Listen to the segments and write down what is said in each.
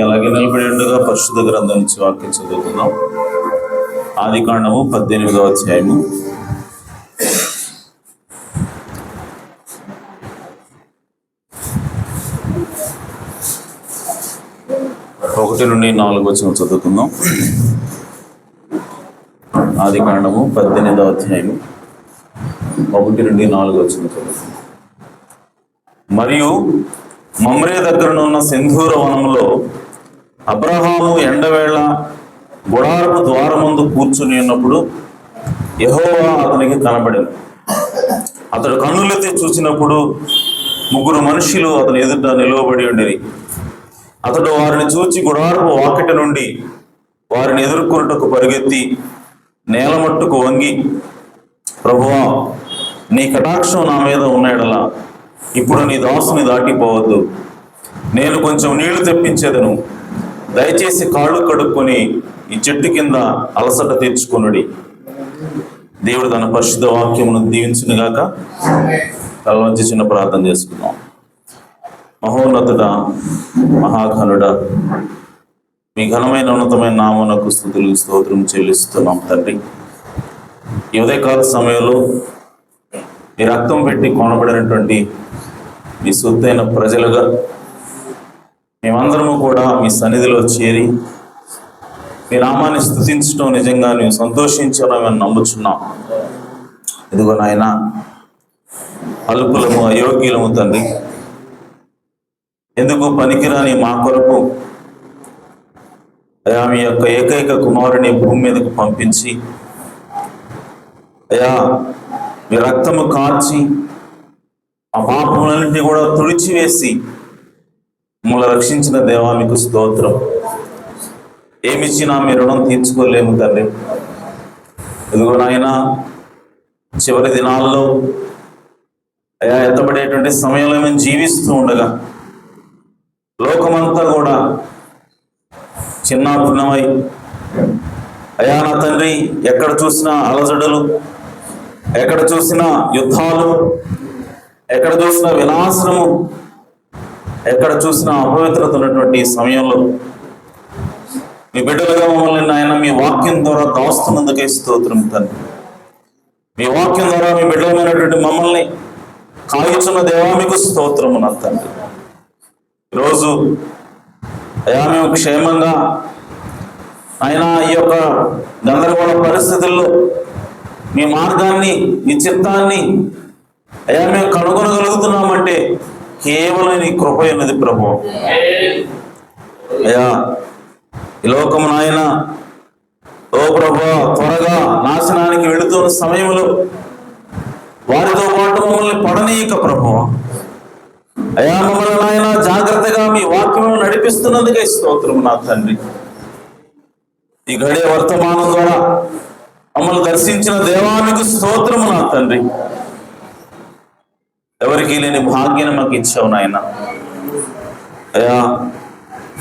అలాగే నిలబడి ఉండగా పరిశుద్ధ గ్రంథం నుంచి వాక్యం చదువుకుందాం. ఆదికాండము 18వ అధ్యాయము 1 నుండి 4 వచనం చదువుకుందాం. ఆదికాండము 18వ అధ్యాయము 1 నుండి 4 వచనం చదువుకుందాం. మరియు మమ్రే దగ్గరనున్న సింధూర వనంలో అబ్రహాము ఎండవేళ గుడారపు ద్వారమందు కూర్చుని ఉన్నప్పుడు యెహోవా అతనికి కనబడెను. అతడు కన్నులెత్తి చూసినప్పుడు 3 మనుషులు అతని ఎదుట నిలువబడి ఉండిరి. అతడు వారిని చూచి గుడారపు వాకిట నుండి వారిని ఎదుర్కొనుటకు పరిగెత్తి నేల మట్టుకు వంగి, ప్రభువా, నీ కటాక్షం నా మీద ఉన్న ఎడల ఇప్పుడు నీ దాసుని దాటిపోవద్దు. నేను కొంచెం నీళ్లు తెప్పించేదను. దయచేసి కాళ్ళు కడుక్కొని ఈ చెట్టు కింద అలసట తీర్చుకొనుడి. దేవుడు తన పరిశుద్ధ వాక్యమును దీవించునుగాక. తలవంచి చిన్న ప్రార్థన చేసుకుందాం. మహోన్నతుడ, మహాఘనుడ, మీ ఘనమైన ఉన్నతమైన నామమునకు స్తుతులు స్తోత్రం చెల్లిస్తున్నాం తండ్రి. ఈ ఉదయకాల సమయంలో మీ రక్తం పెట్టి కొనబడినటువంటి మీ సొత్తైన ప్రజలుగా మేమందరము కూడా మీ సన్నిధిలో చేరి మీ నామాన్ని స్తుతించడం నిజంగా మేము సంతోషించడం నమ్ముచున్నాం. ఇదిగో నాయన, అల్పులము అయోగ్యులము తండ్రి, ఎందుకు పనికిరాని మా కొరకు అయా మీ యొక్క ఏకైక కుమారుని భూమి మీదకు పంపించి అయా మీ రక్తము కార్చి ఆ పాపములన్నింటినీ కూడా తుడిచివేసి మమ్మల్ని రక్షించిన దేవా మీకు స్తోత్రం. ఏమిచ్చినా మీ రుణం తీర్చుకోలేము తండ్రి. ఇదిగో నాయన, చివరి దినాల్లో అయా ఎత్తబడేటువంటి సమయంలో మేము జీవిస్తూ ఉండగా లోకమంతా కూడా చిన్న భిన్నమై అయా నా తండ్రి, ఎక్కడ చూసినా అలజడులు, ఎక్కడ చూసినా యుద్ధాలు, ఎక్కడ చూసినా వినాశనము, ఎక్కడ చూసినా అపవిత్రత ఉన్నటువంటి సమయంలో మీ బిడ్డలుగా మమ్మల్ని నాయన మీ వాక్యం ద్వారా దాస్తున్నందుకే స్తోత్రం తండ్రి. మీ వాక్యం ద్వారా మీ బిడ్డలమైనటువంటి మమ్మల్ని కాయుచున్న దేవా మీకు స్తోత్రము నా తండ్రి. ఈరోజు అయా మేము క్షేమంగా ఆయన ఈ యొక్క గందరగోళ పరిస్థితుల్లో మీ మార్గాన్ని, మీ చిత్తాన్ని అయా మేము కనుగొనగలుగుతున్నామంటే కేవలం నీ కృప ఉన్నది ప్రభు. అయా ఈ లోకము నాయన ఓ ప్రభువా, త్వరగా నాశనానికి వెళుతున్న సమయంలో వారితో పాటు మమ్మల్ని పడనీయక ప్రభువా, అయా మమ్మల్ని నాయన జాగ్రత్తగా మీ వాక్యంలో నడిపిస్తున్నందుకే స్తోత్రము నా తండ్రి. ఈ గడియ వర్తమానం ద్వారా మమ్మల్ని దర్శించిన దేవానికి స్తోత్రము నా తండ్రి. ఎవరికి లేని భాగ్యాన్ని మాకు ఇచ్చావు నాయన. అయ్యా,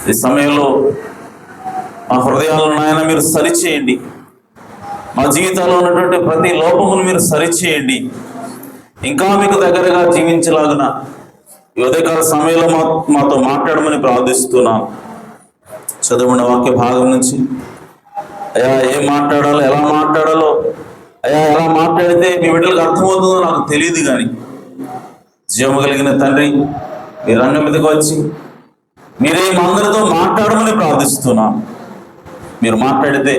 ఈ సమయంలో మా హృదయాలను నాయన మీరు సరిచేయండి. మా జీవితాల్లో ఉన్నటువంటి ప్రతి లోపమును మీరు సరిచేయండి. ఇంకా మీకు దగ్గరగా జీవించలాగున ఈ ఉదయకాల సమయంలో మాతో మాట్లాడమని ప్రార్థిస్తున్నాం. చదువున్న వాక్య భాగం నుంచి అయ్యా ఏం మాట్లాడాలో, ఎలా మాట్లాడాలో, అయ్యా ఎలా మాట్లాడితే మీ బిడ్డలకు అర్థమవుతుందో నాకు తెలియదు, కానీ జీవము కలిగిన తండ్రి, మీ రంగం మీదకి వచ్చి మీరే మా అందరితో మాట్లాడమని ప్రార్థిస్తున్నాం. మీరు మాట్లాడితే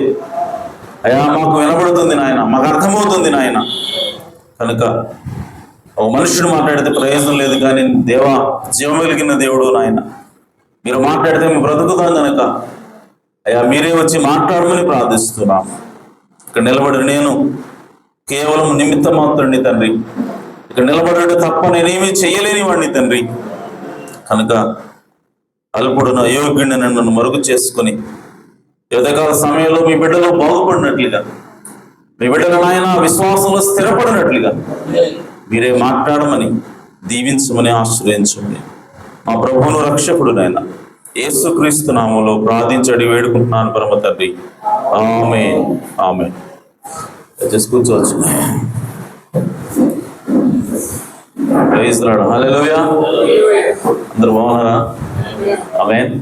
అయ్యా మాకు వినబడుతుంది నాయన, మాకు అర్థమవుతుంది నాయన. కనుక ఒక మనుషుడు మాట్లాడితే ప్రయోజనం లేదు, కానీ దేవా, జీవం కలిగిన దేవుడు నాయన, మీరు మాట్లాడితే మేము బ్రతుకుతాం. కనుక అయ్యా మీరే వచ్చి మాట్లాడమని ప్రార్థిస్తున్నాం. ఇక్కడ నిలబడి నేను కేవలం నిమిత్త మాత్రుడిని తండ్రి. ఇక్కడ నిలబడి తప్ప నేనేమీ చేయలేని వాడిని తండ్రి. కనుక అల్పుడును అయోగ్యుడిని నన్ను మరుగు చేసుకుని యుద్ధకాల సమయంలో మీ బిడ్డలో బాగుపడినట్లుగా, మీ బిడ్డల నాయన విశ్వాసంలో స్థిరపడినట్లుగా మీరే మాట్లాడమని, దీవించమని, ఆశ్రయించమని మా ప్రభువును రక్షకుడు నాయన యేసుక్రీస్తు నామములో ప్రార్థించడి వేడుకుంటున్నాను పరమ తండ్రి. ఆమేన్, ఆమేన్. కూర్చోవచ్చు. Praise Lord. హల్లెలూయా. అందరూ బాగున్నారా? ఆమేన్.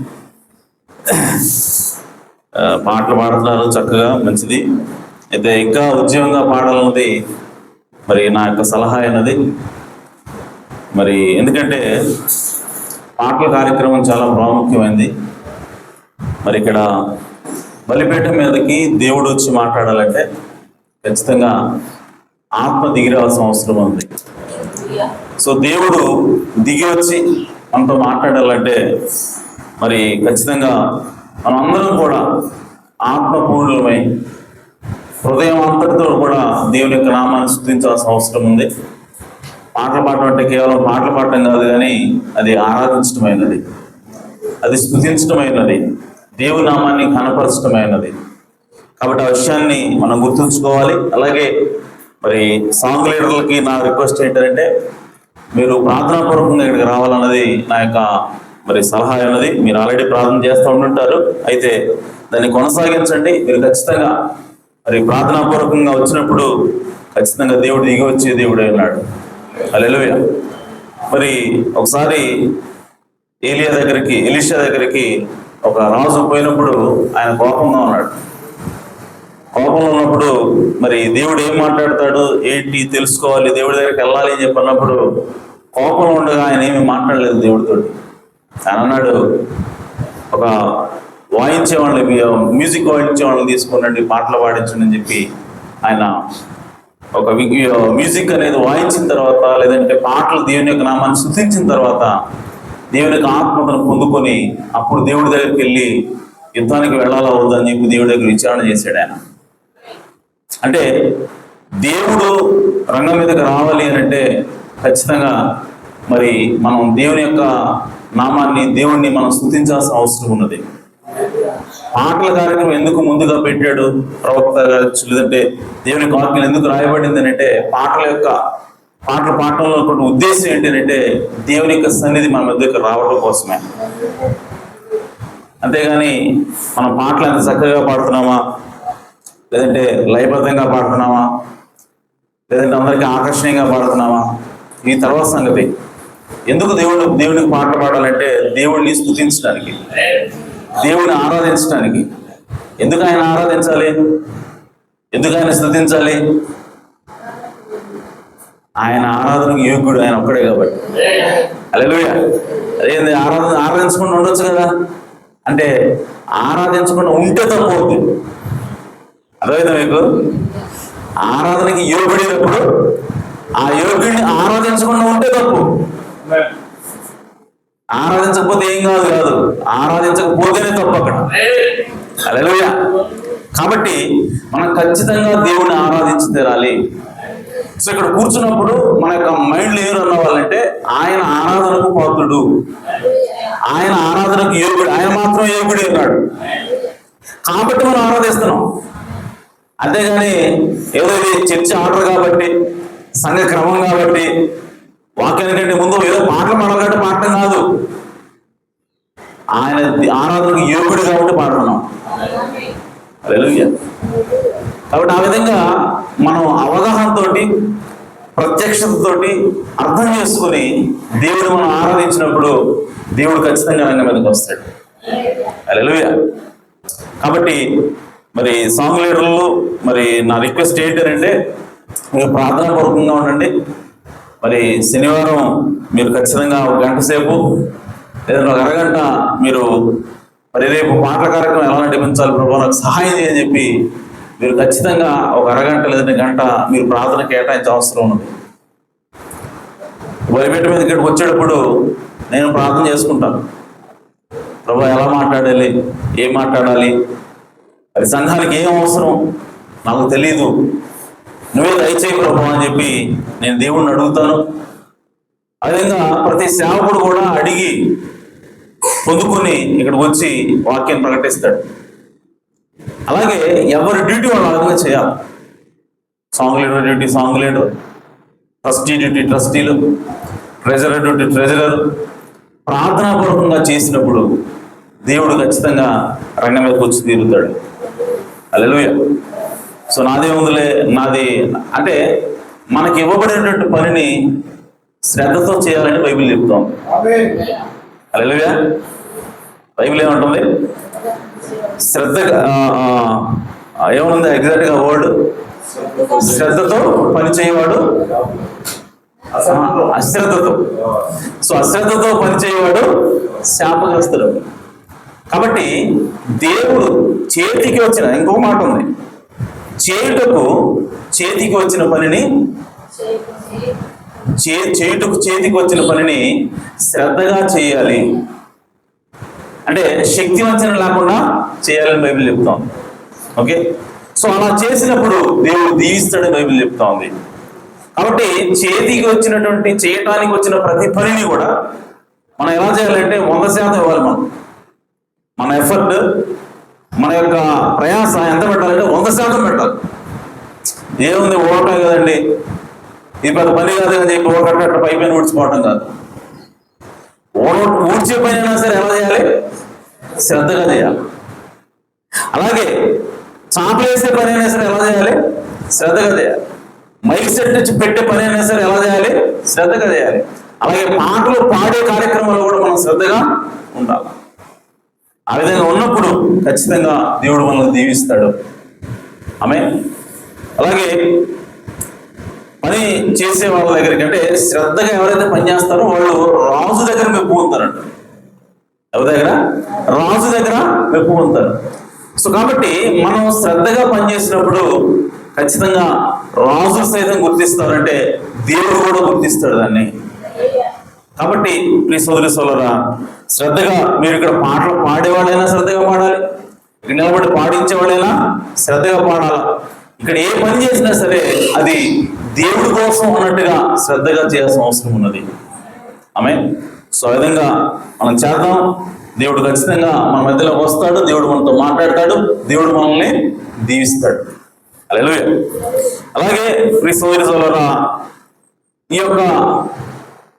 పాటలు పాడుతున్నారు చక్కగా, మంచిది. అయితే ఇంకా ఉద్యోగంగా పాడాలన్నది మరి నా యొక్క సలహా అయినది. మరి ఎందుకంటే పాటల కార్యక్రమం చాలా ప్రాముఖ్యమైనది. మరి ఇక్కడ బలిపీఠం మీదకి దేవుడు వచ్చి మాట్లాడాలంటే ఖచ్చితంగా ఆత్మ దిగి రావాల్సిన అవసరం ఉంది. సో దేవుడు దిగి వచ్చి మనతో మాట్లాడాలంటే మరి ఖచ్చితంగా మనం అందరం కూడా ఆత్మపూర్ణమై హృదయం అంతటితో కూడా దేవుని యొక్క నామాన్ని స్తుతించాల్సిన అవసరం ఉంది. పాటలు పాడటం అంటే కేవలం పాటలు పాడటం కాదు, కానీ అది ఆరాధించటమైనది, అది స్తుతించటమైనది, దేవుని నామాన్ని కనపరచటమైనది. కాబట్టి ఆ విషయాన్ని మనం గుర్తుంచుకోవాలి. అలాగే మరి సాంగ్ లీడర్లకి నా రిక్వెస్ట్ ఏంటంటే, మీరు ప్రార్థనాపూర్వకంగా ఇక్కడికి రావాలన్నది నా యొక్క మరి సలహా అన్నది. మీరు ఆల్రెడీ ప్రార్థన చేస్తూ ఉంటుంటారు, అయితే దాన్ని కొనసాగించండి. మీరు ఖచ్చితంగా మరి ప్రార్థనాపూర్వకంగా వచ్చినప్పుడు ఖచ్చితంగా దేవుడు దిగి వచ్చే దేవుడే ఉన్నాడు. హల్లెలూయా. మరి ఒకసారి ఎలీషా దగ్గరికి ఒక రాజు పోయినప్పుడు ఆయన కోపంగా ఉన్నాడు. కోపంలో ఉన్నప్పుడు మరి దేవుడు ఏం మాట్లాడతాడు ఏంటి తెలుసుకోవాలి, దేవుడి దగ్గరికి వెళ్ళాలి అని చెప్పినప్పుడు కోపంలో ఉండగా ఆయన ఏమి మాట్లాడలేదు దేవుడితో. ఆయన అన్నాడు, ఒక మ్యూజిక్ వాయించే వాళ్ళని తీసుకునండి, పాటలు పాడించండి అని చెప్పి ఆయన ఒక మ్యూజిక్ అనేది వాయించిన తర్వాత, లేదంటే పాటలు దేవుని యొక్క నామాన్ని స్తుతించిన తర్వాత దేవుని యొక్క ఆత్మతను పొందుకొని అప్పుడు దేవుడి దగ్గరికి వెళ్ళి యుద్ధానికి వెళ్ళాలా వద్దని చెప్పి దేవుడి దగ్గర విచారణ చేశాడు ఆయన. అంటే దేవుడు రంగం మీదకి రావాలి అని అంటే ఖచ్చితంగా మరి మనం దేవుని యొక్క నామాన్ని, దేవుణ్ణి మనం స్తుతించాల్సిన అవసరం ఉన్నది. పాటల కార్యక్రమం ఎందుకు ముందుగా పెట్టాడు ప్రవక్త గారు, లేదంటే దేవుని వాక్యం ఎందుకు రాయబడింది అని అంటే, పాటలు పాడటంలో ఒక ఉద్దేశం ఏంటంటే దేవుని యొక్క సన్నిధి మన మధ్యకి రావడం కోసమే. అంతేగాని మనం పాటలు ఎంత చక్కగా పాడుతున్నామా, లేదంటే లయబద్ధంగా పాడుతున్నామా, లేదంటే అందరికీ ఆకర్షణీయంగా పాడుతున్నామా, ఈ తర్వాత సంగతి. ఎందుకు దేవునికి పాటలు పాడాలంటే దేవుడిని స్తుతించడానికి, దేవుడిని ఆరాధించడానికి. ఎందుకు ఆయన ఆరాధించాలి, ఎందుకు ఆయన స్తుతించాలి? ఆయన ఆరాధనకు యోగ్యుడు ఆయన ఒక్కడే కాబట్టి. హల్లెలూయా. అదేంది, ఆరాధించకుండా ఉండొచ్చు కదా అంటే, ఆరాధించకుండా ఉంటే తప్పు అవుతుంది. అర్థమైందా మీకు? ఆరాధనకి యోగ్యుడైనప్పుడు ఆ యోగ్యుడిని ఆరాధించకుండా ఉంటే తప్పు. ఆరాధించకపోతే ఏం కాదు, ఆరాధించకపోతేనే తప్పు అక్కడ. హల్లెలూయా. కాబట్టి మనం ఖచ్చితంగా దేవుని ఆరాధించి తీరాలి. సో ఇక్కడ కూర్చున్నప్పుడు మన యొక్క మైండ్లో ఏం రన్ అవ్వాలంటే ఆయన ఆరాధనకు పాత్రుడు, ఆయన ఆరాధనకు యోగుడు, ఆయన మాత్రం యోగుడే అన్నాడు కాబట్టి మనం ఆరాధిస్తున్నాం. అంతేగాని ఏదో ఇది చర్చ ఆర్డర్ కాబట్టి, సంఘ క్రమం కాబట్టి, వాక్యానికంటే ముందు ఏదో పాటలు పాడాలంటే పాడటం కాదు, ఆయన ఆరాధనకు యోగుడు కాబట్టి పాడుతున్నాం. హల్లెలూయా. కాబట్టి ఆ విధంగా మనం అవగాహనతోటి, ప్రత్యక్షతతోటి అర్థం చేసుకుని దేవుడు మనం ఆరాధించినప్పుడు దేవుడు ఖచ్చితంగా రంగం మీదకి వస్తాడు. హల్లెలూయా. కాబట్టి మరి సాంగ్ లీడర్లు మరి నా రిక్వెస్ట్ ఏంటంటే మీరు ప్రార్థనాపూర్వకంగా ఉండండి. మరి శనివారం మీరు ఖచ్చితంగా ఒక గంట సేపు లేదా ఒక అరగంట మీరు మరి రేపు పాటల కార్యక్రమం ఎలా నడిపించాలి ప్రభు నాకు సహాయం చేయని చెప్పి మీరు ఖచ్చితంగా ఒక అరగంట లేదంటే గంట మీరు ప్రార్థన కేటాయించే అవసరం ఉన్నది. బలిపేట మీద ఇక్కడికి వచ్చేటప్పుడు నేను ప్రార్థన చేసుకుంటాను, ప్రభు ఎలా మాట్లాడాలి, ఏం మాట్లాడాలి, అది సంఘానికి ఏం అవసరం నాకు తెలీదు, నువ్వే దయచేయి ప్రభు అని చెప్పి నేను దేవుణ్ణి అడుగుతాను. అదేవిధంగా ప్రతి సేవకుడు కూడా అడిగి పొందుకొని ఇక్కడికి వచ్చి వాక్యాన్ని ప్రకటిస్తాడు. అలాగే ఎవరి డ్యూటీ వాళ్ళు ఆ విధంగా చేయాలి. Song leader duty song leader, trustee duty ట్రస్టీలు, ట్రెజరర్ డ్యూటీ ట్రెజరర్. ప్రార్థనాపూర్వకంగా చేసినప్పుడు దేవుడు ఖచ్చితంగా రంగం మీదకి వచ్చి తీరుతాడు. హల్లెలూయా. సో నాదేముందులే, నాది అంటే మనకి ఇవ్వబడినటువంటి పనిని శ్రద్ధతో చేయాలని బైబిల్ చెప్తాం. హల్లెలూయా. బైబిల్ ఏమంటుంది? శ్రద్ధగా ఏమనుంది ఎగ్జాక్ట్గా వర్డ్? శ్రద్ధతో పనిచేయవాడు అశ్రద్ధతో. సో అశ్రద్ధతో పనిచేయవాడు శాపగ్రస్తుడు. కాబట్టి దేవుడు చేతికి వచ్చిన, ఇంకో మాట ఉంది, చేతికి వచ్చిన పనిని చేతికి వచ్చిన పనిని శ్రద్ధగా చేయాలి. అంటే శక్తి వంచన లేకుండా చేయాలని బైబిల్ చెప్తాం. ఓకే. సో అలా చేసినప్పుడు దేవుడు దీవిస్తాడని బైబిల్ చెప్తా ఉంది. కాబట్టి చేతికి వచ్చినటువంటి, చేయటానికి వచ్చిన ప్రతి పనిని కూడా మనం ఎలా చేయాలంటే 100% ఇవ్వాలి. మన ఎఫర్ట్, మన యొక్క ప్రయాస ఎంత పెట్టాలంటే 100% పెట్టాలి. ఏముంది ఓడటం కదండి, ఇది పెద్ద పని కాదు అని చెప్పి ఓడకట్ట పై పైన ఊడ్చిపోవటం కాదు. ఊడ్చే పని అయినా సరే ఎలా చేయాలి? శ్రద్ధగా చేయాలి. అలాగే చాపలేసే పని అయినా సరే ఎలా చేయాలి? శ్రద్ధగా చేయాలి. మైక్ సెట్ పెట్టే పని అయినా సరే ఎలా చేయాలి? శ్రద్ధగా చేయాలి. అలాగే పాటలు పాడే కార్యక్రమాలు కూడా మనం శ్రద్ధగా ఉండాలి. ఆ విధంగా ఉన్నప్పుడు ఖచ్చితంగా దేవుడు మనల్ని దీవిస్తాడు. ఆమేన్. అలాగే పని చేసే వాళ్ళ దగ్గరికి, అంటే శ్రద్ధగా ఎవరైతే పని చేస్తారో వాళ్ళు రాజు దగ్గర మెప్పు పొందుతారంట. ఎవరి దగ్గర? రాజు దగ్గర మెప్పు పొందుతారు. సో కాబట్టి మనం శ్రద్ధగా పనిచేసినప్పుడు ఖచ్చితంగా రాజు సైతం గుర్తిస్తారంటే దేవుడు కూడా గుర్తిస్తాడు దాన్ని. కాబట్టి ప్రియ సోదరి సోదరులారా, శ్రద్ధగా మీరు ఇక్కడ పాటలు పాడేవాళ్ళైనా శ్రద్ధగా పాడాలి, ఇక్కడ నిలబడి పాడించేవాళ్ళైనా శ్రద్ధగా పాడాలి. ఇక్కడ ఏ పని చేసినా సరే అది దేవుడి కోసం అన్నట్టుగా శ్రద్ధగా చేయాల్సిన అవసరం ఉన్నది. ఆమేన్. సో ఆ విధంగా మనం చేద్దాం. దేవుడు ఖచ్చితంగా మన మధ్యలోకి వస్తాడు, దేవుడు మనతో మాట్లాడతాడు, దేవుడు మనల్ని దీవిస్తాడు. హల్లెలూయా. అలాగే ప్రియ సోదరి సోదరులారా, ఈ యొక్క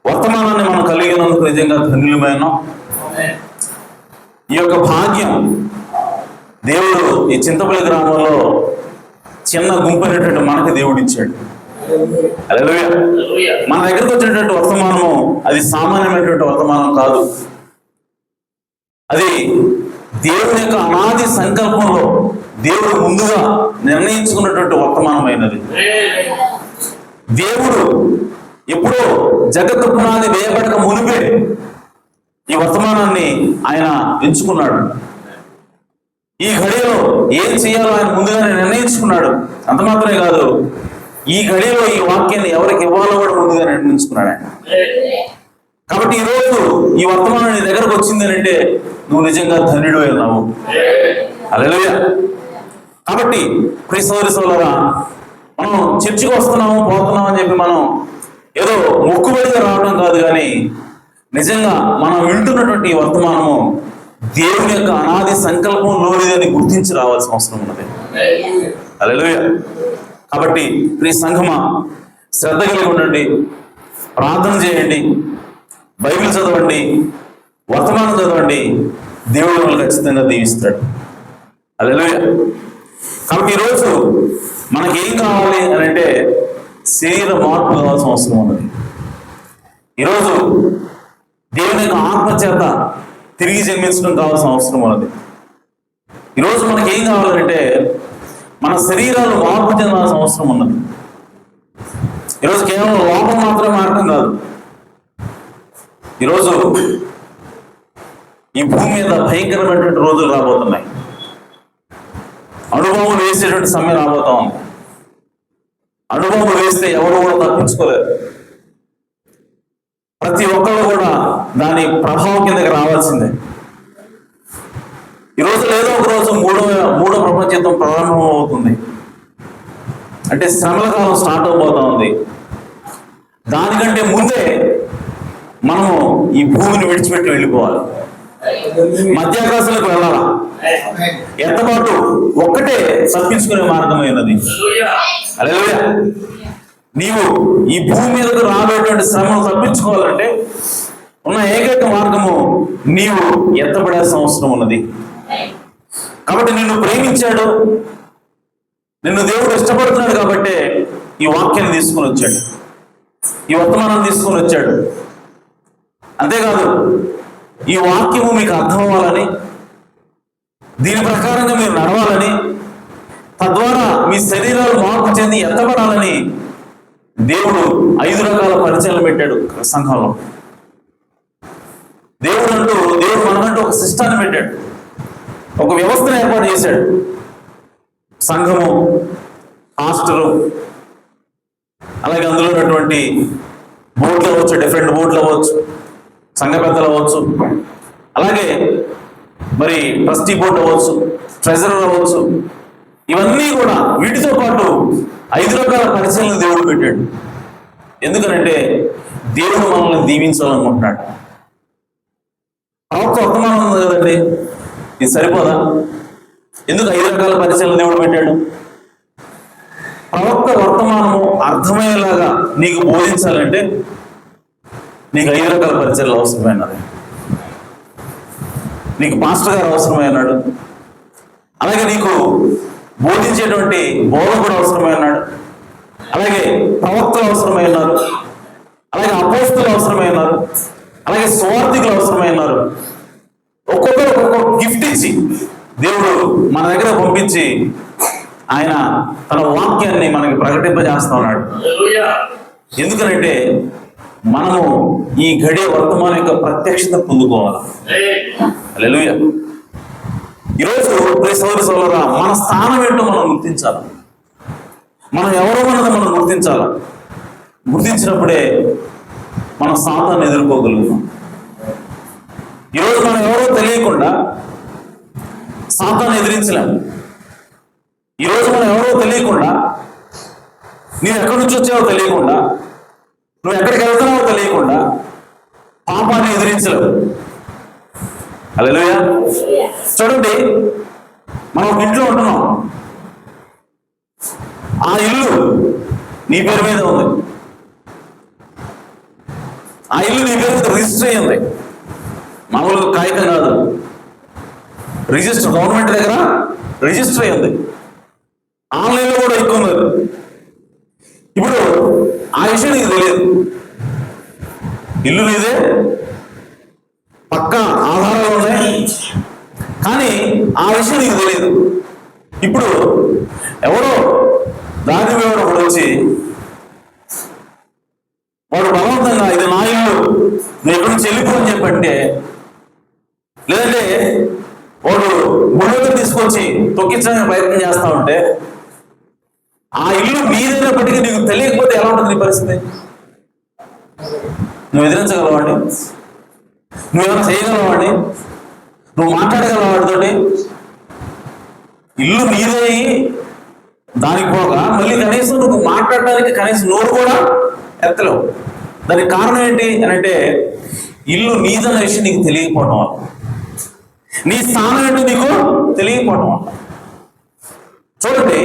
వర్తమానాన్ని మనం కలిగినందుకు నిజంగా ధన్యులమైనాం. ఈ యొక్క భాగ్యం దేవుడు ఈ చింతపల్లి గ్రామంలో చిన్న గుంపైనటువంటి మనకి దేవుడు ఇచ్చాడు. హల్లెలూయా. మన దగ్గరకు వచ్చినటువంటి వర్తమానము అది సామాన్యమైనటువంటి వర్తమానం కాదు. అది దేవుని యొక్క అనాది సంకల్పంలో దేవుడు ముందుగా నిర్ణయించుకున్నటువంటి వర్తమానమైనది. దేవుడు ఎప్పుడో జగత్తు పునాది వేయబడక మునిపే ఈ వర్తమానాన్ని ఆయన ఎంచుకున్నాడు. ఈ ఘడియలో ఏం చేయాలో ఆయన ముందుగానే నిర్ణయించుకున్నాడు. అంత మాత్రమే కాదు, ఈ ఘడియలో ఈ వాక్యాన్ని ఎవరికి ఇవ్వాలో కూడా ముందుగా నిర్ణయించుకున్నాడు ఆయన. కాబట్టి ఈరోజు ఈ వర్తమానం నీ దగ్గరకు వచ్చింది అంటే నువ్వు నిజంగా ధన్యుడు అయినావు. హల్లెలూయా. కాబట్టి ప్రియ సోదరి సోదరులారా, మనం చర్చికి వస్తున్నాము పోతున్నాం అని చెప్పి మనం ఏదో మొక్కుబడిగా రావడం కాదు, కానీ నిజంగా మనం వింటున్నటువంటి ఈ వర్తమానము దేవుని యొక్క అనాది సంకల్పంలోనిదని గుర్తించి రావాల్సిన అవసరం ఉన్నది. హల్లెలూయా. కాబట్టి ప్రియ సంఘమా, శ్రద్ధ కలిగి ఉండండి, ప్రార్థన చేయండి, బైబిల్ చదవండి, వర్తమానం చదవండి. దేవుడు మనల్ని ఖచ్చితంగా దీవిస్తాడు. హల్లెలూయా. కాబట్టి ఈరోజు మనకి ఏం కావాలి అని అంటే శరీర మార్పు కావాల్సిన అవసరం ఉన్నది. ఈరోజు దేవుని యొక్క ఆత్మ చేత తిరిగి జన్మించడం కావాల్సిన అవసరం ఉన్నది. ఈరోజు మనకి ఏం కావాలంటే మన శరీరాలు మార్పు చెందాల్సిన అవసరం ఉన్నది. ఈరోజు కేవలం లోపం మాత్రమే మారడం కాదు. ఈరోజు ఈ భూమి మీద భయంకరమైనటువంటి రోజులు రాబోతున్నాయి. అనుభవం వేసేటువంటి సమయం రాబోతా ఉంది. అనుభవం వేస్తే ఎవరు కూడా తప్పించుకోలేరు. ప్రతి ఒక్కరు కూడా దాని ప్రభావం కిందకి రావాల్సిందే. ఈరోజు ఏదో ఒక రోజు మూడో ప్రపంచ యుద్ధం ప్రారంభం అవుతుంది. అంటే శ్రమల కాలం స్టార్ట్ అవబోతా ఉంది. దానికంటే ముందే మనము ఈ భూమిని విడిచిపెట్టి వెళ్ళిపోవాలి, మధ్యాకాశంలోకి వెళ్ళాలా. ఎంతపాటు ఒక్కటే తప్పించుకునే మార్గమైనది. హల్లెలూయా. నీవు ఈ భూమి మీదకు రాబోయేటువంటి శ్రమను తప్పించుకోవాలంటే ఉన్న ఏకైక మార్గము నీవు ఎత్తబడాల్సిన అవసరం ఉన్నది. కాబట్టి నిన్ను ప్రేమించాడు, నిన్ను దేవుడు ఇష్టపడుతున్నాడు కాబట్టి ఈ వాక్యాన్ని తీసుకుని వచ్చాడు, ఈ వర్తమానాన్ని తీసుకుని వచ్చాడు. అంతేకాదు, ఈ వాక్యము మీకు అర్థం అవ్వాలని, దీని ప్రకారంగా మీరు నడవాలని, తద్వారా మీ శరీరాలు మార్పు చెంది ఎత్తబడాలని దేవుడు 5 రకాల పరిచయాలు పెట్టాడు సంఘంలో. దేవుడు మనకంటూ ఒక సిస్టాన్ని పెట్టాడు, ఒక వ్యవస్థను ఏర్పాటు చేశాడు. సంఘము, హాస్టలు, అలాగే అందులో ఉన్నటువంటి బోర్డులు అవ్వచ్చు, డిఫరెంట్ బోర్డులు అవ్వచ్చు, సంఘ పెద్దలు అవ్వచ్చు, అలాగే మరి ట్రస్టీ బోర్డు అవ్వచ్చు, ట్రెజరర్ అవ్వచ్చు. ఇవన్నీ కూడా వీటితో పాటు 5 రకాల పరిచయాలను దేవుడు పెట్టాడు. ఎందుకనంటే దేవుడు మనల్ని దీవించాలనుకుంటున్నాడు. ప్రవక్త వర్తమానం ఉంది కదండి, ఇది సరిపోదా? ఎందుకు 5 రకాల పరిచయాలను దేవుడు పెట్టాడు? ప్రవక్త వర్తమానము అర్థమయ్యేలాగా నీకు బోధించాలంటే నీకు 5 రకాల పరిచయాలు అవసరమైనది. నీకు పాస్టర్ గారు అవసరమైనాడు, అలాగే నీకు బోధించేటువంటి బోధకుడు అవసరమైనాడు, అలాగే ప్రవక్తలు అవసరమైనారు, అలాగే అపోస్తులు అవసరమైనారు, అలాగే సువార్థికులు అవసరమైనారు. ఒక్కొక్కరు ఒక్కొక్క గిఫ్ట్ ఇచ్చి దేవుడు మన దగ్గర పంపించి ఆయన తన వాక్యాన్ని మనకి ప్రకటింపజేస్తా ఉన్నాడు. ఎందుకనంటే మనము ఈ గడియ వర్తమానం యొక్క ప్రత్యక్షత పొందుకోవాలి. హల్లెలూయా. ఈరోజు ప్రియ సోదరి సోదరులారా, మన స్థానం ఏంటో మనం గుర్తించాలి. మనం ఎవరో అన్నది మనం గుర్తించాలి. గుర్తించినప్పుడే మనం సాతాన్ని ఎదుర్కోగలుగుతాం. ఈరోజు మనం ఎవరో తెలియకుండా సాతాన్ని ఎదిరించలేము. ఈరోజు మనం ఎవరో తెలియకుండా, నువ్వు ఎక్కడి నుంచి వచ్చావో తెలియకుండా, నువ్వు ఎక్కడికి వెళ్తున్నావో తెలియకుండా పాపాన్ని ఎదిరించలేవు. హల్లెలూయా. చూడండి, మనం ఒక ఇంట్లో ఉంటున్నాం, ఆ ఇల్లు నీ పేరు మీద ఉంది, ఆ ఇల్లు నీ పేరు మీద రిజిస్టర్ అయ్యింది. మామూలుగా కాగితం కాదు, రిజిస్టర్, గవర్నమెంట్ దగ్గర రిజిస్టర్ అయ్యింది. ఆన్లైన్లో కూడా ఎక్కువ ఉంది. ఇప్పుడు ఆ విషయం నీకు తెలియదు. ఇల్లు నీదే, పక్కా ఆధారాలు ఉన్నాయి, కానీ ఆ విషయం నీకు తెలియదు. ఇప్పుడు ఎవరో దాని వేవడం ఒకటి వచ్చి వాడు బలవంతంగా ఇది నా ఇల్లు, నువ్వు ఎక్కడి నుంచి వెళ్ళిపో అని చెప్పంటే, లేదంటే వాడు బుల్లెట్ తీసుకొచ్చి తొక్కించడానికి ప్రయత్నం చేస్తా ఉంటే, ఆ ఇల్లు మీదైనప్పటికీ నీకు తెలియకపోతే ఎలా ఉంటుంది నీ పరిస్థితి? నువ్వు ఎదిరించగలవాడి? నువ్వేమైనా చేయగలవాడి? నువ్వు మాట్లాడగలవాడితోటి? ఇల్లు నీదే దానికి పోగా మళ్ళీ కనీసం నువ్వు మాట్లాడడానికి కనీసం నోరు కూడా ఎత్తలేవు. దానికి కారణం ఏంటి అని అంటే ఇల్లు నీదన్న విషయం నీకు తెలియకపోవడం వల్ల, నీ స్థానం ఏంటో నీకు తెలియకపోవడం వల్ల. చూడండి,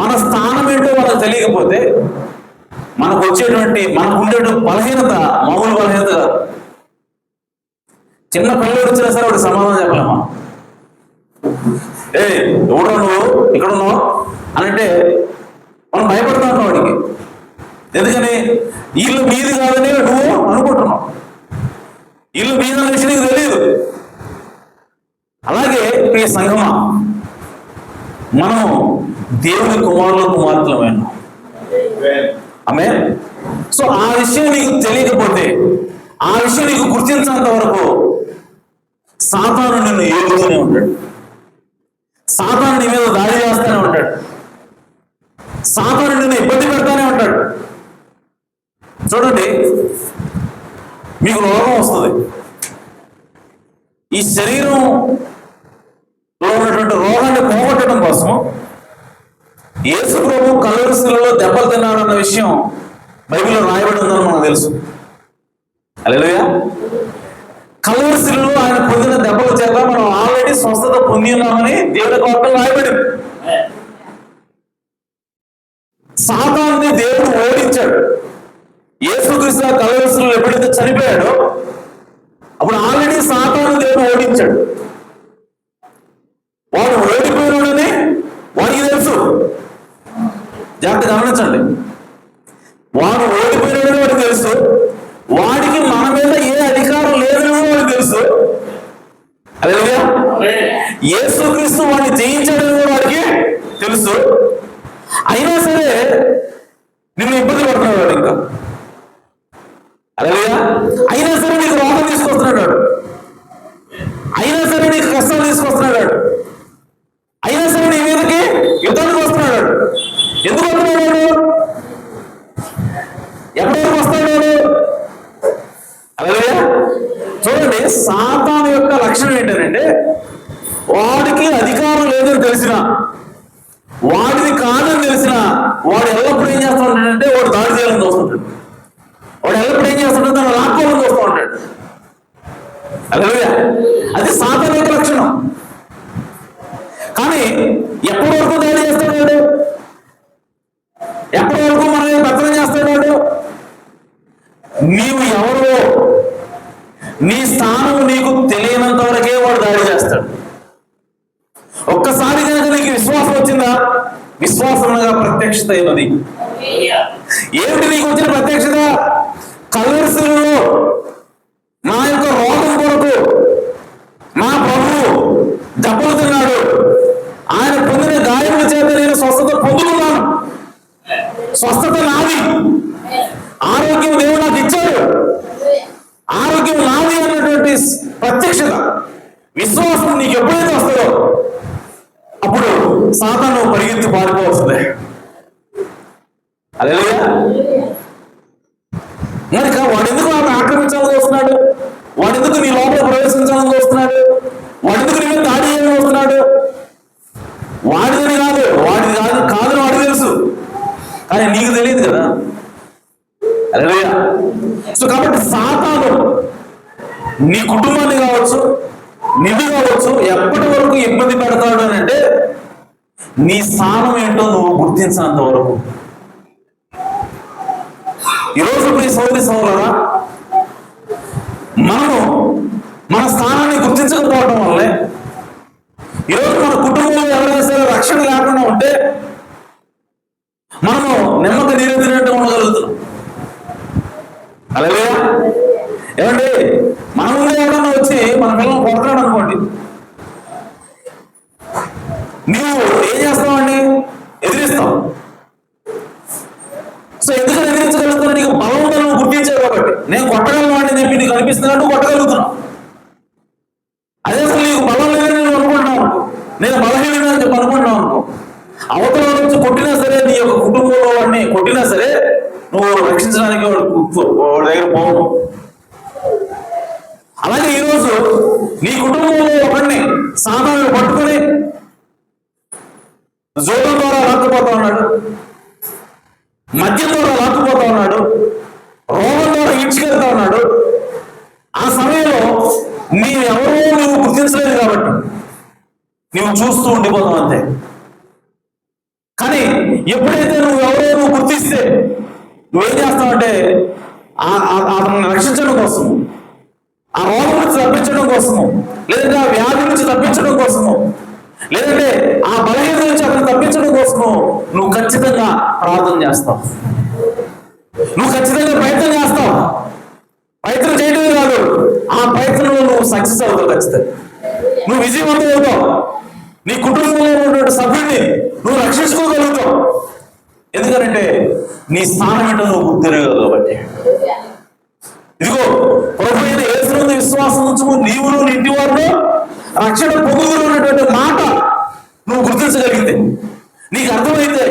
మన స్థానం ఏంటో మనకు తెలియకపోతే మనకు ఉండేటువంటి బలహీనత మామూలు బలహీనత కాదు. చిన్న పిల్లలు వచ్చినా సరే వాడికి సమాధానం చెప్పలేమా? ఎవడో నువ్వు ఇక్కడ ఉన్నావు అని అంటే మనం భయపడుతున్నాం వాడికి. ఎందుకని? ఇల్లు మీది కాదని నువ్వు అనుకుంటున్నావు. ఇల్లు మీద విషయం నీకు తెలియదు. అలాగే ప్రియ సంగమా, మనం దేవుని కుమారులు కుమార్తెలమైన ఆమె. సో ఆ విషయం నీకు తెలియకపోతే, ఆ విషయం నీకు గుర్తించినంత వరకు సాతాను నిన్ను ఏలుతూనే ఉంటాడు. సాతాను నీ మీద దాడి చేస్తూనే ఉంటాడు. సాతాను నిన్ను ఇబ్బంది పెడతానే ఉంటాడు. చూడండి, మీకు రోగం వస్తుంది. ఈ శరీరంలో ఉన్నటువంటి రోగాన్ని పోగొట్టడం కోసం యేసు ప్రభు కల్వరి శిలువలో దెబ్బలు తిన్నాడన్న విషయం బైబిల్లో రాయబడి ఉందని మనకు తెలుసు. హల్లెలూయా. కల్వరి శిలువలో ఆయన పొందిన దెబ్బల చేత మనం ఆల్రెడీ స్వస్థత పొంది ఉన్నామని దేవుని వాక్యం రాయబడింది. సాతాన్ని దేవుడు ఓడించాడు. యేసుక్రీస్తు కల్వరి శిలువలో ఎప్పుడైతే చనిపోయాడో అప్పుడు ఆల్రెడీ సాతాను దేవుడు ఓడించాడు. వాడు ఓడిపోయాడని వాడికి తెలుసు. జాగ్రత్త గమనించండి, వాడు ఓడిపోయాడని వాడికి తెలుసు. వాడికి మన మీద ఏ అధికారం లేదని వాడికి తెలుసు. హల్లెలూయా. యేసుక్రీస్తు వాడిని జయించాడని వాడికి తెలుసు. అయినా సరే నిన్ను ఇబ్బంది పడుతున్నాడు వాడు. ఇంకా హల్లెలూయా. అయినా సరే నీకు రోగం తీసుకొస్తున్నాడు. అయినా సరే నీకు కష్టాలు తీసుకొస్తున్నాడు. అయినా సరే నీ మీదకి యుద్ధానికి వస్తున్నాడు. ఎందుకు వస్తున్నాడు? ఎప్పటి వరకు వస్తున్నాడు? హల్లెలూయా. చూడండి, సాతాను యొక్క లక్షణం ఏంటంటే వాడికి అధికారం లేదని తెలిసిన, వాడిది కాదని తెలిసిన వాడు ఎల్లప్పుడు ఏం చేస్తూ ఉంటాడంటే వాడు దాడి చేయాలని చూస్తుంటాడు. వాడు ఎల్లప్పుడు ఏం చేస్తుంటాడు? తను లాక్కోవాలని చూస్తూ ఉంటాడు. హల్లెలూయా. అది సాతాను యొక్క లక్షణం. కానీ ఎప్పటి వరకు దాడి చేస్తాడు వాడు? ఎప్పటి వరకు మనల్ని పెత్తనం చేస్తాడు వాడు? నీవు ఎవరో నీ స్థానం నీకు తెలియనంత వరకే వాడు దాడి చేస్తాడు. ఒక్కసారి కనుక నీకు విశ్వాసం వచ్చిందా? విశ్వాసంగా ప్రత్యక్షత అయినది. ఏమిటి నీకు వచ్చిన ప్రత్యక్షత? కల్వరి శిలువలో నా యొక్క రోగం కొరకు నా ప్రభువు దెబ్బలు తిన్నాడు. ఆయన పొందిన గాయముల చేత నేను స్వస్థత పొందుకున్నాను. స్వస్థత నాది. ఆరోగ్యం దేవుడు నాకు ఇచ్చాడు. ఆరోగ్యం నాది అన్నటువంటి ప్రత్యక్షత, విశ్వాసం నీకు ఎప్పుడైతే వస్తుందో అప్పుడు సాతాను పరిగెత్తి పారిపోవస్తుంది. హల్లెలూయా. మరి వాడు ఎందుకు ఆక్రమించాలని వస్తున్నాడు? వాడు ఎందుకు నీ లోపల ప్రవేశించాలని వస్తున్నాడు? వాడు ఎందుకు నీ మీద దాడి చేయాలని వస్తున్నాడు? వాడిదని కాదు, వాడిది కాదని వాడికి తెలుసు, కానీ నీకు తెలియదు కదా. హల్లెలూయా. సో కాబట్టి సాతాను నీ కుటుంబాన్ని కావచ్చు, నిన్ను కావచ్చు, ఎప్పటి వరకు ఇబ్బంది పెడతాడు అని అంటే నీ స్థానం ఏంటో నువ్వు గుర్తించినంత వరకు. ఈరోజు మీ సోదరులారా, మనము మన స్థానాన్ని గుర్తించకపోవడం వల్లే ఈరోజు మన కుటుంబంలో ఎవరైనా సరే రక్షణ లేకుండా ఉంటే మనము నెమ్మది నీరెత్తినట్టు ఉండగలుగుతున్నాం. అలాగే ఏమండి, మన ముందు ఎవరన్నా వచ్చి మన పిల్లలు కొడతాడు అనుకోండి, నువ్వు ఏం చేస్తావండి? ఎదిరిస్తావు. సో ఎందుకని ఎదిరించగలుగుతున్నా? నీకు బలం ఉందని నువ్వు గుర్తించావు కాబట్టి. నేను కొట్టగలను అని చెప్పి నీకు అనిపిస్తున్నట్టు కొట్టగలుగుతున్నావు. అదే అసలు నీకు బలం లేదని నేను అనుకుంటున్నావు, నేను బలహీనని అని చెప్పి అనుకుంటున్నావు అనుకో, అవతల నుంచి కొట్టినా సరే, నీ యొక్క కుటుంబంలో వాడిని కొట్టినా సరే నువ్వు రక్షించడానికి వాడి దగ్గర పోవు. అలాగే ఈరోజు నీ కుటుంబంలో ఒకడిని సాతాను పట్టుకొని జోదం ద్వారా లాక్కుపోతా ఉన్నాడు, మద్యం ద్వారా లాక్కుపోతా ఉన్నాడు, రోగం ద్వారా ఈడ్చుకెళ్తా ఉన్నాడు. ఆ సమయంలో నీవెవరో నువ్వు గుర్తించలేదు కాబట్టి నువ్వు చూస్తూ ఉండిపోతావు అంతే. కానీ ఎప్పుడైతే నువ్వు గుర్తిస్తే నువ్వేం చేస్తావంటే అతన్ని రక్షించడం కోసము, ఆ రోగం నుంచి తప్పించడం కోసము, లేదంటే ఆ వ్యాధి నుంచి తప్పించడం కోసము, లేదంటే ఆ బలహీనత నుంచి అతను తప్పించడం కోసము నువ్వు ఖచ్చితంగా ప్రార్థన చేస్తావు, నువ్వు ఖచ్చితంగా ప్రయత్నం చేస్తావు. ప్రయత్నం చేయడమే కాదు, ఆ ప్రయత్నంలో నువ్వు సక్సెస్ అవుతావు, ఖచ్చితంగా నువ్వు విజయవంతం అవుతావు. నీ కుటుంబంలో ఉన్నటువంటి సభ్యుడిని నువ్వు రక్షించుకోగలుగుతావు. ఎందుకంటే నీ స్థానం ఏంటో నువ్వు గుర్తిరగవు కాబట్టి. ఇదిగో ప్రభు అయిన యేసునందు విశ్వాసం ఉంచుము, నీవును నీ ఇంటి వారిలో రక్షణ పొందుకుని ఉన్నటువంటి మాట నువ్వు గుర్తించగలిగితే, నీకు అర్థమైతే,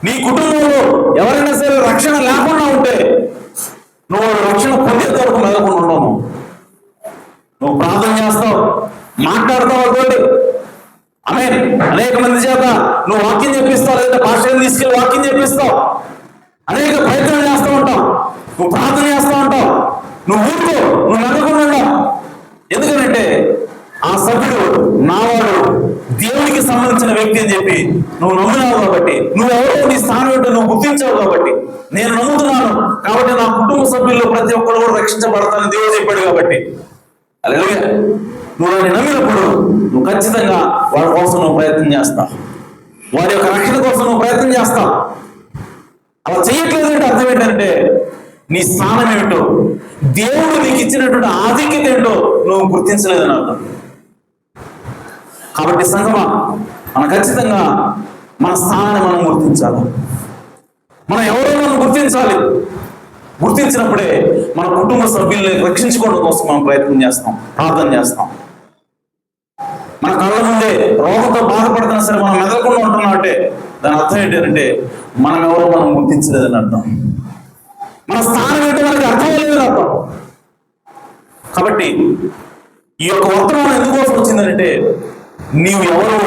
నీ కుటుంబంలో ఎవరైనా సరే రక్షణ లేకుండా ఉంటే నువ్వు రక్షణ పొందేంత వరకు మెదకుండా ఉండవు. నువ్వు ప్రార్థన చేస్తావు, మాట్లాడతావు అనుకోండి, ఆమేన్, అనేక మంది చేత నువ్వు వాక్యం చెప్పిస్తావు, లేదా పాస్టర్ని తీసుకెళ్ళి వాక్యం చెప్పిస్తావు, అనేక ప్రయత్నాలు చేస్తూ ఉంటావు, నువ్వు ప్రార్థన చేస్తూ ఉంటావు, నువ్వు ఊరుకో, నువ్వు నడకుండా ఉండవు. ఎందుకంటే ఆ సభ్యుడు నావాడు, దేవుడికి సంబంధించిన వ్యక్తి అని చెప్పి నువ్వు నమ్మినావు కాబట్టి, నువ్వెవరో నీ స్థానం ఏంటో నువ్వు గుర్తించావు కాబట్టి, నేను నమ్ముతున్నాను కాబట్టి నా కుటుంబ సభ్యుల్లో ప్రతి ఒక్కరు కూడా రక్షించబడతానని దేవుడు చెప్పాడు కాబట్టి, హల్లెలూయా, నువ్వు దాన్ని నమ్మినప్పుడు నువ్వు ఖచ్చితంగా వాడి కోసం నువ్వు ప్రయత్నం చేస్తావు, వారి యొక్క రక్షణ కోసం నువ్వు ప్రయత్నం చేస్తావు. అలా చేయట్లేదు అంటే అర్థం ఏంటంటే నీ స్థానం ఏమిటో, దేవుడు నీకు ఇచ్చినటువంటి ఆధిక్యత ఏంటో నువ్వు గుర్తించలేదని అర్థం. కాబట్టి సంగమా, మనం ఖచ్చితంగా మన స్థానాన్ని మనం గుర్తించాలి. మనం ఎవరో మనం గుర్తించాలి. గుర్తించినప్పుడే మన కుటుంబ సభ్యుల్ని రక్షించుకోవడం కోసం మనం ప్రయత్నం చేస్తాం, ప్రార్థన చేస్తాం. మన కళ్ళ ముందే రోగంతో బాధపడుతున్నా సరే మనం మెదలకుండా ఉంటున్నాం అంటే దాని అర్థం ఏంటంటే మనం ఎవరో మనం గుర్తించలేదని అర్థం. మన స్థానం ఏంటో మనకి అర్థం లేదని అర్థం. కాబట్టి ఈ యొక్క వర్తమానం ఎందుకోసం వచ్చిందంటే, నీవు ఎవరో,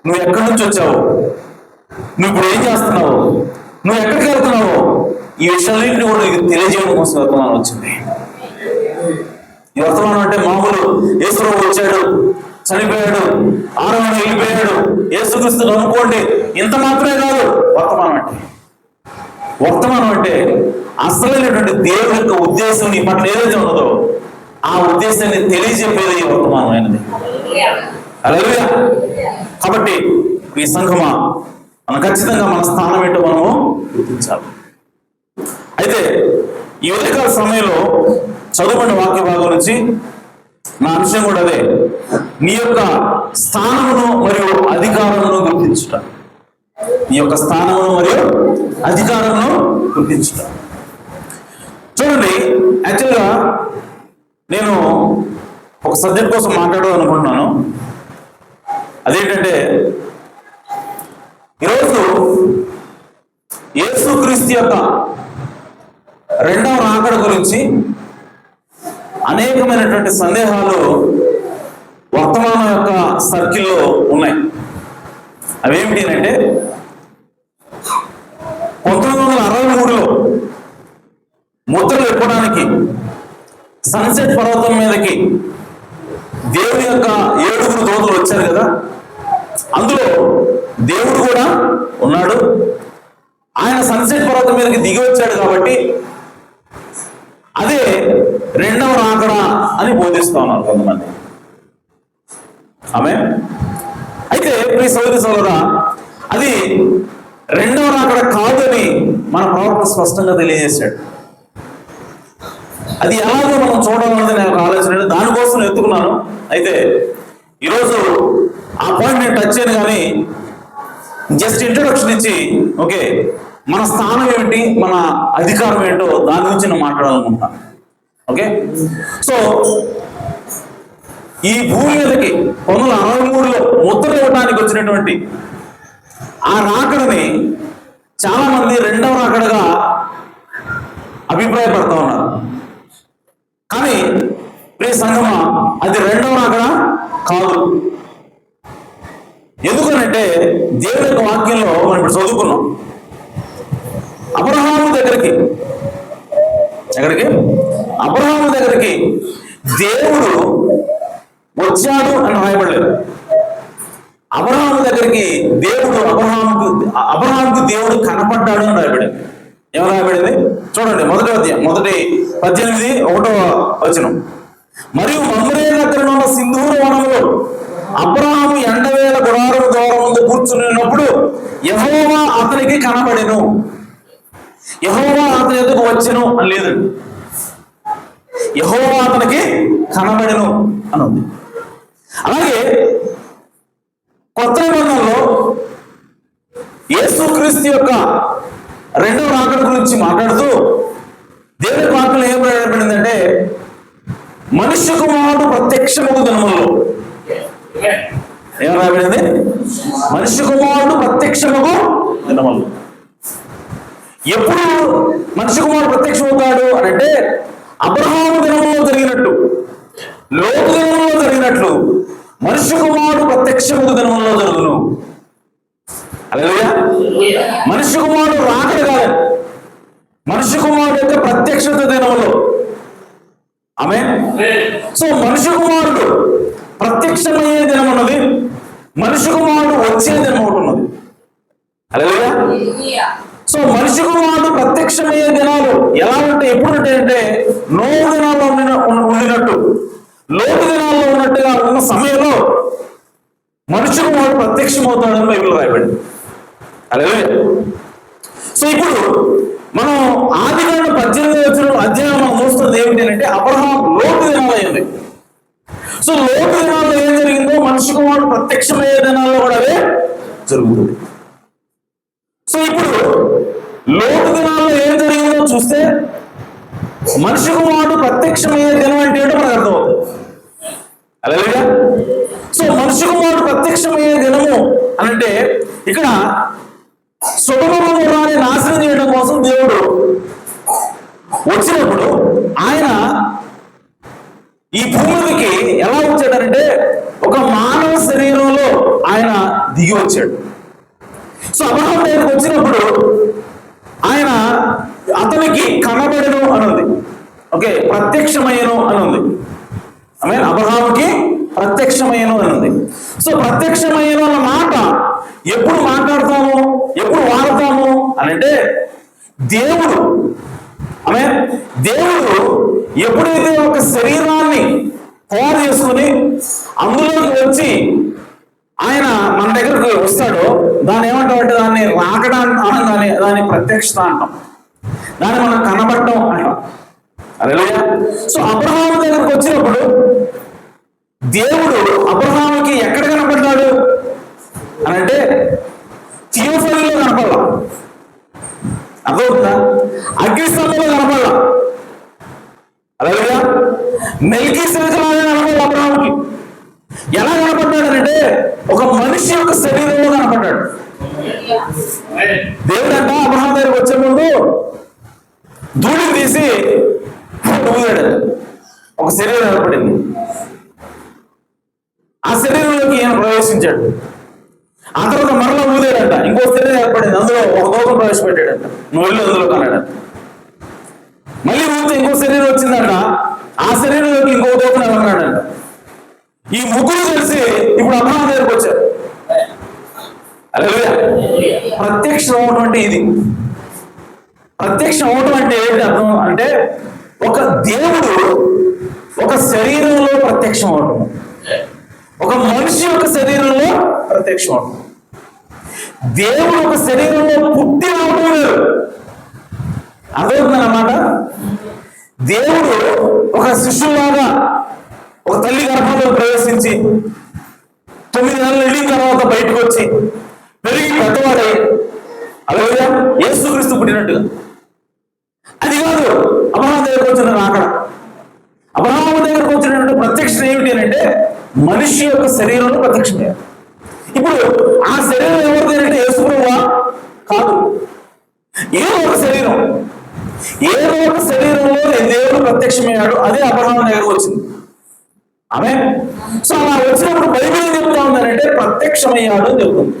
నువ్వు ఎక్కడి నుంచి వచ్చావు, నువ్వు ఇప్పుడు ఏం చేస్తున్నావు, నువ్వు ఎక్కడికి వెళ్తున్నావు, ఈ విషయాలన్నింటినీ కూడా నీకు తెలియజేయడం కోసం వర్తమానం వచ్చింది. ఈ వర్తమానం అంటే మామూలు యేసు వచ్చాడు, చనిపోయాడు, ఆరోహణ వెళ్ళిపోయాడు, యేసుక్రీస్తు నమ్ముకోండి, ఇంత మాత్రమే కాదు వర్తమానం అంటే. వర్తమానం అంటే అసలైనటువంటి దేవుని యొక్క ఉద్దేశం నీ పట్ల ఏదైతే ఉన్నదో ఆ ఉద్దేశాన్ని తెలియజెప్పేది ఈ వర్తమానం అయినది. హల్లెలూయా. కాబట్టి ఈ సంఘమా, మనం ఖచ్చితంగా మన స్థానం ఏంటో మనము గుర్తించాలి. అయితే ఈ ఉదయకాల సమయంలో చదువుకున్న వాక్య భాగం నుంచి నా అంశం కూడా అదే, నీ యొక్క స్థానమును మరియు అధికారమును గుర్తించుట. నీ యొక్క స్థానమును మరియు అధికారమును గుర్తించుట. చూడండి, యాక్చువల్గా నేను ఒక సబ్జెక్ట్ కోసం మాట్లాడాలి అనుకుంటున్నాను. అదేంటంటే, ఈరోజు యేసుక్రీస్తు యొక్క రెండవ రాకడ గురించి అనేకమైనటువంటి సందేహాలు వర్తమానం యొక్క సర్కిల్లో ఉన్నాయి. అవేమిటి అంటే, 1963లో ముద్రలు ఎక్కడానికి సన్సెట్ పర్వతం మీదకి దేవుడి యొక్క 7 దూతలు వచ్చారు కదా, అందులో దేవుడు కూడా ఉన్నాడు. ఆయన సన్సెట్ పర్వతం మీదకి దిగి వచ్చాడు కాబట్టి అదే రెండవ రాకడ అని బోధిస్తూ ఉన్నారు కొంతమంది. ఆమేన్. అయితే ప్రియ సోదరి సోదరా, అది రెండవ రాకడ కాదని మన ప్రవక్త స్పష్టంగా తెలియజేశాడు. అది ఎలాగో మనం చూడాలన్నది నేను ఒక ఆలోచన, దానికోసం ఎత్తుకున్నాను. అయితే ఈరోజు ఆ పాయింట్ నేను టచ్ చేయను, కానీ జస్ట్ ఇంట్రొడక్షన్ ఇచ్చి ఓకే మన స్థానం ఏమిటి, మన అధికారం ఏంటో దాని గురించి నేను మాట్లాడాలనుకుంటాను. ఓకే, సో ఈ భూమి మీదకి 1963లో ముద్రలు ఇవ్వడానికి వచ్చినటువంటి ఆ రాకడని చాలా మంది రెండవ రాకడగా అభిప్రాయపడుతూ ఉన్నారు. కానీ ప్రియ సంగమా, అది రెండవ రాకడ కాదు. ఎందుకనంటే దేవుని యొక్క వాక్యంలో మనం ఇప్పుడు చదువుకున్నాం. అబ్రహాము దగ్గరికి అబ్రహాము దగ్గరికి దేవుడు వచ్చాడు అని రాయబడలేదు. అబ్రహాము దగ్గరికి దేవుడు అబ్రహాముకు దేవుడు కనపడ్డాడు అని రాయబడింది. ఏమని రాయబడింది చూడండి. మొదటి 18:1 మరియు మమ్రే దగ్గర ఉన్న సింధూర వనంలో అబ్రహాము ఎండవేల గుడారం ద్వారం ముందు కూర్చున్నప్పుడు యెహోవా అతనికి కనబడెను. యెహోవా అతని ఎదుగు వచ్చెను అని లేదండి, యెహోవా అతనికి కనబడెను అని ఉంది. అలాగే కొత్త నిబంధనలో యేసుక్రీస్తు యొక్క రెండవ రాకడ గురించి మాట్లాడుతూ దేవుని వాక్యం ఏం రాయబడిందంటే మనుష్య కుమారుడు ప్రత్యక్షమగు దినములలో. ఏం రాయబడింది? మనుష్య కుమారుడు ప్రత్యక్షమగు దినములలో. ఎప్పుడు మనుష్య కుమారుడు ప్రత్యక్షమవుతాడు అని అంటే అబ్రహాము దినములో జరిగినట్టు, లోతు దినములో జరిగినట్లు మనుష్య కుమారుడు ప్రత్యక్షమగు దినములలో జరుగును. హల్లెలూయా. మనుష్య కుమారుడు రాకడ కాదు, మనుష్య కుమారుడు యొక్క ప్రత్యక్షత దినములో. ఆమేన్. సో మనుష్య కుమారుడు ప్రత్యక్షమయ్యే దినం ఉన్నది, మనుష్య కుమారుడు వచ్చే దినం ఒకటి ఉన్నది. హల్లెలూయా. సో మనుష్య కుమారుడు ప్రత్యక్షమయ్యే దినాలు ఎలా ఉంటాయి, ఎప్పుడు ఉంటాయంటే నోహు దినాల్లో ఉండినట్టు, లోతు దినాల్లో ఉన్నట్టుగా ఉన్న సమయంలో మనుష్య కుమారుడు ప్రత్యక్షమవుతాడని బైబిల్ రాయబడింది. హల్లెలూయా. సో ఇప్పుడు మనం ఆదికాండం 18వ అధ్యాయం మనం చూస్తున్నది ఏమిటి అంటే అబ్రహాం లోతు దినాలు అయింది. సో లోతు దినాల్లో ఏం జరిగిందో మనుష్య కుమారుడు ప్రత్యక్షమయ్యే దినాల్లో కూడా అదే జరుగుతుంది. సో ఇప్పుడు లోతు దినాల్లో ఏం జరిగిందో చూస్తే మనుష్య కుమారుడు ప్రత్యక్షమయ్యే దినం అంటే ఏంటో మనకు అర్థమవుతుంది. హల్లెలూయా. సో మనుష్య కుమారుడు ప్రత్యక్షమయ్యే దినము అంటే ఇక్కడ సొదొమ గొమొర్రాని నాశనం చేయడం కోసం దేవుడు వచ్చినప్పుడు ఆయన ఈ భూమికి ఎలా వచ్చాడంటే ఒక మానవ శరీరంలో ఆయన దిగి వచ్చాడు. సో అబ్రహాము దగ్గరికి వచ్చినప్పుడు ఆయన అతనికి కనబడెను అనుంది. ఓకే, ప్రత్యక్షమయ్యను అనుంది. ఆమేన్. అబ్రహాముకి ప్రత్యక్షమయ్యను అనుంది. సో ప్రత్యక్షమయ్యను అన్న మాట ఎప్పుడు మాట్లాడతాము, ఎప్పుడు వాడతాము అని అంటే దేవుడు ఎప్పుడైతే ఒక శరీరాన్ని తయారు చేసుకుని అందులోకి వచ్చి ఆయన మన దగ్గరకు వస్తాడో దాన్ని ఏమంటామంటే దాన్ని రాకడా అనగానే దాన్ని ప్రత్యక్షత అంటాం, దాన్ని మనం కనబడటం అంటాం. హల్లెలూయా. సో అబ్రహాము దగ్గరకు వచ్చినప్పుడు దేవుడు అబ్రహాముకి ఎక్కడ కనపడ్డాడు అని అంటే థియోఫనీలో కనపడాల, అర్థమవుతుందా? అగ్నిస్తంభంలో కనపడాల. హల్లెలూయా. మెల్కీసెదెకులాగా కనపడాలి అబ్రహాముకి. ఎలా కనపడ్డాడంటే ఒక మనిషి యొక్క శరీరంలో కనపడ్డాడు. దేవుడు అంట అబ్రహాం దగ్గరికి వచ్చే ముందు ధూళిని తీసి ఊదాడు, ఒక శరీరం ఏర్పడింది. ఆ శరీరంలోకి ఈయన ప్రవేశించాడు. ఆ తర్వాత మరలా ఊదేడంట, ఇంకో శరీరం ఏర్పడింది, అందులో ఒక దూతం ప్రవేశపెట్టాడంట, నువ్వు వెళ్ళి అందులో కన్నాడంట. మళ్ళీ ఊతే ఇంకో శరీరం వచ్చిందంట, ఆ శరీరంలోకి ఇంకో దూతం ఏమన్నాడంట. ఈ ముగ్గురు కలిసి ఇప్పుడు అబ్రహాం దగ్గరికి వచ్చారు. హల్లెలూయా. ప్రత్యక్షం అవటం అంటే ఇది. ప్రత్యక్షం అవటం అంటే ఏంటి అర్థం అంటే ఒక దేవుడు ఒక శరీరంలో ప్రత్యక్షం అవటం, ఒక మనిషి యొక్క శరీరంలో ప్రత్యక్షం అవటం. దేవుడు ఒక శరీరంలో పుట్టి రావటం లేదు, అర్థమవుతుందన్నమాట. దేవుడు ఒక శిశువులాగా ఒక తల్లి గర్భంలో ప్రవేశించి 9 నెలలు వెళ్ళిన తర్వాత బయటకు వచ్చి పెరిగి పెద్దవాడై అలాగే యేసుక్రీస్తు పుట్టినట్టుగా అది కాదు. అబ్రహాము దగ్గరకు వచ్చిన రాకడ, అబ్రహాము దగ్గరకు వచ్చినటువంటి ప్రత్యక్షత ఏమిటి అని అంటే మనిషి యొక్క శరీరంలో ప్రత్యక్షమయ్యారు. ఇప్పుడు ఆ శరీరం ఎవరిది అంటే యేసుప్రభువా? కాదు, ఏదో ఒక శరీరం, ఏదో ఒక శరీరంలో దేవుడు ప్రత్యక్షమయ్యాడు. అదే అబ్రహాము దగ్గరకు వచ్చింది. ఆమేన్. సో అలా వచ్చినప్పుడు బైబిల్ ఏం చెప్తా ఉందంటే ప్రత్యక్షమయ్యాడు అని చెప్తుంది.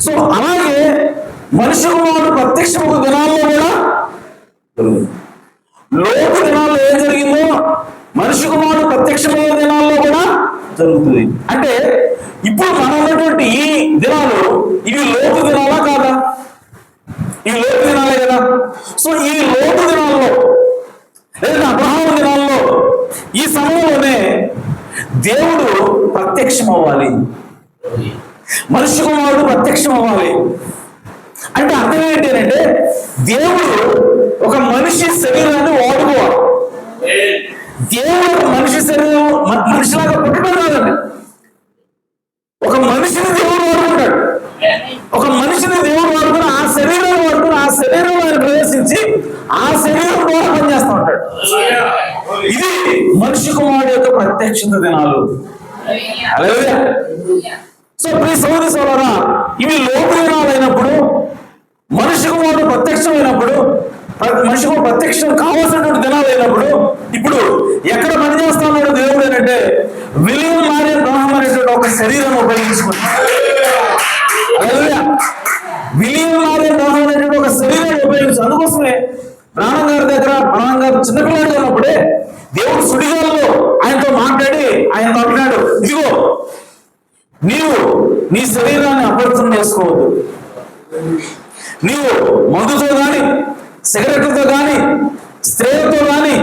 సో అలాగే మనిషి కుమారుడు ప్రత్యక్షము దినాల్లో కూడా జరుగుతుంది. లోపు దినాల్లో ఏం జరిగిందో మనిషి కుమారుడు ప్రత్యక్షమైన దినాల్లో కూడా జరుగుతుంది. అంటే ఇప్పుడు మనం ఉన్నటువంటి ఈ దినాలు ఇవి లోపు దినాలా కాదా? ఇవి లోపు దినాలే కదా. సో ఈ లోపు దినాల్లో లేదా అబ్రహాము దినాల్లో ఈ సమయంలోనే దేవుడు ప్రత్యక్షం అవ్వాలి, మనిషి కుమారుడు ప్రత్యక్షం అవ్వాలి. అంటే అర్థం ఏంటి అంటే దేవుడు ఒక మనిషి శరీరాన్ని వాడుకోవాలి. దేవుడు మనిషి శరీరం మనిషిలాగా పుట్టడం కాదండి. ఒక మనిషిని దేవుడు వాడుకుంటాడు. ఒక మనిషిని దేవుడు వాడుకుని ఆ శరీరాన్ని వాడుకుని ఆ శరీరంలో ఆయన ప్రవేశించి ఆ శరీరం ద్వారా పనిచేస్తూ ఉంటాడు. ఇది మనిషి కుమారుడు యొక్క ప్రత్యక్షత దినాలు. హల్లెలూయా. సో ప్రియ సోదరి సోదరా, ఇవి లోపు దినాలు అయినప్పుడు మనిషి కుమారుడు ప్రత్యక్షమైనప్పుడు మనిషికి ప్రత్యక్షం కావాల్సినటువంటి దినాలు అయినప్పుడు ఇప్పుడు ఎక్కడ పనిచేస్తా ఉన్నాడు దేవుడు ఏంటంటే విలియం మారియన్ బ్రహ్మ అనేటువంటి ఒక శరీరం ఉపయోగించుకున్నాడు. విలియం మారియన్ బ్రహ్మ అనేటువంటి ఒక శరీరాన్ని ఉపయోగించు. అందుకోసమే బ్రహ్మ గారి దగ్గర బ్రహ్మ గారు చిన్నపిల్లాడు ఉన్నప్పుడే దేవుడు సుడిగాల్లో ఆయనతో మాట్లాడి ఆయనతో అంటున్నాడు, ఇదిగో నీవు నీ శరీరాన్ని అపవిత్రం చేసుకోవద్దు, నీవు మందుతో కానీ సిగరెట్లతో కానీ స్త్రీలతో కానీ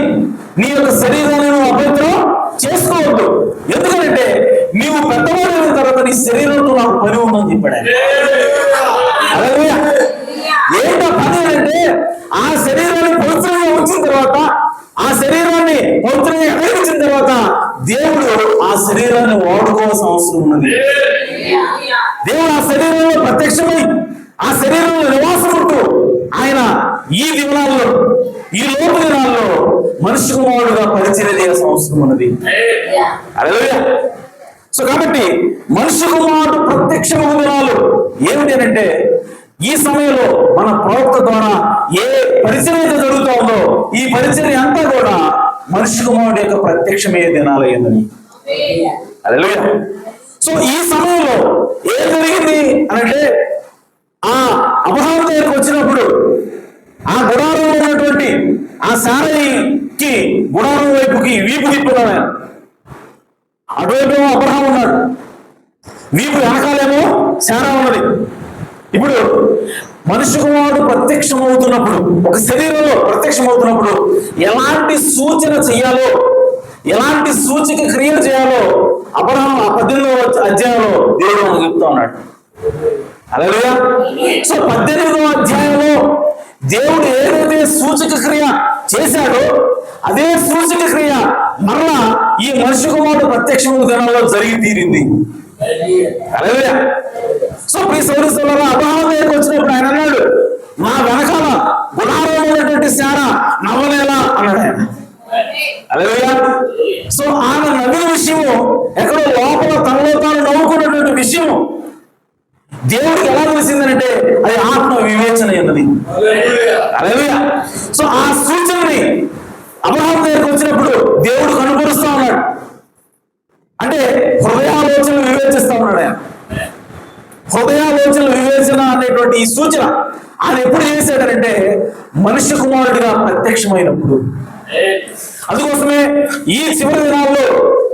నీ యొక్క శరీరాన్ని నువ్వు అపవిత్రం చేసుకోవద్దు. ఎందుకంటే నీవు పెద్దవాడైన తర్వాత నీ శరీరంతో నాకు పని ఉందని చెప్పాడు. ఏంటో పని అంటే ఆ శరీరాన్ని పవిత్రంగా ఉంచిన తర్వాత ఆ శరీరాన్ని పవిత్రంగా ఉపయోగించిన తర్వాత దేవుడు ఆ శరీరాన్ని వాడుకోవాల్సిన అవసరం ఉన్నది. దేవుడు ఆ శరీరంలో ప్రత్యక్షమై ఆ శరీరంలో నివాసం ఉంటూ ఆయన ఈ దినాల్లో ఈ లోపు దినాల్లో మనిషి కుమారుడుగా పరిచర్య చేయాల్సిన అవసరం ఉన్నది. హల్లెలూయా. సో కాబట్టి మనిషి కుమారుడు ప్రత్యక్షము దినాలు ఏమిటి అంటే ఈ సమయంలో మన ప్రవక్త ద్వారా ఏ పరిచర్య అయితే జరుగుతూ ఉందో ఈ పరిచర్య అంతా కూడా మనిషి కుమారుడు యొక్క ప్రత్యక్షమయ్యే దినాలు అయ్యిందని. హల్లెలూయా. సో ఈ సమయంలో ఏం జరిగింది అనంటే ఆ అబ్రహాము దగ్గరికి వచ్చినప్పుడు ఆ గుడారంలో ఉన్నటువంటి ఆ సారయికి గుడారం వైపుకి వీపు తిప్పున్నాడు ఆయన. అటువైపు అబ్రహాము ఉన్నాడు, వీపు వెనకాలేమో సారా ఉన్నది. ఇప్పుడు మనిషి కుమారుడు ప్రత్యక్షమవుతున్నప్పుడు ఒక శరీరంలో ప్రత్యక్షమవుతున్నప్పుడు ఎలాంటి సూచన చేయాలో ఎలాంటి సూచక క్రియ చేయాలో అబ్రహాము 18వ అధ్యాయంలో దేవుడు మనకు చెప్తా ఉన్నాడు. హల్లెలూయా. సో 18వ అధ్యాయంలో దేవుడు ఏదైతే సూచక క్రియ చేశాడో అదే సూచక క్రియ మరలా ఈ మనిషి కుమారుడు ప్రత్యక్షము దినాల్లో జరిగి తీరింది. హల్లెలూయా. సో ప్రియ సోదరి సోదరులారా, అబ్రహాము దగ్గరికి వచ్చినప్పుడు ఆయన అన్నాడు, నా వెనకాల గుడారంలో ఉన్నటువంటి శారా నవ్వలేలా అన్నాడు ఆయన. హల్లెలూయా. సో ఆమె నవ్విన విషయము ఎక్కడో లోపల తనలో తాను నవ్వుకున్నటువంటి విషయం దేవుడికి ఎలా తెలిసిందంటే అది ఆత్మ వివేచన అన్నది. హల్లెలూయా. సో ఆ సూచనని అబ్రహాము దగ్గరికి వచ్చినప్పుడు దేవుడు కనుపరుస్తా ఉన్నాడు. అంటే హృదయాలోచనలు వివేచిస్తా ఉన్నాడు ఆయన. హృదయాలోచనలు వివేచన అనేటువంటి ఈ సూచన ఆయన ఎప్పుడు చేశాడంటే మనిషి కుమారుడిగా ప్రత్యక్షమైనప్పుడు. అందుకోసమే ఈ చివరి దినాల్లో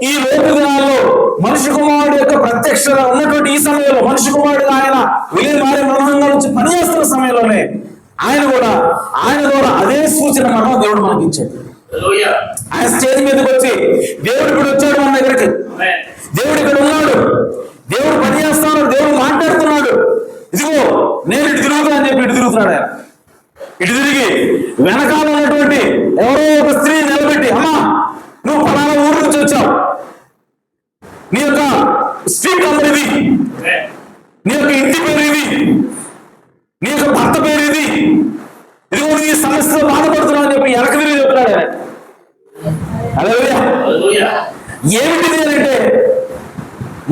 ఈ లోపు దినాల్లో మనిషి కుమారుడు యొక్క ప్రత్యక్షత ఉన్నటువంటి ఈ సమయంలో మనిషి కుమారుడుగా ఆయన విలియం మారియన్ బ్రహ్మ నుంచి పనిచేస్తున్న సమయంలోనే ఆయన ద్వారా అదే సూచన మనం దేవుడు మనకి ఇచ్చాడు. ఆయన స్టేజ్ మీదకి వచ్చి దేవుడు ఇక్కడ వచ్చాడు మన దగ్గరికి, దేవుడు ఇక్కడ ఉన్నాడు, దేవుడు పనిచేస్తున్నాడు, దేవుడు మాట్లాడుతున్నాడు, ఇదిగో నేను ఇటు తిరుగుతా అని చెప్పి ఇటు తిరుగుతున్నాడు ఆయన. ఇటు తిరిగి వెనకాల ఉన్నటువంటి ఎవరో ఒక స్త్రీ నిలబెట్టి, అమ్మా నువ్వు ఫలానా ఊరు నుంచి వచ్చావు, నీ యొక్క స్ట్రీట్ నెంబర్ ఇది, నీ యొక్క ఇంటి పేరు ఇది, నీ యొక్క భర్త పేరు ఇది, ఇదిగో నీ సమస్యలో బాధపడుతున్నావు అని చెప్పి వెనక తిరిగి చెప్తున్నాడు ఆయన. హల్లెలూయా. ఏమిటిది అంటే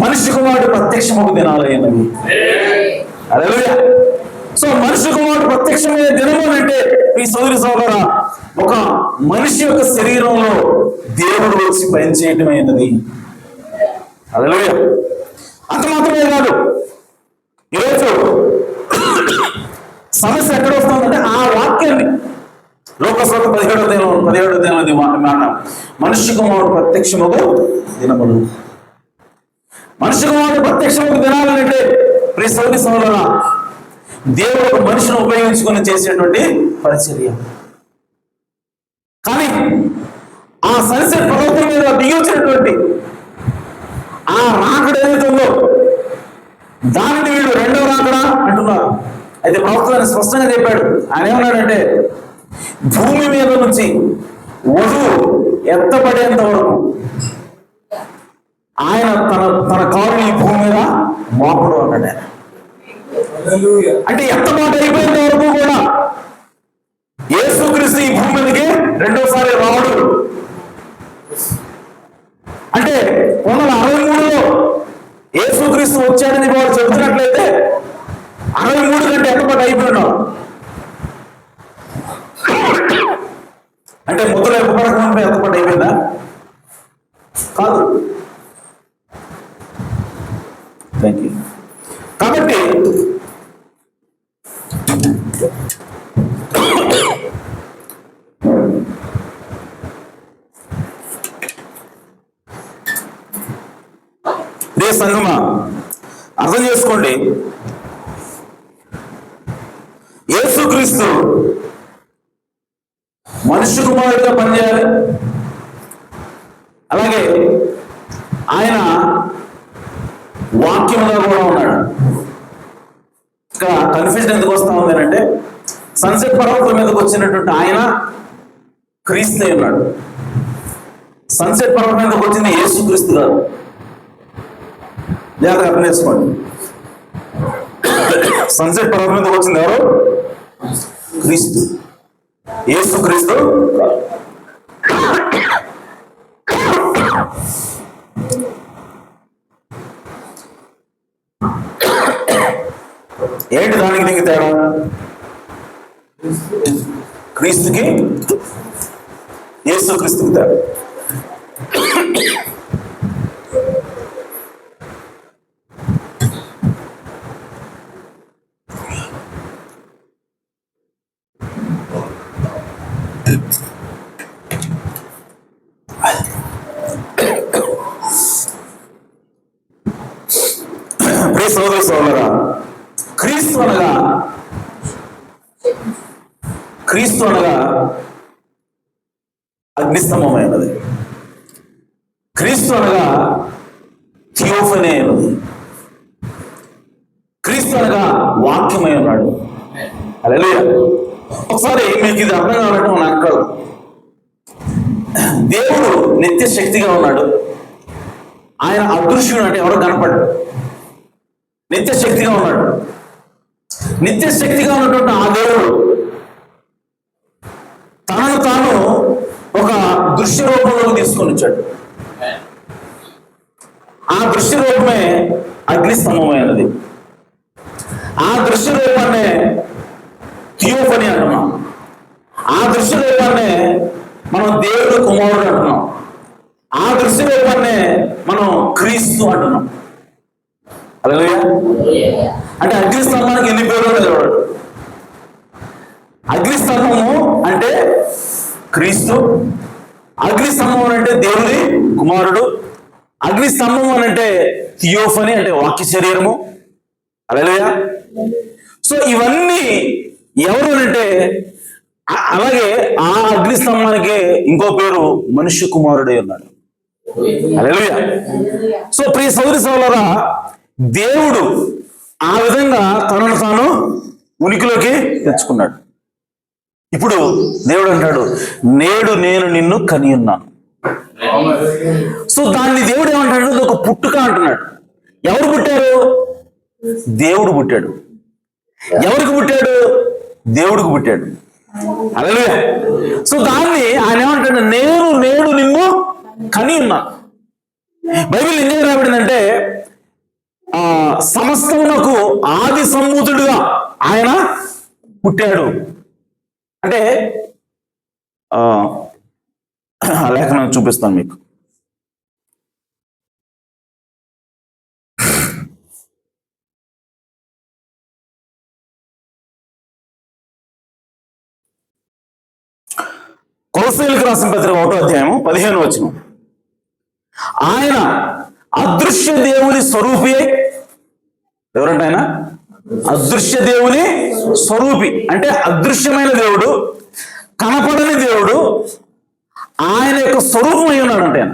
మనిషి కుమారుడు ప్రత్యక్షమగు దినాలు అయినవి. హల్లెలూయా. సో మనిషి కుమారుడు ప్రత్యక్షమైన దినము అంటే ఈ సోదరి సోదర ఒక మనిషి యొక్క శరీరంలో దేవుడు వచ్చి పనిచేయటమైనది. హల్లెలూయా. అంత మాత్రమే కాదు, ఈరోజు సమస్య ఎక్కడ వస్తుందంటే ఆ వాక్యాన్ని లోకస్వార్త 17వ మాట, మనుష్య కుమారుడు ప్రత్యక్షముగా దినములు. మనుష్య కుమారుడు ప్రత్యక్షముగా దినాలంటే ప్రియ సోదరి సోదరులారా, దేవుడు ఒక మనిషిని ఉపయోగించుకొని చేసేటువంటి పరిచర్య. కానీ ఆ సన్సెట్ పర్వతం మీద దిగించినటువంటి ఆ రాకడ ఏదైతుందో దానిని వీళ్ళు రెండవ రాకడ అంటున్నారు. అయితే ప్రవక్త స్పష్టంగా చెప్పాడు. ఆయన ఏమన్నాడంటే, భూమి మీద నుంచి వధువు ఎత్తపడేంత వరకు ఆయన తన కారు ఈ భూమి మీద మోపడు అన్నాడు. అంటే ఎత్తపాటు అయిపోయేంత వరకు కూడా యేసుక్రీస్తు ఈ భూమి మీదకి రెండోసారి రావడు. అంటే 1963లో యేసుక్రీస్తు వచ్చాడని వాడు చెబుతున్నట్లయితే 63 కంటే ఎత్తపాటు అయిపోయినాడు. అంటే ముద్దులు ఎక్కపడకుండా ఎత్తపాటు అయిపోయిందా? కాదు. Thank you. కాబట్టి సంగమా అర్థం చేసుకోండి, యేసుక్రీస్తు మనుష్య కుమారుడిగా పనిచేయాలి. అలాగే ఆయన వాక్యముగా కూడా ఉన్నాడు. ఇక్కడ కన్ఫ్యూజన్ ఎందుకు వస్తా ఉంది అంటే, సన్సెట్ పర్వతం మీదకి వచ్చినటువంటి ఆయన క్రీస్తు ఉన్నాడు. సన్సెట్ పర్వతం మీదకి వచ్చింది యేసుక్రీస్తు కాదు. జాగ్రత్తగా అర్థం చేసుకోండి. సన్సెట్ పర్వతం మీదకి వచ్చింది ఎవరు? క్రీస్తు. యేసుక్రీస్తు. ఏంటి దానికి దీనికి తేడా? క్రీస్తుకి యేసుక్రీస్తుకి తేడా. సోదర సోదరా, క్రీస్తు అనగా అగ్నిస్తంభమైనది. క్రీస్తు అనగా థియోఫనీ అయినది. క్రీస్తు అనగా వాక్యమై ఉన్నాడు. హల్లెలూయా. ఒకసారి మీకు ఇది అర్థం కావాలంటే మన అంకల్, దేవుడు నిత్య శక్తిగా ఉన్నాడు. ఆయన అదృశ్యుడు అంటే ఎవరు కనపడ్డు. నిత్య శక్తిగా ఉన్నాడు. నిత్య శక్తిగా ఉన్నటువంటి ఆ దేవుడు తనను తాను ఒక దృశ్య రూపంలోకి తీసుకొని వచ్చాడు. ఆ దృశ్య రూపమే అగ్నిస్తంభమైనది. ఆ దృశ్య రూపాన్నే థియోఫనీ అంటున్నాం. ఆ దృశ్య రూపాన్నే మనం దేవుడు కుమారుడు అంటున్నాం. ఆ దృశ్య రూపాన్నే మనం క్రీస్తు అంటున్నాం. హల్లెలూయా. అంటే అగ్నిస్తంభానికి ఎన్ని పేర్లు చదవడు. అగ్నిస్తంభము అంటే క్రీస్తు, అగ్నిస్తంభం అంటే దేవుని కుమారుడు, అగ్నిస్తంభం అంటే థియోఫనీ అంటే వాక్య శరీరము. హల్లెలూయా. సో ఇవన్నీ ఎవరు అంటే, అలాగే ఆ అగ్నిస్తంభానికి ఇంకో పేరు మనుష్య కుమారుడే ఉన్నాడు. హల్లెలూయా. సో ప్రియ సోదరి సోదరులారా, దేవుడు ఆ విధంగా తనను తాను ఉనికిలోకి తెచ్చుకున్నాడు. ఇప్పుడు దేవుడు అంటాడు, నేడు నేను నిన్ను కని ఉన్నాను. సో దాన్ని దేవుడు ఏమంటాడు? ఒక పుట్టుక అంటున్నాడు. ఎవరు పుట్టారు? దేవుడు పుట్టాడు. ఎవరికి పుట్టాడు? దేవుడికి పుట్టాడు. హల్లెలూయా. సో దాన్ని ఆయన ఏమంటాడు? నేడు నిన్ను కని ఉన్నాను. బైబిల్ ఎందుకు రాబడిందంటే, సమస్తమునకు ఆది సంభూతుడుగా ఆయన పుట్టాడు అంటే, లేఖనం చూపిస్తాను మీకు. కొలస్సీయులకు రాసిన పత్రిక 1:15 ఆయన అదృశ్య దేవుని స్వరూపి. ఎవరంటే ఆయన అదృశ్య దేవుని స్వరూపి అంటే అదృశ్యమైన దేవుడు, కనపడని దేవుడు, ఆయన యొక్క స్వరూపం అయి ఉన్నాడంటే ఆయన.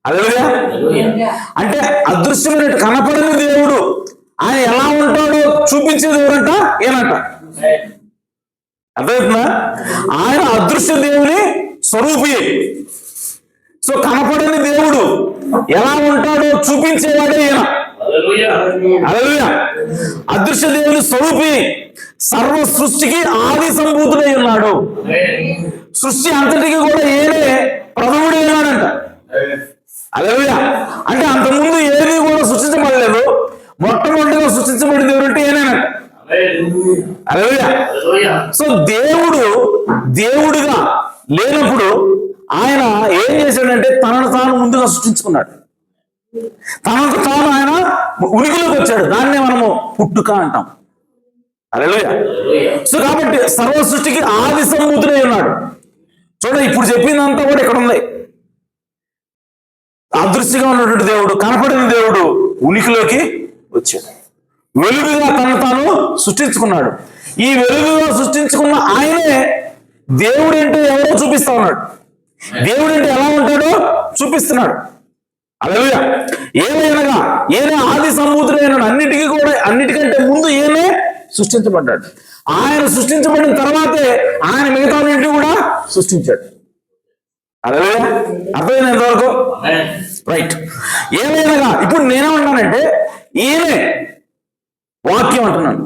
హల్లెలూయా. అంటే అదృశ్యమైన కనపడని దేవుడు ఆయన ఎలా ఉంటాడో చూపించే దేవుడంట ఏనంట. అర్థమవుతుందా? ఆయన అదృశ్య దేవుని స్వరూపి. సో కనపడని దేవుడు ఎలా ఉంటాడో చూపించేవాడే ఈయన. హల్లెలూయా. అదృశ్య దేవుని స్వరూపి, సర్వ సృష్టికి ఆది సంభూతుడై ఉన్నాడు. సృష్టి అంతటికి కూడా ఏనే ప్రథముడు అయినాడంట. హల్లెలూయా. అంటే అంతకుముందు ఏది కూడా సృష్టించబడలేదు, మొట్టమొదటిగా సృష్టించబడిన దేవుడు అంటే ఏనేనంట. హల్లెలూయా. సో దేవుడు దేవుడిగా లేనప్పుడు ఆయన ఏం చేశాడంటే తనను తాను ముందుగా సృష్టించుకున్నాడు. తనకు తాను ఆయన ఉనికిలోకి వచ్చాడు. దాన్నే మనము పుట్టుక అంటాం. హల్లెలూయా. సో కాబట్టి సర్వ సృష్టికి ఆది సంభూతుడై ఉన్నాడు. చూడండి, ఇప్పుడు చెప్పిందంతా కూడా ఇక్కడ ఉంది. అదృశ్యంగా ఉన్నటువంటి దేవుడు, కనపడిన దేవుడు ఉనికిలోకి వచ్చాడు. వెలుగుగా తనను తాను సృష్టించుకున్నాడు. ఈ వెలుగుగా సృష్టించుకున్న ఆయనే దేవుడు ఏంటో ఎవరో చూపిస్తా ఉన్నాడు. దేవుడు అంటే ఎలా ఉంటాడో చూపిస్తున్నాడు. హల్లెలూయా. ఏమైనగా ఏనే ఆది సంభూతుడైన అన్నిటికంటే ముందు ఏనే సృష్టించబడ్డాడు. ఆయన సృష్టించబడిన తర్వాతే ఆయన మిగతా కూడా సృష్టించాడు. హల్లెలూయా. అర్థమైంది ఎంతవరకు? రైట్. ఏమైనగా ఇప్పుడు నేనేమంటానంటే ఈయనే వాక్యం అంటున్నాను,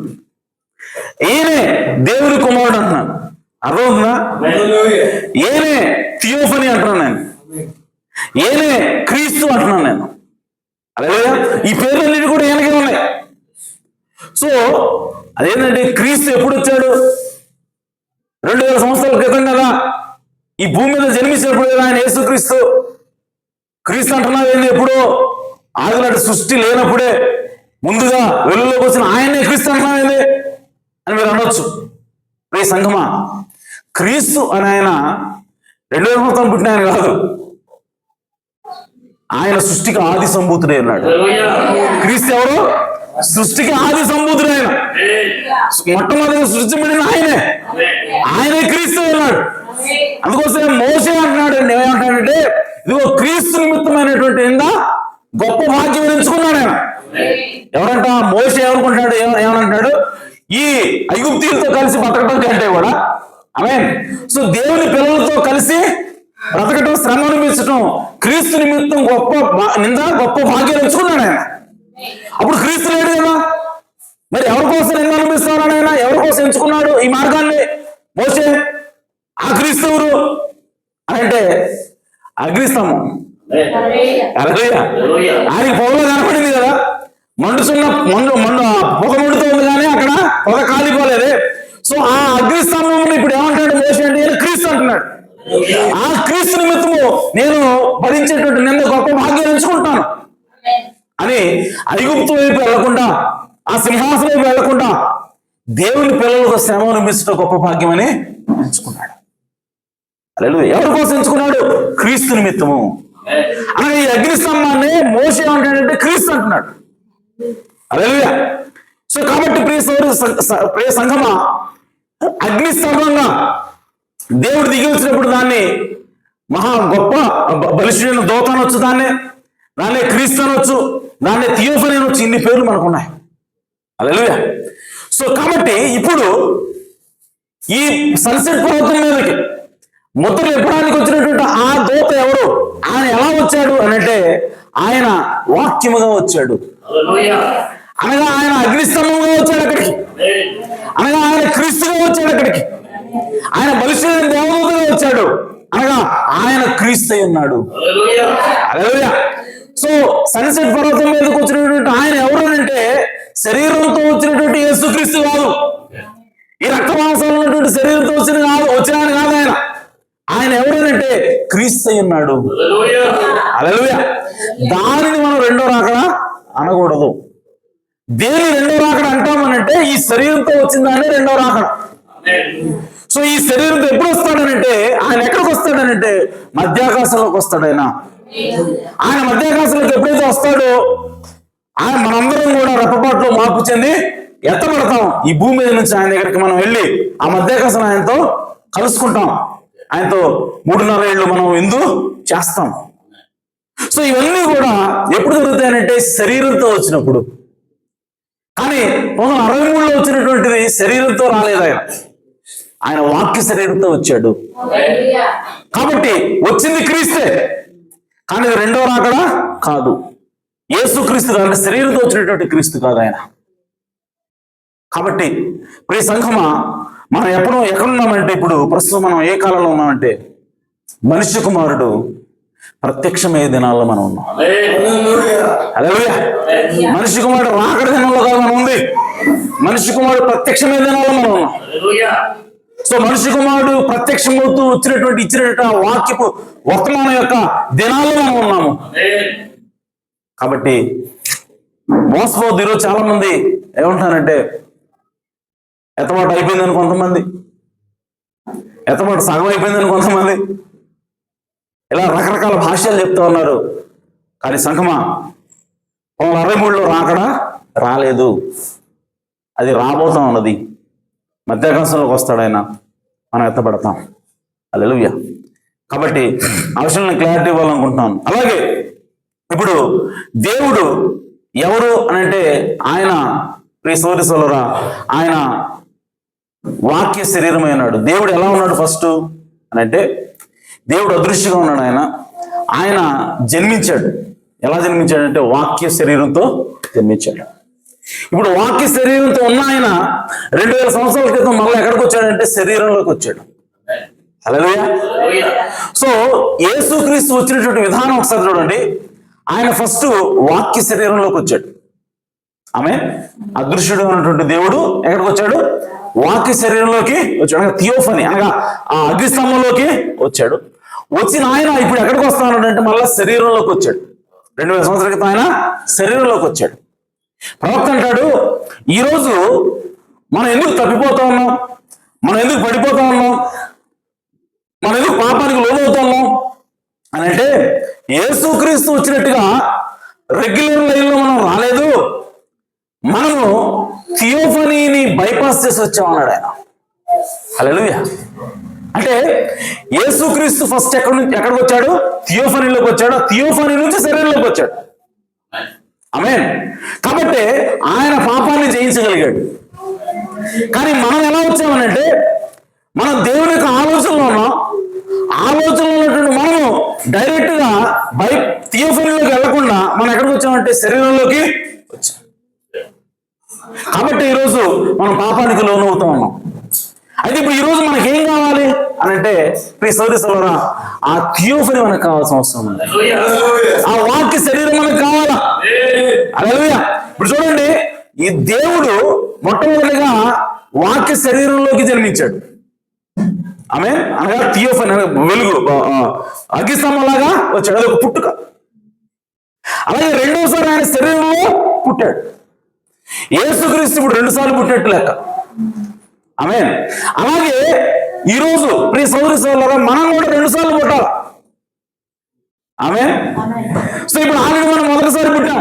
ఈయనే దేవుని కుమారుడు అంటున్నాను. అర్థమవుతుందా? ఏనే థియోఫనీ అంటున్నాను నేను, ఏనే క్రీస్తు అంటున్నాను నేను. హల్లెలూయా. ఈ పేర్లన్నిటి కూడా ఈయనకే ఉన్నాయి. సో అదేంటంటే క్రీస్తు ఎప్పుడు వచ్చాడు? 2000 సంవత్సరాల క్రితం కదా ఈ భూమి మీద జన్మించినప్పుడు కదా ఆయన యేసుక్రీస్తు. క్రీస్తు అంటున్నావు ఏంది? ఎప్పుడో ఆదినాటి సృష్టి లేనప్పుడే ముందుగా వెలుగులోకి వచ్చిన ఆయనే క్రీస్తు అంటున్నావు ఏంది అని మీరు అనొచ్చు. ప్రియ సంఘమా, క్రీస్తు అని ఆయన 2000 సంవత్సరం పుట్టిన ఆయన కాదు. ఆయన సృష్టికి ఆది సంభూతుడై ఉన్నాడు. క్రీస్తు ఎవరు? సృష్టికి ఆది సంభూతుడు. ఆయన మొట్టమొదటిగా సృష్టించబడిన ఆయనే క్రీస్తు ఉన్నాడు. అందుకోసం మోషే అంటున్నాడు, ఏమంటాడంటే ఇదిగో క్రీస్తు నిమిత్తమైనటువంటి గొప్ప భాగ్యం ఎంచుకున్నాడు ఆయన. ఎవరంట? మోషే ఎవరుకుంటాడు? ఏమనంటాడు? ఈ ఐగుప్తీయులతో కలిసి బతకటం కంటే కూడా ఆమేన్. సో దేవుని పిల్లలతో కలిసి బ్రతకటం, శ్రమ అనిపించటం క్రీస్తు నిమిత్తం గొప్ప భాగ్యం ఎంచుకున్నాడు ఆయన. అప్పుడు క్రీస్తు లేడు కదా, మరి ఎవరి కోసం నింద అనిపిస్తున్నాడు ఆయన? ఎవరి కోసం ఎంచుకున్నాడు ఈ మార్గాన్ని మోషే? ఆ క్రీస్తు ఎవరు అంటే అగ్నిస్తంభం. ఆయనకి పొగలో కనపడింది కదా, మండుతున్న పొగ మండుతుంది కానీ అక్కడ పొగ కాలిపోలేదే. సో ఆ అగ్నిస్తంభం ఇప్పుడు ఏమంటాడు మోషే అంటే క్రీస్తు అంటున్నాడు. ఆ క్రీస్తు నిమిత్తము నేను భరించేటువంటి నింద గొప్ప భాగ్యం ఎంచుకుంటాను అని ఐగుప్తు వైపు వెళ్లకుండా, ఆ సింహాసనం వైపు వెళ్లకుండా దేవుని పిల్లలకు శ్రమ అనిపించడం గొప్ప భాగ్యం అని ఎంచుకున్నాడు. హల్లెలూయా. ఎవరి కోసం ఎంచుకున్నాడు? క్రీస్తు నిమిత్తము. అనగా ఈ అగ్నిస్తంభాన్ని మోషే ఏమంటాడంటే క్రీస్తు అంటున్నాడు. హల్లెలూయా. సో కాబట్టి ప్రియ సంఘమా, అగ్నిస్తంభంగా దేవుడు దిగి వచ్చినప్పుడు దాన్ని మహా గొప్ప బలిష్ఠుడైన దూత అనొచ్చు, దాన్నే క్రీస్తు అనొచ్చు, దాన్నే థియోఫనీ అనొచ్చు. ఇన్ని పేర్లు మనకున్నాయి. హల్లెలూయా. సో కాబట్టి ఇప్పుడు ఈ సన్సెట్ పర్వతం మీదకి ముద్రలు ఇవ్వడానికి వచ్చినటువంటి ఆ దూత ఎవరు? ఆయన ఎలా వచ్చాడు అని అంటే ఆయన వాక్యముగా వచ్చాడు. అనగా ఆయన అగ్నిస్తంభంగా వచ్చాడు అక్కడికి, అనగా ఆయన క్రీస్తుగా వచ్చాడు అక్కడికి, ఆయన బలిష్ఠుడైన దేవదూతగా వచ్చాడు, అనగా ఆయన క్రీస్తు అయి ఉన్నాడు. హల్లెలూయా. సో సన్సెట్ పర్వతం మీదకి వచ్చినటువంటి ఆయన ఎవరు అంటే శరీరంతో వచ్చినటువంటి యేసుక్రీస్తు కాదు, ఈ రక్తమాంసాలు ఉన్నటువంటి శరీరంతో వచ్చిన కాదు ఆయన. ఆయన ఎవరంటే క్రీస్తు అయి ఉన్నాడు. హల్లెలూయా. దానిని మనం రెండో రాకడ అనకూడదు. దేని రెండో రాకడ అంటామనంటే ఈ శరీరంతో వచ్చిన దాన్ని రెండో రాకడ. సో ఈ శరీరంతో ఎప్పుడు వస్తాడనంటే, ఆయన ఎక్కడికి వస్తాడనంటే మధ్యాకాశంలోకి వస్తాడు. ఆయన మధ్యాకాశంలోకి ఎప్పుడైతే వస్తాడో ఆయన మనందరం కూడా రెప్పపాట్లో మార్పు చెంది ఎత్తబడతాం. ఈ భూమి మీద నుంచి ఆయన దగ్గరికి మనం వెళ్ళి ఆ మధ్యాకాశం ఆయనతో కలుసుకుంటాం. ఆయనతో 3.5 ఏళ్ళు మనం విందు చేస్తాం. సో ఇవన్నీ కూడా ఎప్పుడు జరుగుతాయనంటే శరీరంతో వచ్చినప్పుడు. కానీ 1963లో వచ్చినటువంటిది శరీరంతో రాలేదు. ఆయన వాక్య శరీరంతో వచ్చాడు. కాబట్టి వచ్చింది క్రీస్తే, కానీ రెండో రాకడ కాదు. యేసుక్రీస్తు కాదు, శరీరంతో వచ్చినటువంటి క్రీస్తు కాదు ఆయన. కాబట్టి ప్రియ సంఘమా, మనం ఎక్కడున్నామంటే ఇప్పుడు ప్రస్తుతం మనం ఏ కాలంలో ఉన్నామంటే మనుష్య కుమారుడు ప్రత్యక్షమయ్యే దినాల్లో మనం ఉన్నాం. హల్లెలూయా. మనుష్య కుమారుడు రాకడ దినాల్లో కాదు మనం ఉంది, మనుష్య కుమారుడు ప్రత్యక్షమయ్యే దినాల్లో మనం ఉన్నాం. సో మనుష్య కుమారుడు ప్రత్యక్షమవుతూ ఇచ్చినటువంటి వాక్యపు వర్తమానం యొక్క దినాల్లో మనం ఉన్నాము. కాబట్టి మోసపోద్దు. ఈరోజు చాలా మంది ఏమంటారంటే ఎత్తబాటు అయిపోయిందని కొంతమంది, ఎత్తబాటు సగం అయిపోయిందని కొంతమంది, ఇలా రకరకాల భాషలు చెప్తూ ఉన్నారు. కానీ సంఘమా, 1963లో రాకడా రాలేదు, అది రాబోతా ఉన్నది. మధ్యాకాశంలోకి వస్తాడు ఆయన, మనం ఎత్తబడతాం. హల్లెలూయా. కాబట్టి ఆ విషయంలో క్లారిటీ ఇవ్వాలనుకుంటున్నాను. అలాగే ఇప్పుడు దేవుడు ఎవరు అనంటే ఆయన ప్రియ సోదరి సోదరులారా, ఆయన వాక్య శరీరమై ఉన్నాడు. దేవుడు ఎలా ఉన్నాడు ఫస్ట్ అనంటే దేవుడు అదృశ్యంగా ఉన్నాడు. ఆయన జన్మించాడు. ఎలా జన్మించాడంటే వాక్య శరీరంతో జన్మించాడు. ఇప్పుడు వాక్య శరీరంతో ఉన్న ఆయన 2000 సంవత్సరాల క్రితం మళ్ళీ ఎక్కడికి వచ్చాడంటే శరీరంలోకి వచ్చాడు. హల్లెలూయా. సో యేసుక్రీస్తు వచ్చినటువంటి విధానం ఒకసారి చూడండి. ఆయన ఫస్ట్ వాక్య శరీరంలోకి వచ్చాడు. ఆమె అదృశ్యుడు అన్నటువంటి దేవుడు ఎక్కడికి వచ్చాడు? వాక్య శరీరంలోకి వచ్చాడు. అనగా థియోఫనీ, అనగా ఆ అగ్నిస్తంభంలోకి వచ్చాడు. వచ్చిన ఆయన ఇప్పుడు ఎక్కడికి వస్తానంటే మళ్ళా శరీరంలోకి వచ్చాడు. 2000 సంవత్సరాల క్రితం ఆయన శరీరంలోకి వచ్చాడు. ప్రవక్త అంటాడు, ఈరోజు మనం ఎందుకు తప్పిపోతా ఉన్నాం, మనం ఎందుకు పడిపోతా ఉన్నాం, మనం ఎందుకు పాపానికి లోనవుతా ఉన్నాం అని అంటే, యేసుక్రీస్తు వచ్చినట్టుగా రెగ్యులర్ లైన్లో మనం రాలేదు, మనము థియోఫనీని బైపాస్ చేసి వచ్చామన్నాడు ఆయన. హల్లెలూయా. అంటే యేసుక్రీస్తు ఫస్ట్ ఎక్కడికి వచ్చాడు? థియోఫనీలోకి వచ్చాడు. థియోఫనీ నుంచి శరీరంలోకి వచ్చాడు. ఆమేన్. కాబట్టి ఆయన పాపాన్ని జయించగలిగాడు. కానీ మనం ఎలా వచ్చామనంటే, మనం దేవుని యొక్క ఆలోచనలో ఉన్నాం. ఆలోచనలో ఉన్నటువంటి మనము డైరెక్ట్ గా థియోఫనీలోకి వెళ్లకుండా మనం ఎక్కడికి వచ్చామంటే శరీరంలోకి వచ్చాం. కాబట్టి ఈరోజు మనం పాపానికి లోనవుతూ ఉన్నాం. అయితే ఇప్పుడు ఈరోజు మనకి ఏం కావాలి అని అంటే, ప్రియ సోదరి సోదరులారా, ఆ థియోఫనీ మనకు కావాల్సిన అవసరం ఉంది. ఆ వాక్య శరీరం మనకు కావాలా? హల్లెలూయా. ఇప్పుడు చూడండి, ఈ దేవుడు మొట్టమొదటిగా వాక్య శరీరంలోకి జన్మించాడు. ఆమె అనగా థియోఫనీ, వెలుగు, అగ్నిస్తంభంలాగా వచ్చాడు. అది ఒక పుట్టుక. అలాగే రెండోసారి ఆయన శరీరంలో పుట్టాడు. యేసుక్రీస్తు ఇప్పుడు 2 సార్లు పుట్టినట్టు లెక్క. ఆమేన్. అలాగే ఈరోజు ప్రియ సోదరి సోదరులారా, మనం కూడా 2 సార్లు పుట్టాలి. ఆమేన్. సో ఇప్పుడు ఆల్రెడీ మనం మొదటిసారి పుట్టాం.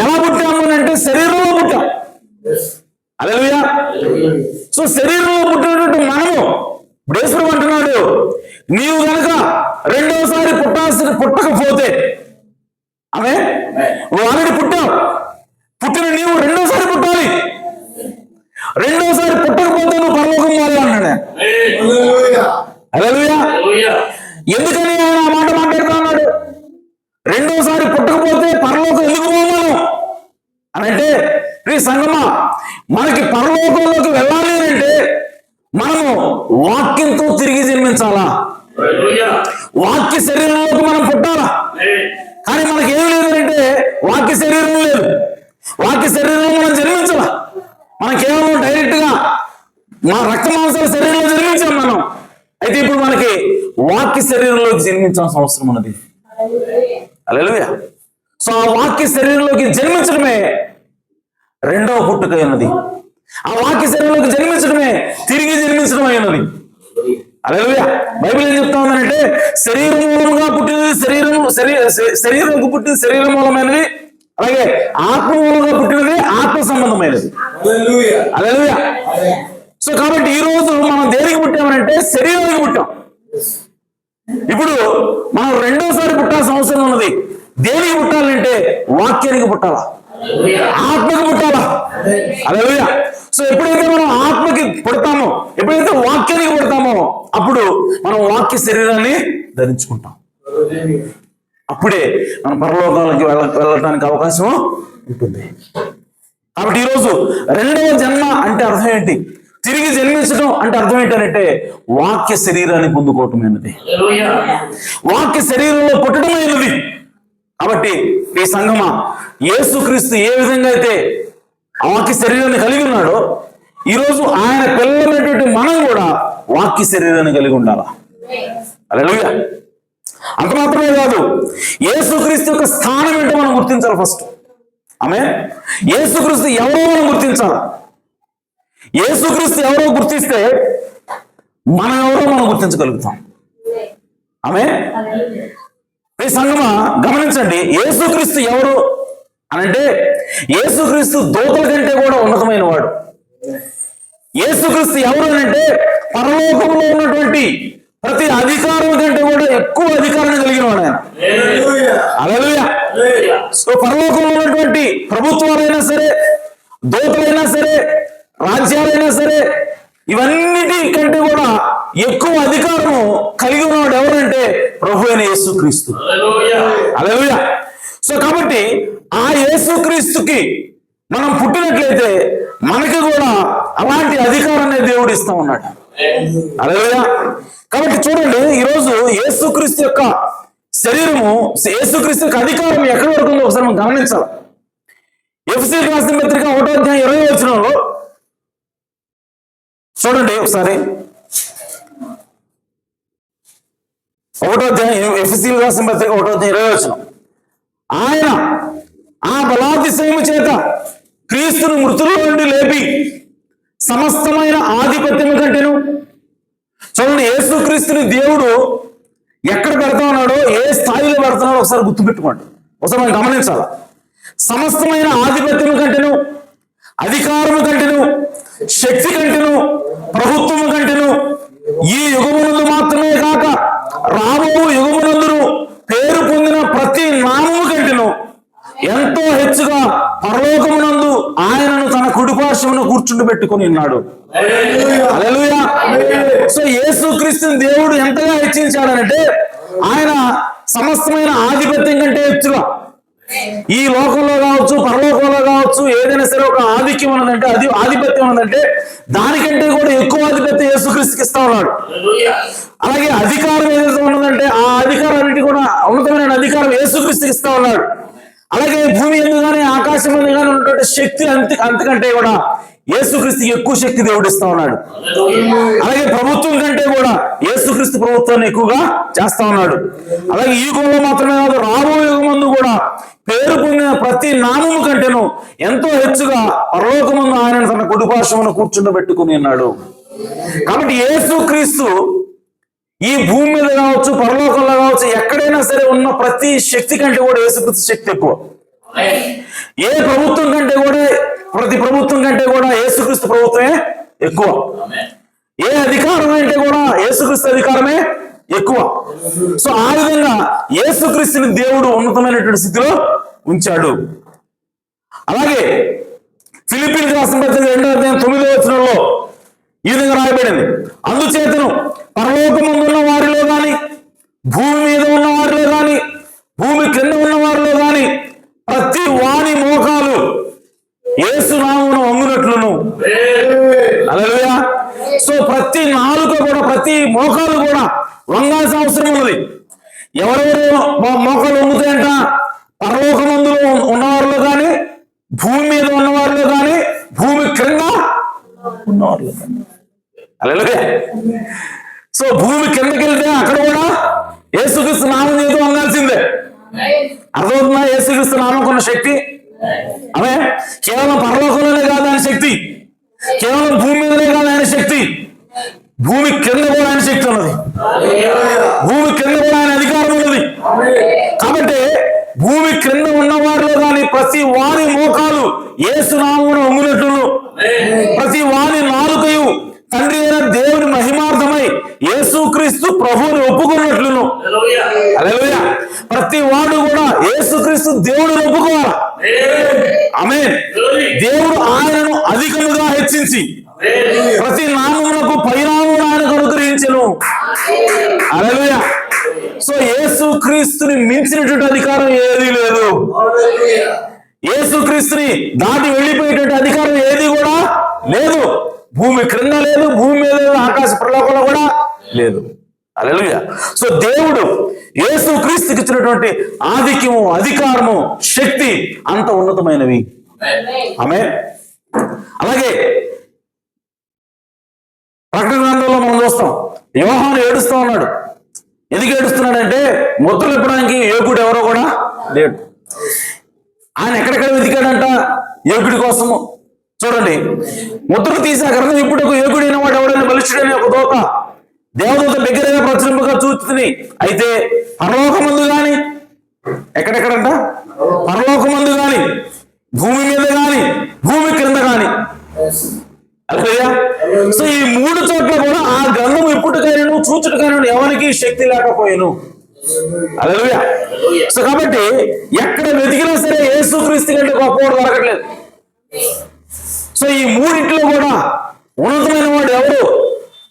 ఎలా పుట్టాము అంటే శరీరంలో పుట్టాం. హల్లెలూయా. సో శరీరంలో పుట్టినటువంటి మనము ఇప్పుడు యేసు అంటున్నాడు, నీవు కనుక రెండోసారి పుట్టకపోతే, ఆమేన్, నువ్వు ఆల్రెడీ పుట్టావు, పుట్టిన నీవు రెండోసారి పుట్టాలి. రెండోసారి పుట్టకపోతే నువ్వు పరలోకం పోవాలి అన్నాడు. హల్లెలూయా. ఎందుకని ఆయన ఆ మాట మాట్లాడుతూ ఉన్నాడు? రెండోసారి పుట్టకపోతే పరలోకం ఎందుకు పోవాలి అని అంటే, ప్రియ సంగమా, మనకి పరలోకంలోకి వెళ్ళాలి అంటే మనము వాక్యంతో తిరిగి జన్మించాలా? వాక్య శరీరంలోకి మనం పుట్టాలా? కానీ మనకి ఏం లేదంటే వాక్య శరీరం లేదు. వాక్య శరీరంలో మనం జన్మించాలా? మనం కేవలం డైరెక్ట్ గా మా రక్త మాంసాల శరీరంలో జన్మించాం మనం. అయితే ఇప్పుడు మనకి వాక్య శరీరంలోకి జన్మించాల్సిన అవసరం ఉన్నది. హల్లెలూయా. సో ఆ వాక్య శరీరంలోకి జన్మించడమే రెండవ పుట్టుక ఉన్నది. ఆ వాక్య శరీరంలోకి జన్మించడమే తిరిగి జన్మించడం అయినది. హల్లెలూయా. బైబిల్ ఏం చెప్తా ఉందంటే శరీరం మూలముగా పుట్టినది శరీరంకు పుట్టినది శరీరం మూలమైనది, అలాగే ఆత్మ మూలంగా పుట్టినది ఆత్మ సంబంధమైనది. హల్లెలూయా. సో కాబట్టి ఈ రోజు మనం దేనికి పుట్టామనంటే శరీరానికి పుట్టాం. ఇప్పుడు మనం రెండోసారి పుట్టాల్సిన అవసరం ఉన్నది. దేనికి పుట్టాలంటే వాక్యానికి పుట్టాలా, ఆత్మకి పుట్టాలా. హల్లెలూయా. సో ఎప్పుడైతే మనం ఆత్మకి పుడతామో, ఎప్పుడైతే వాక్యానికి పుడతామో, అప్పుడు మనం వాక్య శరీరాన్ని ధరించుకుంటాం. అప్పుడే మనం పరలోకాలకి వెళ్ళటానికి అవకాశం ఉంటుంది. కాబట్టి ఈరోజు రెండవ జన్మ అంటే అర్థం ఏంటి, తిరిగి జన్మించడం అంటే అర్థం ఏంటంటే వాక్య శరీరాన్ని పొందుకోవటమైనది, వాక్య శరీరంలో పుట్టడమైనది. కాబట్టి ఈ సంగమా, యేసుక్రీస్తు ఏ విధంగా అయితే వాక్య శరీరాన్ని కలిగి ఉన్నాడో, ఈరోజు ఆయన పిల్లలైనటువంటి మనం కూడా వాక్య శరీరాన్ని కలిగి ఉండాలా. హల్లెలూయా. అంత మాత్రమే కాదు, యేసుక్రీస్తు యొక్క స్థానం ఏంటో మనం గుర్తించాలి ఫస్ట్. ఆమేన్. యేసుక్రీస్తు ఎవరో మనం గుర్తించాలి. యేసుక్రీస్తు ఎవరో గుర్తిస్తే మనం ఎవరో మనం గుర్తించగలుగుతాం. ఆమేన్. ఈ సంగమా గమనించండి, యేసుక్రీస్తు ఎవరు అనంటే యేసుక్రీస్తు దూతల కంటే కూడా ఉన్నతమైన వాడు. యేసుక్రీస్తు ఎవరు అనంటే పరలోకంలో ఉన్నటువంటి ప్రతి అధికారం కంటే కూడా ఎక్కువ అధికారాన్ని కలిగిన వాడు ఆయన. హల్లెలూయా. సో పరలోకంలో ఉన్నటువంటి ప్రభుత్వాలైనా సరే, దూతలైనా సరే, రాజ్యాలైనా సరే, ఇవన్నిటి కంటే కూడా ఎక్కువ అధికారము కలిగి ఉన్నవాడు ఎవరంటే ప్రభు అయిన యేసుక్రీస్తు. హల్లెలూయా. సో కాబట్టి ఆ యేసుక్రీస్తుకి మనం పుట్టినట్లయితే మనకి కూడా అలాంటి అధికారాన్ని దేవుడు ఇస్తా ఉన్నాడు. హల్లెలూయా. కాబట్టి చూడండి, ఈరోజు యేసుక్రీస్తు యొక్క శరీరము, యేసుక్రీస్తు యొక్క అధికారం ఎక్కడి వరకు ఉందో ఒకసారి మనం గమనించాలి. ఎఫెసీయులకు రాసిన పత్రిక 1వ అధ్యాయం 20వ వచనంలో చూడండి ఒకసారి. 1వ అధ్యాయం ఎఫెసీయులకు రాసిన పత్రిక 1వ అధ్యాయం 20వ వచనం. ఆయన ఆ బలాతిశయము చేత క్రీస్తును మృతుల నుండి లేపి సమస్తమైన ఆధిపత్యము కంటేను, చూడండి యేసుక్రీస్తుని దేవుడు ఎక్కడ పెడతా ఉన్నాడో, ఏ స్థాయిలో పెడుతున్నాడో ఒకసారి గుర్తుపెట్టుకోండి, ఒకసారి మనం గమనించాలి. సమస్తమైన ఆధిపత్యము కంటేను, అధికారము కంటేను, శక్తి కంటేను, ప్రభుత్వము కంటేను, ఈ యుగమునందు మాత్రమే కాక రాబో యుగమునందును పేరు పొందిన ప్రతి నామము కంటేను ఎంతో హెచ్చుగా పరలోకమునందు ఆయనను తన కుడిపార్శ్వమున కూర్చుండబెట్టుకొని ఉన్నాడు. హల్లెలూయా. సో యేసుక్రీస్తుని దేవుడు ఎంతగా హెచ్చించాడనంటే ఆయన సమస్తమైన ఆధిపత్యం కంటే హెచ్చుగా, ఈ లోకంలో కావచ్చు, పరలోకంలో కావచ్చు, ఏదైనా సరే ఒక ఆధిక్యం ఉన్నదంటే, అది ఆధిపత్యం ఉన్నదంటే దానికంటే కూడా ఎక్కువ ఆధిపత్యం యేసుక్రీస్తుకి ఇస్తా ఉన్నాడు. అలాగే అధికారం ఏదైతే ఉన్నదంటే ఆ అధికారానికి కూడా ఉన్నతమైన అధికారం యేసుక్రీస్తుకి ఇస్తా ఉన్నాడు. అలాగే భూమి ఎందు కానీ ఆకాశం ఎందు కానీ ఉన్నటువంటి శక్తి అంతకంటే కూడా యేసుక్రీస్తుకి ఎక్కువ శక్తి దేవుడు ఇస్తా ఉన్నాడు. అలాగే ప్రభుత్వం కంటే కూడా యేసుక్రీస్తు ప్రభుత్వాన్ని ఎక్కువగా చేస్తా ఉన్నాడు. అలాగే ఈ యుగంలో మాత్రమే కాదు, రాబో యుగమందు కూడా పేరు పొందిన ప్రతి నామము కంటేను ఎంతో హెచ్చుగా పరలోకమందు ఆయన తన కుడిపార్శ్వమున కూర్చుండబెట్టుకుని ఉన్నాడు. కాబట్టి యేసుక్రీస్తు ఈ భూమి మీద కావచ్చు, పరలోకంలో కావచ్చు, ఎక్కడైనా సరే ఉన్న ప్రతి శక్తి కంటే కూడా యేసుక్రీస్తు శక్తి ఎక్కువ. ఏ ప్రభుత్వం కంటే కూడా, ప్రతి ప్రభుత్వం కంటే కూడా యేసుక్రీస్తు ప్రభుత్వమే ఎక్కువ. ఏ అధికారం అంటే కూడా యేసుక్రీస్తు అధికారమే ఎక్కువ. సో ఆ విధంగా యేసుక్రీస్తుని దేవుడు ఉన్నతమైనటువంటి స్థితిలో ఉంచాడు. అలాగే ఫిలిప్పీయులకు రాసిన పత్రిక 2వ అధ్యాయం 9వ వచనంలో ఈ విధంగా రాయబడింది, అందుచేతను పరలోకమందు ఉన్న వారిలో గాని, భూమి మీద ఉన్న వారిలో గాని, భూమి కింద ఉన్న వారిలో గాని ప్రతి వాని మోకాలు యేసు నామమున వంగునట్లును. హల్లెలూయా. సో ప్రతి నాలుక కూడా, ప్రతి మోకాలు కూడా వంగాల్సిన అవసరం ఉన్నది. ఎవరెవరు మోకాలు వంగుతాయంట? పరలోకమందులో ఉన్నవారిలో కానీ, భూమి మీద ఉన్నవారిలో కానీ, భూమి క్రింద ఉన్నవారిలో కానీ. హల్లెలూయా. సో భూమి కిందకి వెళ్తే అక్కడ కూడా యేసుక్రీస్తు నామం చేత వంగాల్సిందే. అర్థమవుతుందా? యేసుక్రీస్తు నామకున్న శక్తి ఆమె కేవలం పరలోకంలోనే కాదు ఆయన శక్తి, కేవలం భూమి మీదనే కాదు ఆయన శక్తి, భూమి కింద కూడా ఆయన శక్తి ఉన్నది, భూమి కింద కూడా ఆయన అధికారం ఉన్నది. కాబట్టి భూమి క్రింద ఉన్న వారిలో కానీ ప్రతి వారి మోకాలు యేసు నామమున వంగునట్లు, ప్రతి వారి నాలుకయు తండ్రి అయిన దేవుని మహిమార్థమై యేసుక్రీస్తు ప్రభువుని ఒప్పుకున్నట్లును. హల్లెలూయా. ప్రతి వాడు కూడా యేసుక్రీస్తు దేవుడిని ఒప్పుకోవాలి. ఆమేన్. దేవుడు ఆయనను అధికముగా హెచ్చించి ప్రతి నామమునకు పైనామమును ఆయనకు అనుగ్రహించెను. హల్లెలూయా. సో యేసుక్రీస్తుని మించినటువంటి అధికారం ఏదీ లేదు. యేసుక్రీస్తుని దాటి వెళ్ళిపోయేటువంటి అధికారం ఏది కూడా లేదు. భూమి క్రింద లేదు, భూమి మీద లేదు, ఆకాశ ప్రలోకంలో కూడా లేదు. హల్లెలూయా. సో దేవుడు యేసుక్రీస్తుకి ఇచ్చినటువంటి ఆధిక్యము, అధికారము, శక్తి అంత ఉన్నతమైనవి. ఆమేన్. అలాగే ప్రకటన గ్రంథంలో మనం చూస్తాం, యోహాను ఏడుస్తూ ఉన్నాడు. ఎందుకు ఏడుస్తున్నాడంటే ముద్రలు ఇప్పడానికి యోగుడు ఎవరో కూడా లేడు. ఆయన ఎక్కడెక్కడ వెతికాడంట యోగుడి కోసము. చూడండి, ముద్రకు తీసి ఆ గ్రంథం ఇప్పుడు యోగుడైన వాడు ఎవడైనా బలిష్ఠుడైన ఒక దోత దేవదూత దగ్గరగా ప్రచురింపగా చూస్తుంది. అయితే పరలోకమందు గాని, ఎక్కడెక్కడంట పరలోకమందు గాని, భూమి మీద గాని, భూమి క్రింద గాని. అయ్యా, సో ఈ మూడు చోట్ల కూడా ఆ గ్రంథం ఇప్పుడుకైనా చూచుటకైనా ఎవరికి శక్తి లేకపోయాను. హల్లెలూయా. సో కాబట్టి ఎక్కడ వెతికినా సరే యేసుక్రీస్తు కంటే గొప్పవాడు దొరకట్లేదు. సో ఈ మూడింటిలో కూడా ఉన్నతమైన వాడు ఎవరు,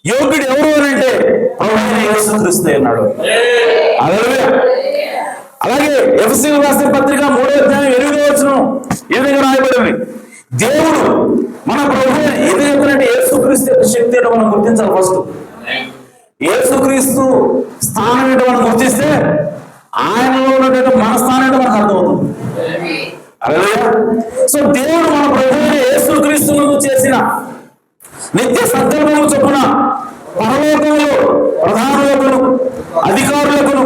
యోగ్యుడు ఎవరు అని అంటే ప్రభువైన యేసుక్రీస్తు అన్నాడు. హల్లెలూయా. అలాగే ఎఫెసీయులకు రాసిన పత్రిక 3వ అధ్యాయం 8వ వచనం ఈ విధంగా రాయబడింది, దేవుడు మన ప్రభు ఏది చెప్పినట్టు యేసుక్రీస్తు యొక్క శక్తి ఏంటో మనం గుర్తించాలి. ఫస్ట్ యేసుక్రీస్తు స్థానం ఏంటో మనం గుర్తిస్తే ఆయనలో ఉన్నటువంటి మన స్థానం ఏంటో మనకు అర్థమవుతుంది. హల్లెలూయా. సో దేవుడు మన ప్రభు యేసుక్రీస్తును చేసిన నిత్య సంకల్పము చొప్పున పరలోకంలో ప్రధానులకును అధికారులకును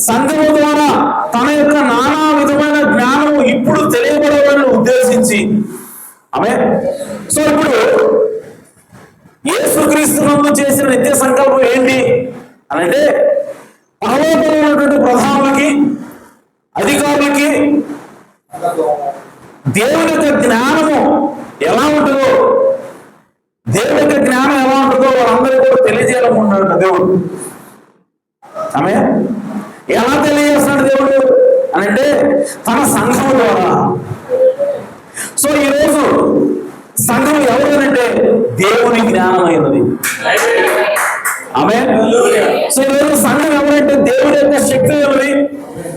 సంఘము ద్వారా తన యొక్క నానా విధమైన జ్ఞానము ఇప్పుడు తెలియబడాలని ఉద్దేశించి ఆమేన్. సో ఇప్పుడు యేసుక్రీస్తునందు చేసిన నిత్య సంకల్పం ఏంటి అని అంటే పరలోకంలో ఉన్నటువంటి ప్రధానులకి అధికారులకి దేవుని యొక్క జ్ఞానము ఎలా ఉంటుందో, దేవుని యొక్క జ్ఞానం ఎలా ఉంటుందో వాళ్ళందరికీ కూడా తెలియజేయాలనుకుంటున్నాడు దేవుడు. ఆమేన్. ఎలా తెలియజేస్తున్నాడు దేవుడు అని అంటే తన సంఘం ద్వారా. సో ఈరోజు సంఘం ఎవరు అంటే దేవుని జ్ఞానమైనది. ఆమేన్. సో ఈరోజు సంఘం ఎవరంటే దేవుడి యొక్క శక్తి ఉన్నది.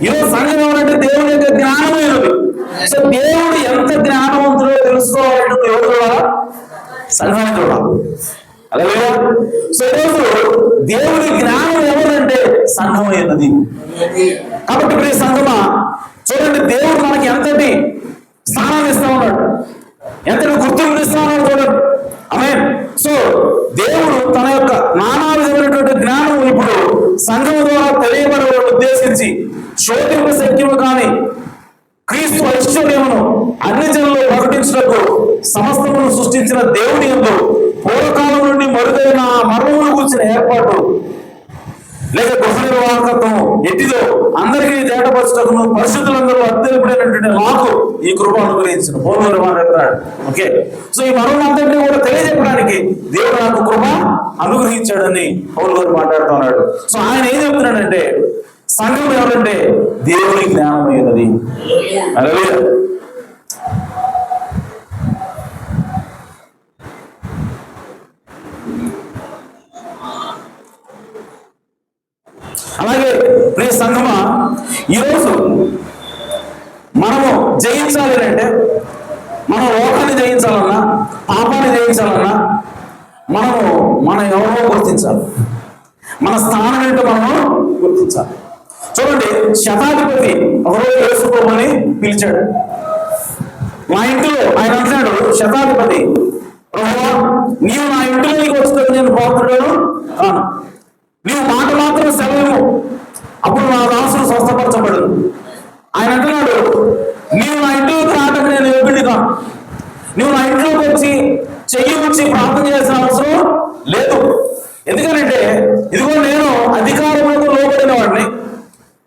ఈరోజు సంఘం ఎవరంటే దేవుడి యొక్క జ్ఞానమైనది. సో దేవుడు ఎంత జ్ఞానవంతుడో తెలుసుకోవాలంటే ఎవరు ద్వారా? సంఘానికి కూడా. అలాగే సో ఈరోజు దేవుడి జ్ఞానం ఎవరంటే సంఘమైనది. కాబట్టి ఇప్పుడు ఈ సంఘమా చూడండి, దేవుడు మనకి ఎంతటి స్థానాన్ని ఇస్తా ఉన్నాడు, ఎంతటి గుర్తింపు ఇస్తా ఉన్నాడు చూడండి. ఆమేన్. సో దేవుడు తన యొక్క నానా విధమైనటువంటి జ్ఞానం ఇప్పుడు సంఘం ద్వారా తెలియబడాలని ఉద్దేశించి శోధింప శక్యము కానీ క్రీస్తు ఐశ్వర్యమును అన్ని జనులు ప్రకటించుటకు సమస్తమును సృష్టించిన దేవుని యందు పూర్వకాలం నుండి మరుగైన మర్మమును కూర్చిన ఏర్పాటు లేక గృహ నిర్వాహకత్వం ఎట్టిదో అందరికీ తేటపరచుటకును పరిశుద్ధులందరూ అద్దెపడినటువంటి నాకు ఈ కృప అనుగ్రహించిన పౌలు మాట్లాడుతున్నాడు. ఓకే. సో ఈ మర్మం అంతటినీ కూడా తెలియజెప్పడానికి దేవుడు నాకు కృప అనుగ్రహించాడని పౌలు గారు మాట్లాడుతూ ఉన్నాడు. సో ఆయన ఏం చెప్తున్నాడంటే సంఘం ఎవరంటే దేవుని జ్ఞానమైనది. హల్లెలూయా. అలాగే ప్రియ సంఘమా, ఈరోజు మనము జయించాలి అంటే, మనం లోకాన్ని జయించాలన్నా పాపాన్ని జయించాలన్నా మనం ఎవరో గుర్తించాలి, మన స్థానం ఏంటో మనము గుర్తించాలి. చూడండి, శతాధిపతి ఒకరోజు యేసుప్రభుని పిలిచాడు. మా ఇంటిలో ఆయన అంటున్నాడు, శతాధిపతి ప్రభువా, నీవు నా ఇంటిలోకి వచ్చేటప్పుడు నేను పాత్రుడను కాను, నీవు మాట మాత్రం సెలవు, అప్పుడు నా దాసుడు స్వస్థపరచబడదు. ఆయన అంటున్నాడు, నీవు నా ఇంట్లోకి రావడానికి నేను యోగ్యుడిని కాను, నువ్వు నా ఇంట్లోకి వచ్చి చెయ్యి ఉంచి ప్రార్థన చేయాల్సిన అవసరం లేదు. ఎందుకంటే ఇదిగో నేను అధికారములకు లోబడిన వాడిని,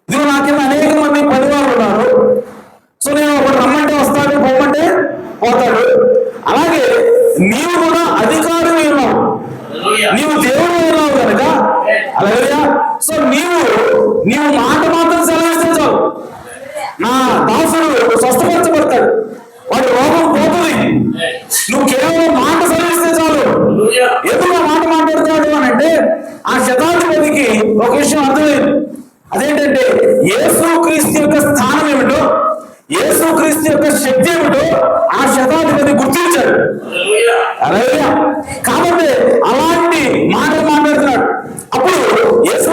ఇదిగో నా కింద అనేక మంది పనివాళ్ళు ఉన్నారు. సో నేను ఒకటి రమ్మంటే వస్తాడు, పోమంటే పోతాడు. అలాగే నీవు కూడా అధికారం ఉన్నావు, నీవు దేవుడు ఉన్నావు కనుక అలాగే సో నీవు మాట మాత్రం సెలవిస్తే చాలు, నా దాసుడు స్వస్థపరచబడతాడు, వాడి రోగం పోతుంది. నువ్వు కేవలం మాట సెలవిస్తే చాలు. ఎందుకు మాట మాట్లాడతాడు అని అంటే ఆ శతాధిపతికి ఒక విషయం అర్థమైంది. అదేంటంటే యేసుక్రీస్తు యొక్క స్థానం ఏమిటో, యేసుక్రీస్తు యొక్క శక్తి ఏమిటో ఆ శతాధిపతి గుర్తించాడు. అలాగే కాబట్టి అలాంటి మాటలు మాట్లాడుతున్నాడు. అప్పుడు యేసు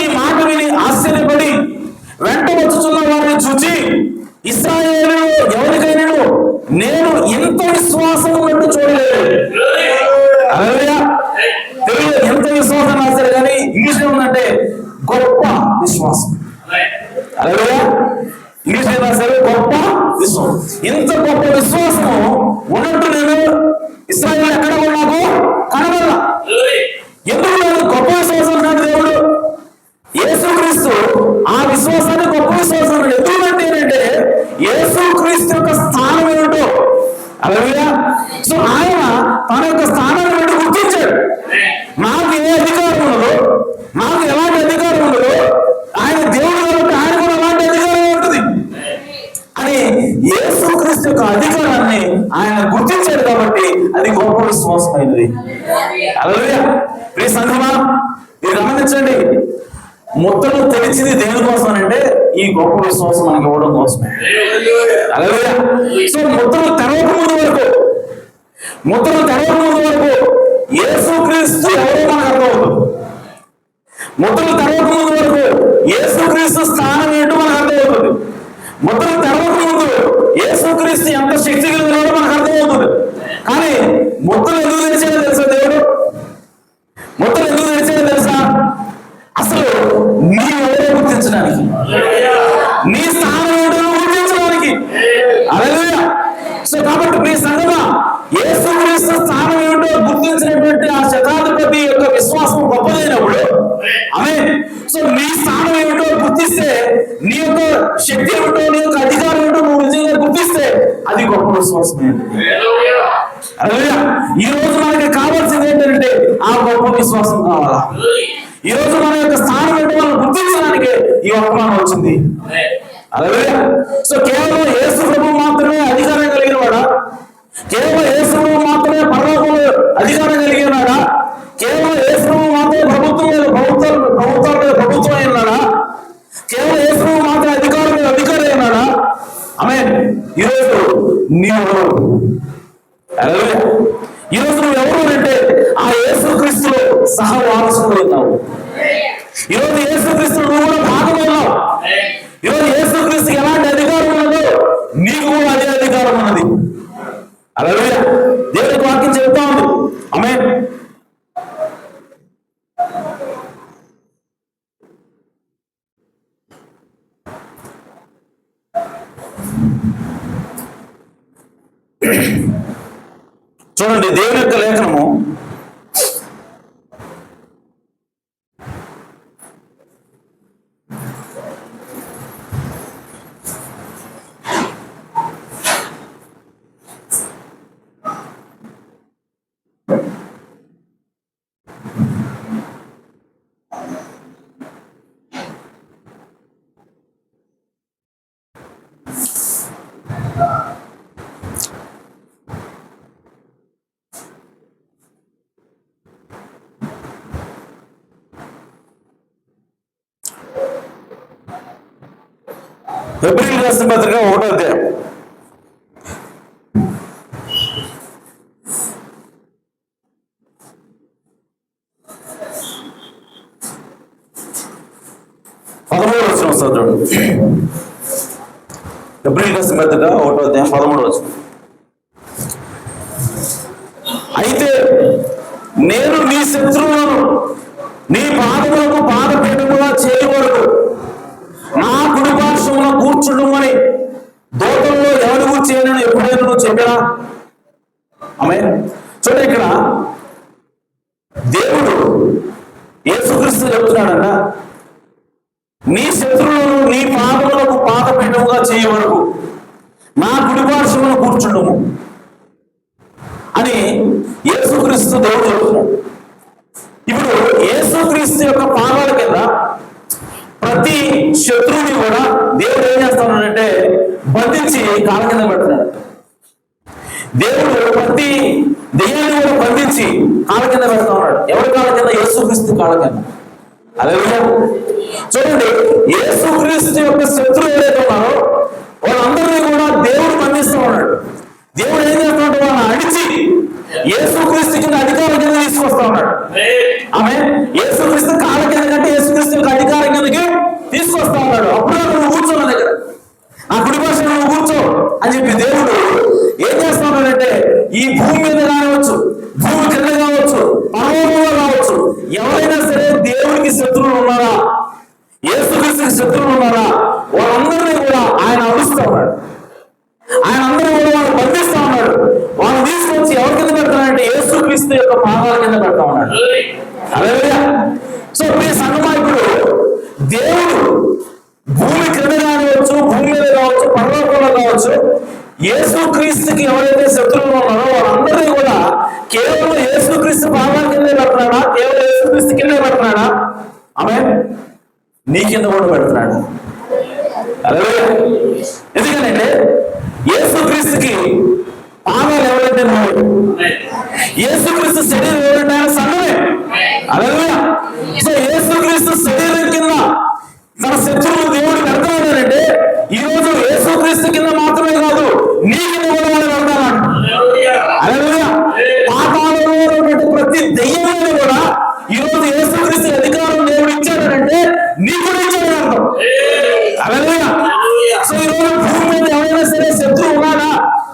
ఈ మాట విని ఆశ్చర్యపడి వెంట వచ్చుచున్న వారిని చూచి, ఇశ్రాయేలు ఎవరికైనా నేను ఇంత విశ్వాసం ఉన్నట్టు చూడలేదు. అలాగే తెలుగు ఎంత విశ్వాసం రాశారు కానీ ఇంగ్లీష్ లో ఉందంటే గొప్ప విశ్వాసం. అలాగే ఇంగ్లీష్ లో రాశారు గొప్ప విశ్వాసం. ఇంత గొప్ప విశ్వాసం ఉన్నట్టు నేను ఇశ్రాయేలు ఎక్కడ నాకు కనబడలా. ఎందుకు నేను గొప్ప విశ్వాసం నాడు దేవుడు యేసుక్రీస్తు ఆ విశ్వాసాన్ని గొప్ప విశ్వాసం ఎందుకంటే ఏంటంటే యేసుక్రీస్తు యొక్క స్థానం ఏమిటో. అలాగే సో ఆయన తన యొక్క స్థానాన్ని ఏంటో గుర్తించాడు. నాకు ఏ అధికారం ఉండదు, నాకు ఎలాంటి అధికారం ఉండదు, ఆయన దేవుడు కాబట్టి ఆయన కూడా అలాంటి అధికారం ఉంటుంది అని యేసుక్రీస్తు యొక్క అధికారాన్ని ఆయన గుర్తించాడు. కాబట్టి అది గొప్ప విశ్వాసమైనది. అలాగే ప్రియ సంఘమా మీరు గమనించండి, ముద్దలు తెలిసింది దేని కోసం అంటే ఈ గొప్ప విశ్వాసం మనకి ఇవ్వడం కోసమే. అలాగే సో ముద్దలు తెరవక ముందు వరకు యేసుక్రీస్తు ఎవరో మనకు అర్థమవుతుంది. ముద్దలు తెరవక ముందు వరకు యేసుక్రీస్తు స్థానం ఏంటో మనకు అర్థమవుతుంది. ముద్దలు తెరవక ముందు యేసుక్రీస్తు ఎంత శక్తి కలిగినాడో మనకు అర్థమవుతుంది. కానీ ముద్దలు ఎందుకు తెలిసేదో తెలుసా దేవుడు? ముద్దలు ఎందుకు తెలిసేదో తెలుసా? అసలు నీ ఎవరో గుర్తించడానికి, నీ స్థానం ఏంటో గుర్తించడానికి. హల్లెలూయా. సో కాబట్టి ప్రియ సంఘమా యేసుక్రీస్తు స్థానం ఏమిటో గుర్తించినటువంటి ఆ శతాధిపతి యొక్క విశ్వాసం గొప్పదైనప్పుడు ఆమేన్. సో నీ స్థానం ఏమిటో గుర్తిస్తే, నీ యొక్క శక్తి ఏమిటో, నీ యొక్క అధికారం ఏమిటో నువ్వు నిజంగా గుర్తిస్తే అది గొప్ప విశ్వాసమే. హల్లెలూయా. ఈ రోజు మనకి కావాల్సింది ఏంటంటే ఆ గొప్ప విశ్వాసం కావాలా. ఈ రోజు మన యొక్క స్థానం ఏంటో మనం గుర్తించడానికి ఈ వర్తమానం వచ్చింది. హల్లెలూయా. సో కేవలం యేసు ప్రభువు మాత్రమే అధికారం కలిగిన వాడా? కేవలం యేసు ప్రభువు మాత్రమే పరలోకంలో అధికారం కలిగి ఉన్నాడా? కేవలం యేసు ప్రభువు మాత్రమే ప్రభుత్వం అయినాడా? కేవలం యేసు ప్రభువు మాత్రమే అధికారి అయినాడా? ఆమేన్. ఈరోజు నీవు హల్లెలూయా. ఈరోజు నువ్వు ఎవరు అంటే ఆ యేసుక్రీస్తులో సహవారసుడు ఉన్నావు. ఈరోజు యేసుక్రీస్తులో నువ్వు కూడా భాగం ఉన్నావు. ఈరోజు యేసుక్రీస్తుకి ఎలాంటి అధికారం ఉన్నదో నీకు కూడా అదే అధికారం ఉన్నది. హల్లెలూయా. దేవునికి వాక్యం చెప్తా ఉంది. ఆమేన్. చూడండి దేవుని యొక్క లేఖనము హెబ్రీయులకు రాసిన పత్రిక 1వ అధ్యాయం 13వ వచనం చదవండి. హెబ్రీయులకు రాసిన పత్రిక 1వ అధ్యాయం 13వ వచనం. అయితే నేను నీ శత్రువులను నీ పాదములకు పాదపీఠముగా చేయు వరకు నా కుడి పార్శ్వమున కూర్చుండమని దూతల్లో ఎవరి గురించి నేను ఎప్పుడైనా నువ్వు చెప్పినా? ఆమె చూడండి, ఇక్కడ దేవుడు యేసుక్రీస్తు చెప్తున్నాడట, నీ శత్రువులను నీ పాదములకు పాదపీఠముగా చేయ వరకు నా కుడిపార్శ్వమున కూర్చుండము అని యేసుక్రీస్తు దేవుడు చెప్తున్నాడు. ఇప్పుడు యేసుక్రీస్తు యొక్క పాదాల కింద ప్రతి శత్రువుని కూడా దేవుడు ఏం చేస్తున్నాడంటే బంధించి కాళ్ళ కింద పెడుతున్నాడు. దేవుడు ప్రతి దెయ్యాన్ని కూడా బంధించి కాళ్ళ కింద పెడతా ఉన్నాడు. ఎవరి కాళ్ళ కింద? యేసుక్రీస్తు కాళ్ళ కింద. అదే చూడండి, యేసుక్రీస్తు యొక్క శత్రువు ఏదైతే ఉన్నారో వాళ్ళందరినీ కూడా దేవుడు బంధిస్తూ ఉన్నాడు. దేవుడు ఏం చేస్తున్నాడు? వాళ్ళని అడిచి యేసుక్రీస్తు కింద అధికారం కింద తీసుకొస్తా ఉన్నాడు. ఆమె యేసుక్రీస్తు కాళ్ళ కింద కంటే యేసుక్రీస్తు యొక్క అధికారం కిందకి తీసుకొస్తా ఉన్నాడు. అప్పుడు నువ్వు కూర్చో నా దగ్గర, నా కుడి భాష నువ్వు కూర్చో అని చెప్పి దేవుడు ఏం చేస్తా ఉన్నాడంటే ఈ భూమి మీద కావచ్చు, భూమి కింద కావచ్చు, పరలోకంలో కావచ్చు, ఎవరైనా సరే దేవుడికి శత్రువులు ఉన్నారా, యేసుక్రీస్తుకి శత్రువులు ఉన్నారా, వాళ్ళందరినీ కూడా ఆయన అడుస్తూ ఉన్నాడు. ఆయన అందరూ కూడా వాళ్ళు బంధిస్తా ఉన్నాడు. వాళ్ళు తీసుకొచ్చి ఎవరి కింద పెడతానంటే యేసుక్రీస్తు యొక్క పాదాల కింద పెడతా ఉన్నాడు. హల్లెలూయా. సో ప్రియ సంగమా, ఇప్పుడు దేవుడు భూమి క్రింద కావచ్చు, భూమి మీద కావచ్చు, పరలోకంలో కావచ్చు, యేసుక్రీస్తుకి ఎవరైతే శత్రువులు ఉన్నారో వాళ్ళందరినీ కూడా కేవలం యేసుక్రీస్తు పాదాల కిందే పెడుతున్నాడా, కేవలం యేసుక్రీస్తు కిందే పెడుతున్నాడా? ఆమె నీ కింద కూడా పెడుతున్నాడు. హల్లెలూయా. ఎందుకంటే యేసుక్రీస్తుకి పాదాలు ఎవరైతే నువ్వు, యేసుక్రీస్తు శరీరం ఎవరంటే ఆయన సంఘమే. హల్లెలూయా. సో యేసుక్రీస్తు శరీరం కింద తన శత్రువులు దేవుడు పెడతాడంటే ఈ రోజు యేసుక్రీస్తు కింద మాత్రమే కాదు, నీ కింద కూడా వాళ్ళు పెడతాడు. హల్లెలూయా. పాతాళంలో ఉన్నటువంటి ప్రతి దెయ్యాన్ని కూడా ఈ రోజు యేసుక్రీస్తు అధికారం దేవుడు ఇచ్చాడంటే నీ కూడా ఇచ్చాడు అర్థం. హల్లెలూయా. సో ఈ రోజు భూమి మీద ఎవరైనా సరే శత్రువు ఉన్నాడా,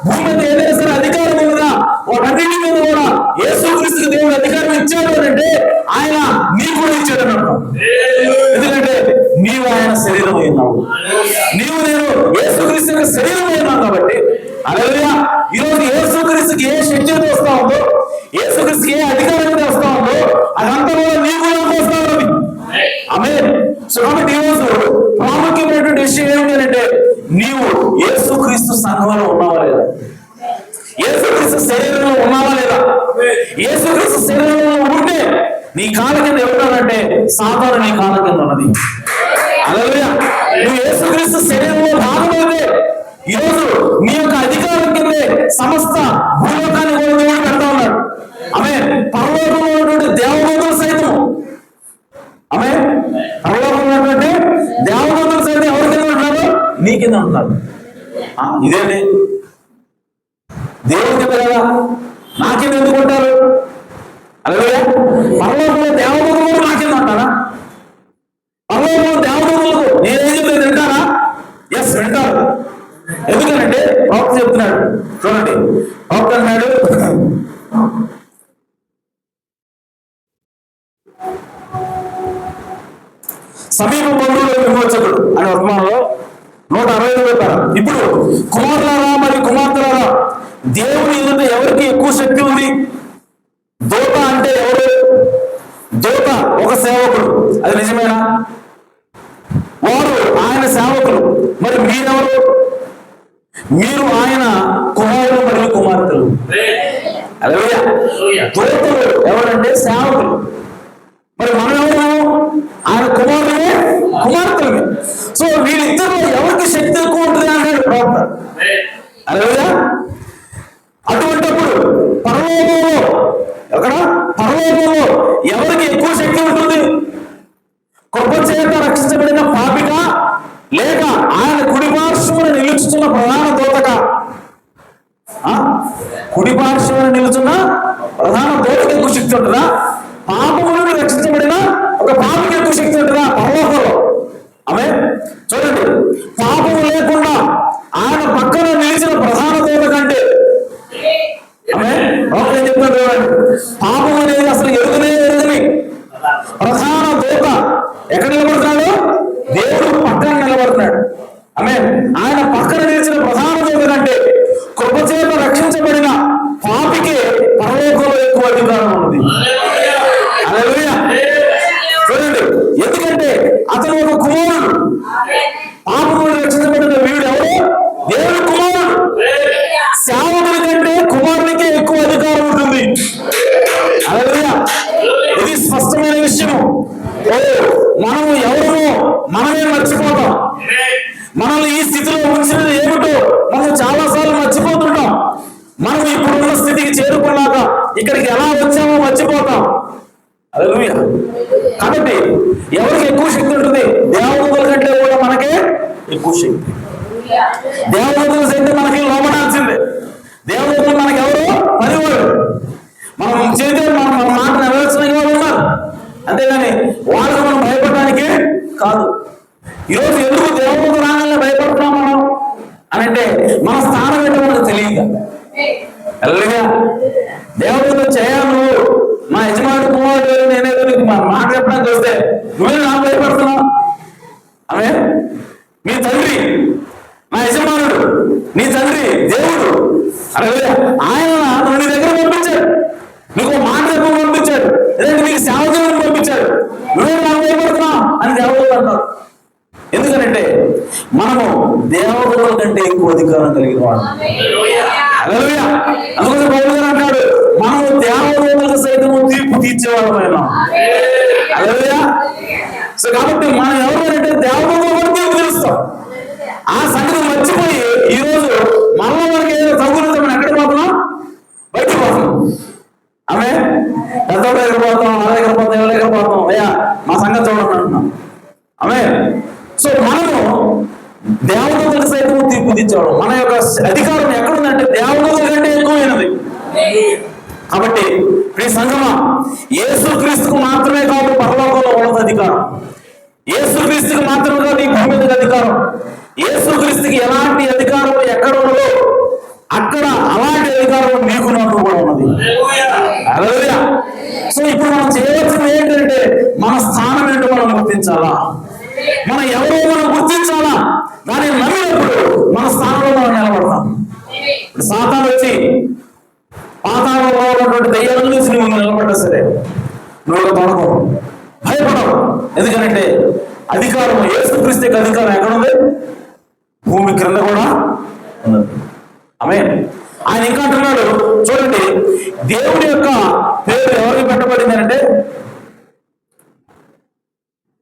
భూమి మీద ఏదైనా సరే అధికారం ఉందా, వాటన్నిటి మీద కూడా యేసుక్రీస్తుకి దేవుడు అధికారం ఇచ్చాడు అంటే ఆయన నీ కూడా ఇచ్చాడు అన్నట్టు. ఎందుకంటే నీవు ఆయన శరీరం అయినావు, నీవు నేను యేసుక్రీస్తు యొక్క శరీరం అయినావు కాబట్టి. హల్లెలూయా. ఈ రోజు యేసుక్రీస్తుకి ఏ శక్తి వస్తా ఉందో, యేసుక్రీస్తుకి ఏ అధికారం వస్తా ఉందో అదంతా కూడా నీ కూడా వస్తా ఉంది. ఆమేన్. సో కాబట్టి ఈ రోజు ప్రాముఖ్యమైనటువంటి విషయం ఏమిటంటే నీవు యేసుక్రీస్తు సంఘంలో ఉన్నావా లేదా, యేసుక్రీస్తు శరీరంలో ఉన్నావా లేదా? యేసుక్రీస్తు శరీరంలో ఉంటే నీ కాళ్ళ కింద ఎవరంటే సాతాను నీ కాళ్ళ కింద ఉన్నది. హల్లెలూయా. నువ్వు యేసుక్రీస్తు శరీరంలో భాగమైతే ఈరోజు నీ యొక్క అధికారం కిందే సమస్త భూలోకాన్ని కూడా దేవుడు పెడతా ఉన్నాడు. ఆమె పరలోకంలో ఉన్నటువంటి దేవదూతలు సైతం, ఆమె పరలోకంలో ఉన్నటువంటి దేవదూతలు సైతం ఎవరి కింద ఉంటున్నారు? నీ కింద ఉంటున్నారు. ఇదేంటి దేవుడి కింద కదా, నా కింద ఎందుకు ఉంటారు? హల్లెలూయా. పరలోకంలో దేవదూతలు కూడా నా కింద ఉంటారా? పరలోకంలో దేవదూతలకు నేనేం చెప్తే వింటారా? ఎస్, వింటారు. ఎందుకంటే ప్రవక్త చెప్తున్నాడు, చూడండి, ప్రవక్త అన్నాడు, సమీప బంధువుల విమోచకుడు అనే వర్తమానంలో 160 చెప్పారు. ఇప్పుడు కుమారులారా మరి కుమార్తెలారా, దేవుని ఎదుట ఎవరికి ఎక్కువ శక్తి ఉంది? దూత అంటే ఎవరు? దూత ఒక సేవకుడు, అది నిజమేనా? వారు ఆయన సేవకులు, మరి మీరెవరు? మీరు ఆయన కుమారులు మరియు కుమార్తెలు. హల్లెలూయా. దూతలు ఎవరంటే సేవకులు, మరి మనం ఎవరు? ఆయన కుమారులే, కుమార్తెలమే. సో వీళ్ళిద్దరిలో ఎవరికి శక్తి ఎక్కువ ఉంటుంది అన్నాడు ప్రవక్త. హల్లెలూయా. అటువంటిప్పుడు పరలోకంలో, ఎక్కడ? పరలోకంలో ఎవరికి ఎక్కువ శక్తి ఉంటుంది? కృప చేత రక్షించబడిన పాపిక, లేక ఆయన కుడి పార్శ్వమున నిలుచుతున్న ప్రధాన దూతక? కుడి పార్శ్వమున నిలుచున్న ప్రధాన దూతకి ఎక్కువ శక్తి ఉంటుందా? పాపము నుండి రక్షించబడిన ఒక పాపికి ఎక్కువ శక్తి ఉంటుందా పరలోకంలో? ఆమె చూడండి, పాపము లేకుండా ఆయన పక్కన నిలిచిన ప్రధాన దూత కంటే, ఆమె ఏం చెప్తాడు చూడండి, పాపం అనేది అసలు ఎరుగని ప్రధాన దూత ఎక్కడ నిలబడుతున్నాడు? దేవుడు పక్కన నిలబడుతున్నాడు. ఆమె ఆయన పక్కన నిలిచిన ప్రధాన దూత కంటే కృపచేత రక్షించబడిన పాపికి మనం ఇప్పుడున్న స్థితికి చేరుకున్నాక ఇక్కడికి ఎలా వచ్చామో మర్చిపోతాం. హల్లెలూయా. కాబట్టి ఎవరికి ఎక్కువ శక్తి ఉంటుంది? దేవదూతల కంటే కూడా మనకే ఎక్కువ శక్తి. దేవదూతలు సైతం మనకి లోపడాల్సిందే. దేవదూతలు మనకి ఎవరు? పనివాడు. మనం చేస్తే మన మాట నెరవేర్చిన వాళ్ళు ఉన్నారు, అంతేగాని వాళ్ళకి మనం భయపడడానికి కాదు. ఈరోజు ఎందుకు దేవదూత రాగానే భయపడుతున్నాం మనం అని అంటే మన స్థానం ఏంటో మనకు తెలియదు. హల్లెలూయా. దేవదూత చేయాలి, మా యజమాని కుమారుడు నేనేదో నీకు మాట చెప్పడానికి వస్తే నువ్వే నాకు భయపడుతున్నావు. ఆమె మీ తండ్రి, నా యజమానుడు, నీ తండ్రి దేవుడు, అలాగే ఆయన నీ దగ్గర పంపించాడు, నీకు మాట చెప్పి పంపించాడు, లేదంటే నీకు సేవకులను పంపించాడు, నువ్వే నాకు భయపడుతున్నావు అని దేవదూతలు అంటారు. ఎందుకంటే మనము దేవదూతల కంటే ఎక్కువ అధికారం కలిగిన వాడు. హల్లెలూయా. అందుకోసం పౌలు గారు అంటాడు, మనము దేవదూతలకు సైతము తీర్పు తీర్చేవాళ్ళమైనా. హల్లెలూయా. సో కాబట్టి మనం ఎవరు అంటే దేవదూతల వరకు తీర్పు తెలుస్తాం. ఆ సంగతి మర్చిపోయి ఈరోజు మనలో మనకి ఏదో తగ్గుతుంది, మనం ఎక్కడ పోతున్నాం? బయటకు పోతున్నాం. ఆమె పెద్ద దగ్గర పోతాం, వాళ్ళ దగ్గర పోతాం, ఎవరి దగ్గర పోతాం, అయ్యా మా సంగతి చూడండి అంటున్నాం. ఆమె సో మనము దేవదూతలకు సైతం తీర్పు తీర్చేవాడు. మన యొక్క అధికారం ఎక్కడుందంటే దేవదూతల కంటే ఎక్కువైనది. కాబట్టి ఈ సంగమా, యేసుక్రీస్తుకు మాత్రమే కాదు పరలోకంలో ఉన్నది అధికారం. యేసుక్రీస్తుకు మాత్రమే కాదు ఈ భూమి మీద అధికారం. యేసుక్రీస్తుకి ఎలాంటి అధికారం ఎక్కడ ఉన్నదో అక్కడ అలాంటి అధికారం మీకు నాకు కూడా ఉన్నది. హల్లెలూయా. సో ఇప్పుడు మనం చేయవలసింది ఏంటంటే మన స్థానం ఏంటో మనం గుర్తించాలా, మనం ఎవరో మనం గుర్తించాలా. దాన్ని నమ్మినప్పుడు మన స్థానంలో మనం నిలబడతాం. ఇప్పుడు సాతాను వచ్చి పాతాళంలో ఉన్నటువంటి దయ్యాలను చూసి నువ్వు నిలబడ్డా సరే నువ్వు తొడకు, భయపడవు. ఎందుకంటే అధికారం యేసుక్రీస్తుకి అధికారం ఎక్కడుంది? భూమి క్రింద కూడా ఉన్నది. ఆమేన్. ఆయన ఇంకా అంటున్నాడు, చూడండి, దేవుడి యొక్క పేరు ఎవరికి పెట్టబడింది అంటే,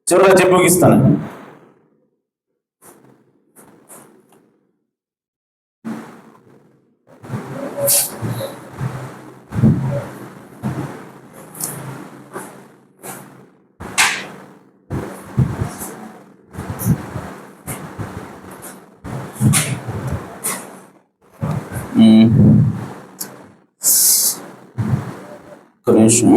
చివరిగా చెప్పి ముగిస్తాను. ఒక నిమిషం.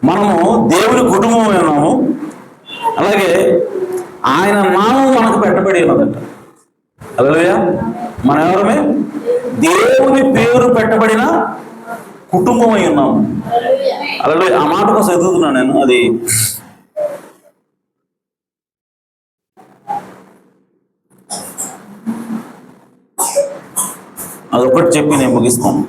మనము దేవుని కుటుంబం ఉన్నాము, అలాగే ఆయన నామం మనకు పెట్టబడి ఉన్నదట. హల్లెలూయా. మన ఎవరమే దేవుని పేరు పెట్టబడిన కుటుంబం అయి ఉన్నాము. హల్లెలూయా. ఆ మాట కోసం ఎదుగుతున్నాను నేను. అది అదొకటి చెప్పి నేను ముగిస్తాను.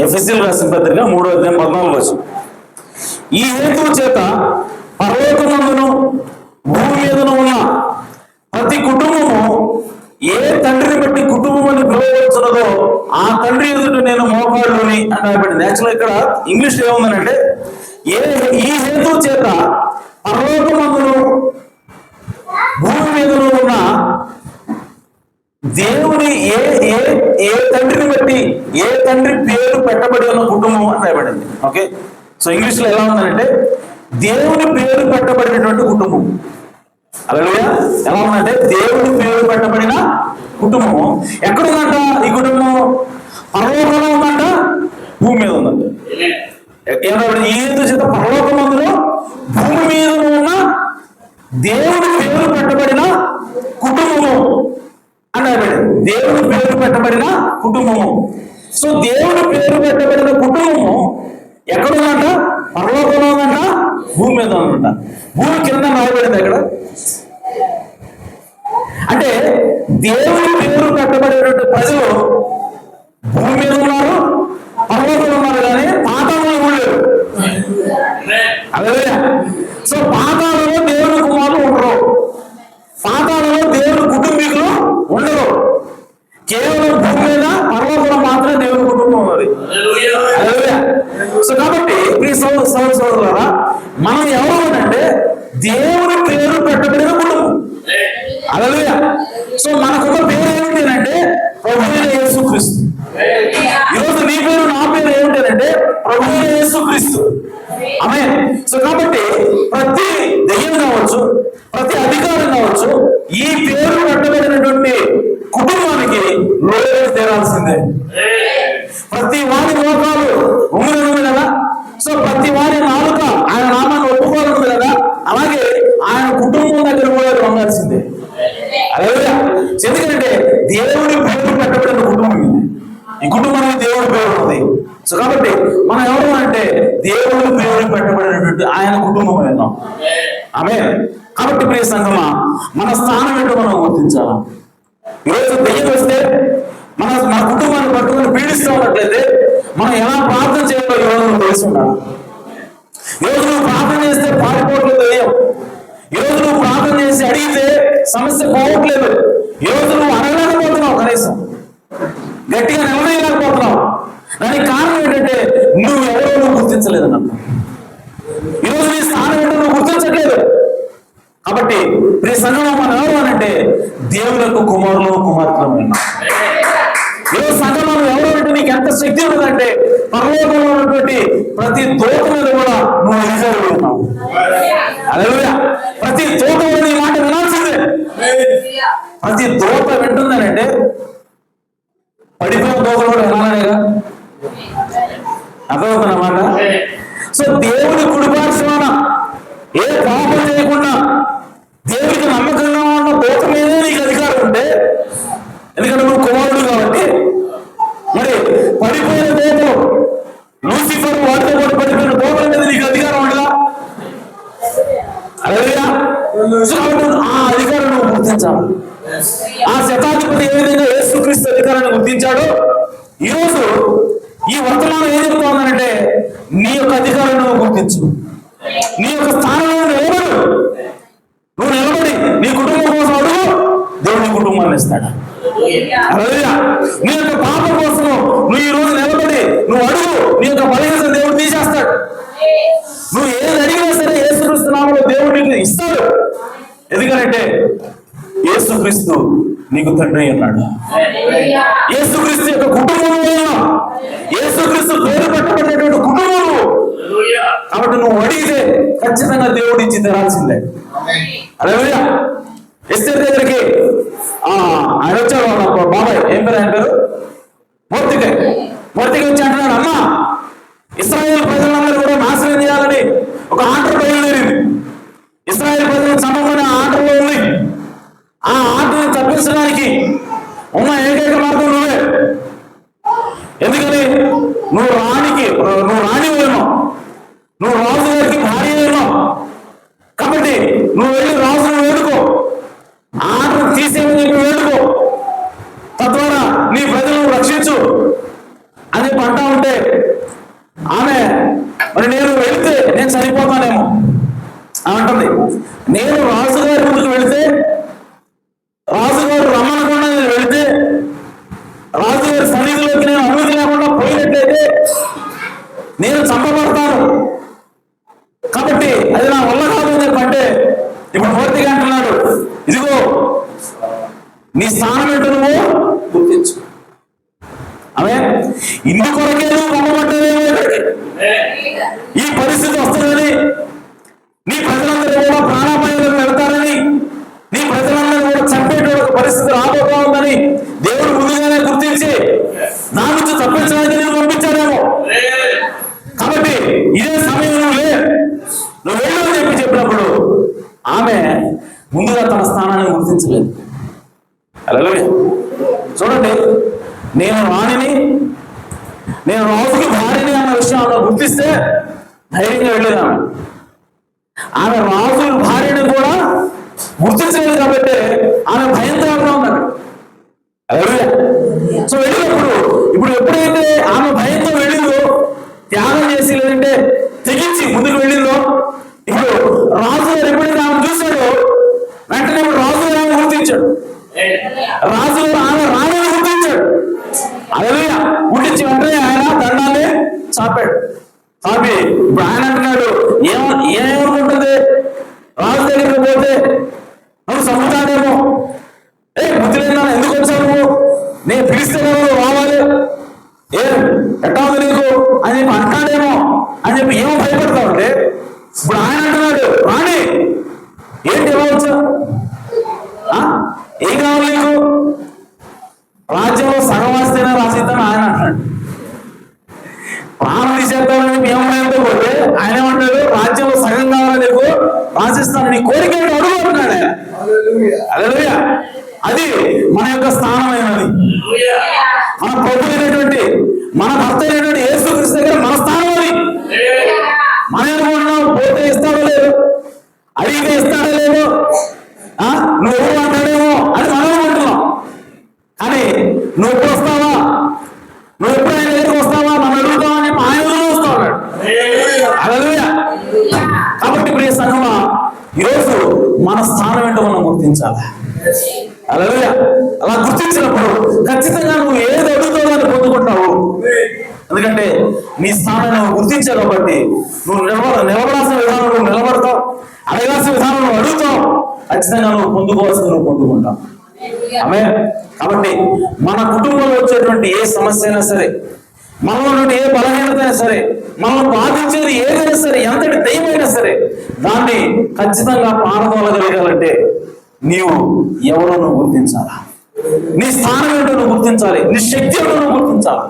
ఎఫెసీయులకు రాసిన పత్రిక 3:14. ఈ హేతువు చేత పరలోకమందును భూమి మీదను ఉన్న ప్రతి కుటుంబము ఏ తండ్రిని బట్టి కుటుంబం అని పిలువవచ్చున్నదో ఆ తండ్రి ఎదుట నేను మోకాళ్ళుని అని రాయబడింది. యాక్చువల్గా ఇక్కడ ఇంగ్లీష్ ఏముందనంటే, ఈ హేతువు చేత పరలోకమందును భూమి మీదను ఉన్న దేవుని ఏ తండ్రిని బట్టి ఏ తండ్రి పేరు పెట్టబడి ఉన్న కుటుంబం అని రాయబడింది. ఓకే. సో ఇంగ్లీష్ లో ఎలా ఉందంటే, దేవుని పేరు పెట్టబడినటువంటి కుటుంబం. హల్లెలూయా. ఎలా ఉందంటే, దేవుని పేరు పెట్టబడిన కుటుంబం. ఎక్కడుందంట ఈ కుటుంబం? పరలోకంలో ఉందంట, భూమి మీద ఉందంట. ఏమన్నా ఈ చేత పరలోకమందులో భూమి మీద ఉన్న దేవుడి పేరు పెట్టబడిన కుటుంబము అన్నాడు. దేవుడి పేరు పెట్టబడిన కుటుంబము. సో దేవుడి పేరు పెట్టబడిన కుటుంబము ఎక్కడుందంట? పరలోకంలో ఉందంట, భూమి మీద ఉందంట. భూమి కింద రాయబడింది అక్కడ. అంటే దేవుడి పేరు పెట్టబడినటువంటి ప్రజలు భూమి మీద ఉన్నారు, పర్వతంలో ఉన్నారు, కానీ పాతాళంలో ఉండలేరు. అదే. సో పాతాళంలో దేవుని కుమారులు ఉండరు, పాతాళంలో దేవుని కుటుంబీకులు ఉండరు. కేవలం భూమి మీద పర్వతంలో మాత్రమే దేవుని కుటుంబం ఉన్నది. అదే. సో కాబట్టి ప్రియ సోదరులారా, మనం ఎవరు అంటే దేవుని పేరు పెట్టబడిన కుటుంబం. హల్లెలూయా. సో మనకున్న పేరు ఏమిటి అంటే ప్రభువైన యేసుక్రీస్తు. ఈరోజు నీ పేరు నా పేరు ఏమిటంటే ప్రభువైన యేసుక్రీస్తు. ఆమేన్. సో కాబట్టి ప్రతి దెయ్యం కావచ్చు, ప్రతి అధికారం కావచ్చు, ఈ పేరు పెట్టబడినటువంటి కుటుంబానికి లోయలు తీరాల్సిందే. ప్రతి వారి మోకాలు ఉమ్మినది కదా. సో ప్రతి వారి నాలుక ఆయన నామాన్ని ఒప్పుకోవాలి కదా. అలాగే ఆయన కుటుంబం దగ్గర కూడా ఉండాల్సిందే. అదేవిధంగా ఎందుకంటే దేవుడి పేరు పెట్టబడిన కుటుంబం ఇది. ఈ కుటుంబానికి దేవుడి పేరు ఉంది. సో కాబట్టి మనం ఎవరు అంటే దేవుడి పేరు పెట్టబడినటువంటి ఆయన కుటుంబం విన్నాం. ఆమేన్. కాబట్టి ప్రియ సంగమా, మన స్థానం ఏంటో మనం గుర్తించాలా. ఈరోజు దెయ్యం వస్తే మన కుటుంబాన్ని పట్టుకుని పీడిస్తూ ఉన్నట్లయితే మనం ఎలా ప్రార్థన చేయాలో ఈరోజు నువ్వు తెలిసి ఉండాలి. ఈరోజు నువ్వు ప్రార్థన చేస్తే పారిపోవట్లేదు దెయ్యం. ఈరోజు నువ్వు ప్రార్థన చేసి అడిగితే సమస్య పోవట్లేదు. ఈరోజు నువ్వు అడగలేకపోతున్నావు, కనీసం గట్టిగా నిలవేయలేకపోతున్నావు. దానికి కారణం ఏంటంటే నువ్వు ఎవరో నువ్వు గుర్తించలేదు అన్నమాట. ఈరోజు నీ స్థానం ఏంటో నువ్వు గుర్తించట్లేదు. కాబట్టి ప్రియ సంఘం మనం ఎవరు అనంటే దేవులకు కుమారులు కుమార్తెలు. ఈరోజు సంఘం మనం ఎవరు అంటే నీకు ఎంత శక్తి ఉన్నదంటే పరలోకంలో ఉన్నటువంటి ప్రతి దూత మీద కూడా నువ్వు అధికారులు ఉన్నావు. హల్లెలూయా. ప్రతి దూత నీ మాట వినాల్సిందే. ప్రతి దూత వింటుందనంటే పడిపోయిన దూతలు కూడా వినాలనేగా. అర్థమవుతున్నమాట. సో దేవుడి కుడిపార్శ్వాన ఏ పాపం చేయకుండా దేవుడికి నమ్మకంగా ఉన్న దూత మీదే నీకు అధికారం ఉంటే, ఎందుకంటే నువ్వు కుమారుడు కాబట్టి, మరి పడిపోయిన దూతలు లూసిఫర్ వాటితో పాటు పడిపోయిన దూతల మీద నీకు అధికారం ఉండదా? హల్లెలూయా. ఆ అధికారం నువ్వు గుర్తించాలి. ఆ శతాధిపతి ఏ విధంగా యేసుక్రీస్తు అధికారాన్ని గుర్తించాడో ఈరోజు ఈ వర్తమానం ఏం చెప్తోందంటే నీ యొక్క అధికారాన్ని నువ్వు గుర్తించు. నీ యొక్క స్థానంలో నిలబడు. నువ్వు నిలబడి నీ కుటుంబం కోసం అడుగు, దేవుడు నీ కుటుంబాన్ని ఇస్తాడు. హల్లెలూయా. నీ యొక్క పాపం కోసం నువ్వు ఈ రోజు నిలబడి నువ్వు అడుగు, నీ యొక్క బలహీనత దేవుడు తీసేస్తాడు. నువ్వు ఏది అడిగినా సరే యేసుక్రీస్తు నామములో దేవుడు నీకు ఇస్తాడు. ఎందుకంటే యేసుక్రీస్తు నీకు తండ్రి అన్నాడు. యేసుక్రీస్తు యొక్క కుటుంబంలో యేసుక్రీస్తు పేరు పెట్టబడినటువంటి కుటుంబము. కాబట్టి నువ్వు అడిగితే ఖచ్చితంగా దేవుడు ఇచ్చి తెరాల్సిందే. హల్లెలూయా. ఎస్తేరు దగ్గరికి ఆయన వచ్చాడు, వాళ్ళ బాబాయ్, ఏం పేరు ఆయన పేరు? మొర్దెకై వచ్చి అంటున్నాడు, అమ్మా ఇశ్రాయేలు ప్రజలందరూ కూడా నాశనం చేయాలని ఒక ఆర్డర్ బయలుదేరింది. ఇశ్రాయేలు ప్రజలకు సమమైన ఆర్డర్లో ఉంది. ఆ ఆర్డర్ని తప్పించడానికి ఉన్న ఏకైక మార్గం నువ్వే. ఎందుకని నువ్వు రాణి ఉన్నావు, నువ్వు రాజు గారికి భార్య ఉన్నావు. కాబట్టి నువ్వు వెళ్ళి రాజును వేడుకో, ఆర్డర్ తీసేమని చెప్పి వేడుకో, తద్వారా నీ ప్రజలను రక్షించు అని అంటా ఉంటే ఆమె, మరి నేను వెళితే నేను చనిపోతానేమో అంటుంది. నేను రాజుగారి ముందుకు వెళితే, రాజుగారు రమ్మనకుండా నేను వెళితే, రాజుగారి సన్నిధిలోకి నేను అనుమతి లేకుండా పోయినట్లయితే నేను చంపబడతాను. కాబట్టి అది నా వల్ల కాదు అని చెప్పంటే ఇప్పుడు పూర్తిగా అంటున్నాడు, ఇదిగో నీ స్థానం ఏంటో నువ్వు గుర్తించు. ఆమె ఇందుకొరకే నువ్వు పంపబడ్డావేమో, ఈ పరిస్థితి వస్తుందని, నీ ప్రజలందరూ కూడా ప్రాణాపాయంలోకి వెళ్తారని, నీ ప్రజలందరూ కూడా చంపేటువంటి పరిస్థితి రాబోతా ఉందని దేవుడు ముందుగానే గుర్తించి నా నుంచి తప్పించడానికి నేను పంపించాడేమో. కాబట్టి ఇదే సమయంలో నువ్వు వెళ్ళు అని చెప్పినప్పుడు ఆమె ముందుగా తన స్థానాన్ని గుర్తించలేదు. హల్లెలూయా. చూడండి, నేను రాణిని, నేను రాజుకి భార్యని అన్న విషయం ఆమె గుర్తిస్తే ధైర్యంగా వెళ్ళేది. ఆమె రాజు భార్యని కూడా గుర్తించలేదు కాబట్టి ఆమె భయంతో ఉన్నాడు. హల్లెలూయా. సో వెళ్ళినప్పుడు ఇప్పుడు ఎప్పుడైతే ఆమె భయంతో వెళ్ళిందో, త్యాగం చేసి లేదంటే తెగించి ముందుకు వెళ్ళిందో, ఇప్పుడు రాజు గారు ఎప్పుడైతే ఆమె చూశాడో వెంటనే ఇప్పుడు రాజు గారు ఆమె గుర్తించాడు. రాజు గారు ఆమె రాణిని గుర్తించాడు. హల్లెలూయా. గుర్తించి వెంటనే ఆయన దండాన్ని చాపాడు. చాపి ఇప్పుడు ఆయన అంటున్నాడు, ఏమనుకుంటుంది, రాజు దగ్గరికి పోతే నువ్వు చంపుతాడేమో, బుద్ధి లేదా, ఎందుకు వచ్చావు నువ్వు, నేను పిలిస్తే రావాలి, ఎట్టా ఉంది నీకు అని చెప్పి అంటాడేమో అని చెప్పి ఏమో భయపడతా ఉంటే, ఇప్పుడు ఆయన అంటున్నాడు, రాణి ఏంటి ఎలా వచ్చా, ఏం కావాలి నీకు, రాజ్యంలో సగం వస్తేనే రాసిద్దాను ఆయన అంటున్నాడు. ప్రాణం తీసేద్దామని చెప్పి ఏమైనా పోతే ఆయన ఏమంటాడు, రాజ్యంలో సగం కావాలి నీకు, రాసిస్తాను, నీ కోరిక అడుగు అంటున్నాడు ఆయన. హల్లెలూయా. అది మన యొక్క స్థానమైనది. మన ప్రభు అయినటువంటి, మన భర్త అయినటువంటి యేసుక్రీస్తు దగ్గర మన స్థానం అది. మన అనుకుంటున్నాం పోతే ఇస్తాడో లేదు, అడిగితే ఇస్తాడో లేదు, నువ్వు ఎవరు అంటాడేమో అని మనం అనుకుంటున్నాం. కానీ నువ్వు ఎప్పుడు వస్తావా, నువ్వు ఎప్పుడు ఆయన దగ్గరికి వస్తావా, మనం అడుగుతావా అని చెప్పి ఆయన వస్తూ ఉన్నాడు. హల్లెలూయా. కాబట్టి ప్రియ సంఘమా, ఈరోజు మన స్థానం ఏంటో మనం గుర్తించాలి. హల్లెలూయా. అలా గుర్తించినప్పుడు ఖచ్చితంగా నువ్వు ఏది అడుగుతావో అని పొందుకుంటావు. ఎందుకంటే నీ స్థానాన్ని నువ్వు గుర్తించావు కాబట్టి నువ్వు నిలబడాల్సిన విధానం నువ్వు నిలబడతావు, అడగాల్సిన విధానం నువ్వు అడుగుతావు, ఖచ్చితంగా నువ్వు పొందుకోవాల్సింది నువ్వు పొందుకుంటావు. కాబట్టి మన కుటుంబంలో వచ్చేటువంటి ఏ సమస్య అయినా సరే, మనలో నుండి ఏ బలహీనత అయినా సరే, మనం బాధించేది ఏదైనా సరే, ఎంతటి దయ్యమైనా సరే, దాన్ని ఖచ్చితంగా పారదోలగలగాలంటే నీవు ఎవరో నువ్వు గుర్తించాలా, నీ స్థానం ఏంటో నువ్వు గుర్తించాలి, నీ శక్తి ఏంటో నువ్వు గుర్తించాలి,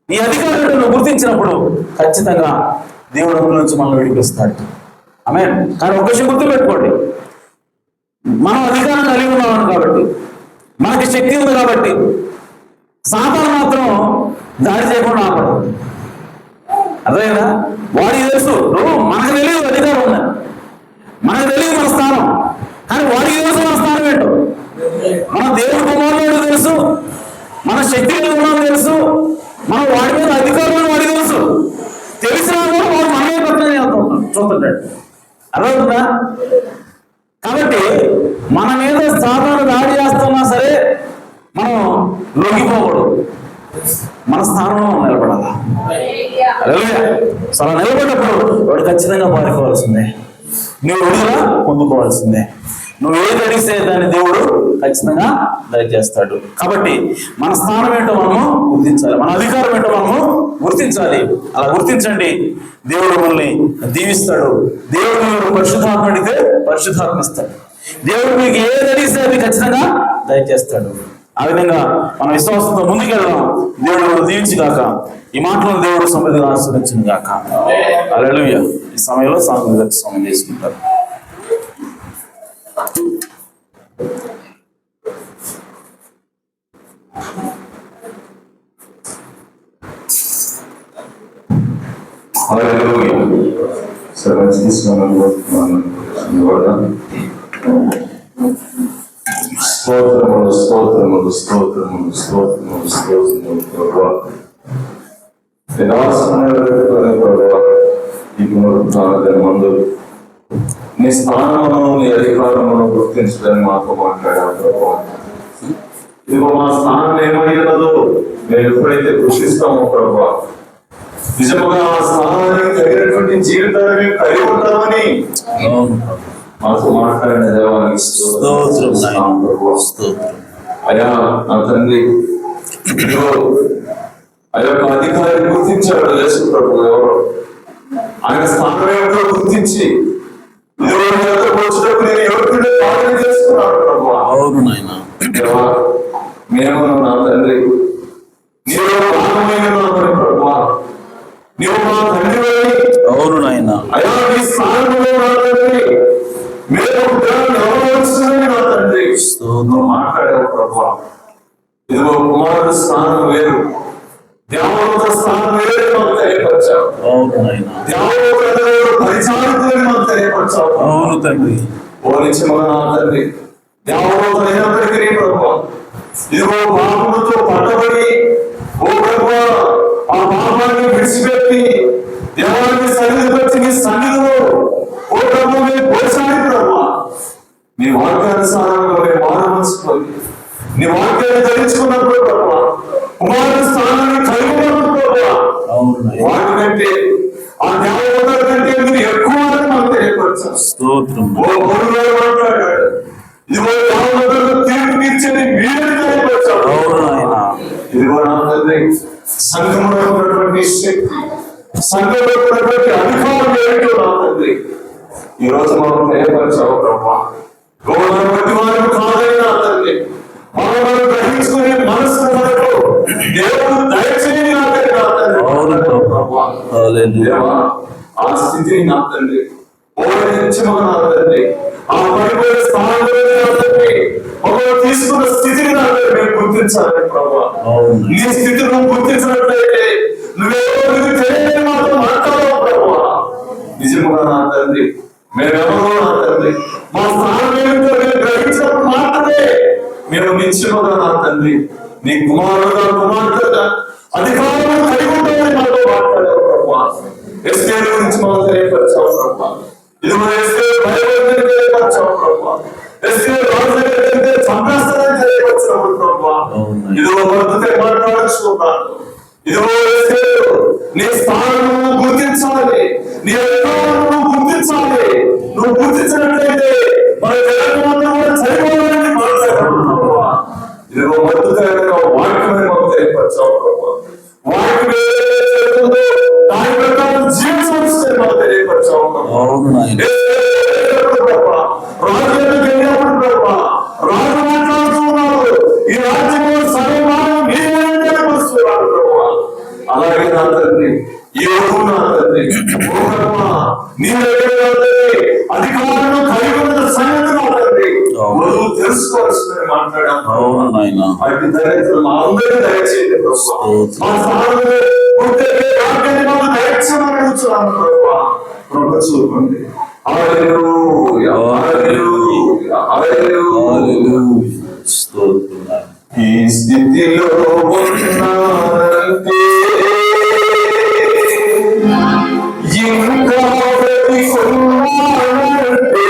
నీ అధికారం ఏంటో నువ్వు గుర్తించినప్పుడు ఖచ్చితంగా దేవుడు అందులో నుంచి మనం విడిపిస్తాడు. ఆమేన్. కానీ ఒక విషయం గుర్తుపెట్టుకోండి, మనం అధికారం కలిగి ఉన్నాం కాబట్టి, మనకి శక్తి ఉంది కాబట్టి సాతాను మాత్రం దాడి చేయకుండా ఆపడు. అర్థమైందా? వాడికి తెలుసు, మనకు తెలియదు అధికారం ఉందని, మనకు తెలియదు మన స్థానం, కానీ వాడికి తెలుసు మన స్థానం ఏంటో. మన దేవుడి కుమారుడు తెలుసు, మన శక్తి ఉన్నామని తెలుసు, మనం వాడి మీద అధికారులు వాడికి తెలుసు. తెలిసినా కూడా వాడు మనమే పక్కన చూస్తుంటాడు. అర్థమవుతుందా? కాబట్టి మన మీద సాతాను దాడి చేస్తున్నా సరే మనం లొంగిపోకూడదు, మన స్థానంలో నిలబడాలి. అలా నిలబడినప్పుడు వాడు ఖచ్చితంగా పారిపోవాల్సిందే, నువ్వు విడుదల పొందుకోవాల్సిందే. నువ్వు ఏది అడిగితే దాన్ని దేవుడు ఖచ్చితంగా దయచేస్తాడు. కాబట్టి మన స్థానం ఏంటో మనము గుర్తించాలి, మన అధికారం ఏంటో మనము గుర్తించాలి. అలా గుర్తించండి, దేవుడు మనల్ని దీవిస్తాడు. దేవుడు మీరు పరిశుద్ధాత్మ అడిగితే పరిశుద్ధాత్మ ఇస్తాడు. దేవుడు మీకు ఏది అడిగితే అది ఖచ్చితంగా దయచేస్తాడు. ఆ విధంగా మన విశ్వాసంతో ముందుకెళ్దాం. దేవుడు దీవించి గాక. ఈ మాటలను దేవుడు సమృద్ధిగా ఆశీర్వదించును గాక. హల్లెలూయా. ఈ సమయంలో సాంఘిక సమయం చేసుకుంటారు. స్తోత్రములు స్తోత్రములు స్తోత్రములు స్తోత్రములు స్తోత్రములు ప్రభువా. ముందు నీ స్థానమును నీ అధికారమును గుర్తించడానికి మాతో మాట్లాడారు ప్రభువా. ఇదిగో మా స్థానం ఏమైనదో మేము ఎప్పుడైతే కృషిస్తామో ప్రభువా, నిజముగా ఆ స్థానానికి తగినటువంటి జీవితాన్ని మేము కలిగి ఉంటామని మాతో మాట్లాడిన దేవానికి అయ్యా. నా తండ్రి ఆ యొక్క అధికారి గుర్తించాడు యేసు ప్రభు ఎవరో, ఆయన స్థానం ఏమిటో గుర్తించి వచ్చినప్పుడు నేను ఎవరికంటే పాలన చేసుకున్నాడు ప్రభు. మేము నా తండ్రి నీలో భాగమైన ప్రభు, నీవు మా తండ్రి. అవును నాయన. అయ్యా నీ స్థానంలో మేము ఎవరు మాట్లాడావు ప్రభా. ఇదిగో కుమారుడు స్థానం వేరు, దేవదూత స్థానం వేరే మాకు తెలియపరిచావు. దేవదూతలు పరిచారకులని మాకు తెలియపరిచావు. అవును తండ్రి. ఓ నిత్యముగా నా తండ్రి, దేవదూతలు అయినప్పటికీ ప్రభా, ఇదిగో పాపములతో పట్టబడి ఓ ప్రభా ఆ పాపాన్ని విడిచిపెట్టి దేవాన్ని సన్నిధికి వచ్చి నీ సన్నిధిలో ఓ ప్రభు మేము పోసాడి ప్రభా, నీ వాక్యానుసారంగా మేము మారవలసిపోయి నీ వాక్యాన్ని ధరించుకున్నప్పుడు ప్రభా, కుమారుని స్థానాన్ని కలిగినప్పుడు ప్రభా, వాటి కంటే ఆ దేవదూతల కంటే మీరు ఎక్కువ మాకు తెలియపరచారు. స్తోత్రం. ఓ గురుగారు మాట్లాడాడు, ఇదిగో దేవదూతలకు తీర్పు తీర్చేది మీరే తెలియపరచారు. ఇదిగో నా తండ్రి, సంఘంలో ఉన్నటువంటి శక్తి, సంఘంలో ఉన్నటువంటి అధికారం ఏంటో నా తండ్రి ఈ రోజు మాకు తెలియపరచావు ప్రభా. ప్రతి వారికి కాదైనా తండ్రి, మనం గ్రహించుకునే మనసు మనకు దేవుడు దయచేయని నా తండ్రి. ఆ స్థితిని నా తండ్రి ఓడించమని నా తండ్రి, ఆ పడిపోయే స్థానంలో నా తండ్రి ఒకరు తీసుకున్న స్థితిని నా తండ్రి మేము గుర్తించాలి ప్రభా. నీ స్థితిని నువ్వు గుర్తించినట్లయితే నువ్వెవరు తెలియని మాత్రం మాట్లాడవు ప్రభా. నిజముగా నా తండ్రి మేమెవరో నా తండ్రి మా స్థానం ఏమిటో మేము గ్రహించినప్పుడు మాత్రమే మేము నిత్యముగా నా తండ్రి నీ కుమారుడుగా కుమార్తెగా అధికారం కలిగి ఉంటామని మాతో మాట్లాడావు ప్రభా. ఎస్కేల్ గురించి మాకు తెలియపరిచావు ప్రభా. ఇది మన ఎస్కేల్ భయపడిని తెలియపరిచావు ప్రభా. ఎస్కేల్ రాజు దగ్గర సంప్రస్తాన్ని తెలియపరిచావు ప్రభా. ఇదిగో భర్తతో మాట్లాడుచుకున్నాను. ఇదిగో ఎస్కేల్ నీ స్థానం గుర్తించాలి, నీ అధికారం గుర్తించాలి. నువ్వు గుర్తించినట్లయితే మన జగన్మంతా కూడా చనిపోవాలని మాట్లాడుతున్నావు. ఇదిగో భర్తతో వాక్యమని మాకు తెలియపరిచావు ప్రభా. వాక్యం దాని ప్రకారం జీవించవలసింది మాకు తెలియపరిచావు ప్రభా. రాజ్యానికి వెళ్ళినప్పుడు ప్రభా, రాజు మాట్లాడుతున్నాడు, ఈ రాజ్యంలో సర్వమానం మీరేస్తున్నాడు ప్రభా. అలాగే నా తండ్రి ఈ రోజు నా తండ్రి ఓ ప్రభా, నీ దగ్గర అధికారులు కలిగి ఉన్న సంగతి నా తండ్రి నువ్వు తెలుసుకోవాల్సిందని మాట్లాడాను. అటు దయచేసి మా అందరికీ దయచేయండి ప్రభా. మా స్థానంలో ఉంటే వాక్యాన్ని మాకు దయచేయమని అడుగుతున్నాను ప్రభా. ప్రభు చూపండి. హల్లెలూయా, హల్లెలూయా, హల్లెలూయా. స్తోత్రం. ఈ స్థితిలో ఉన్నానంటే ఇంకా బ్రతికున్నానంటే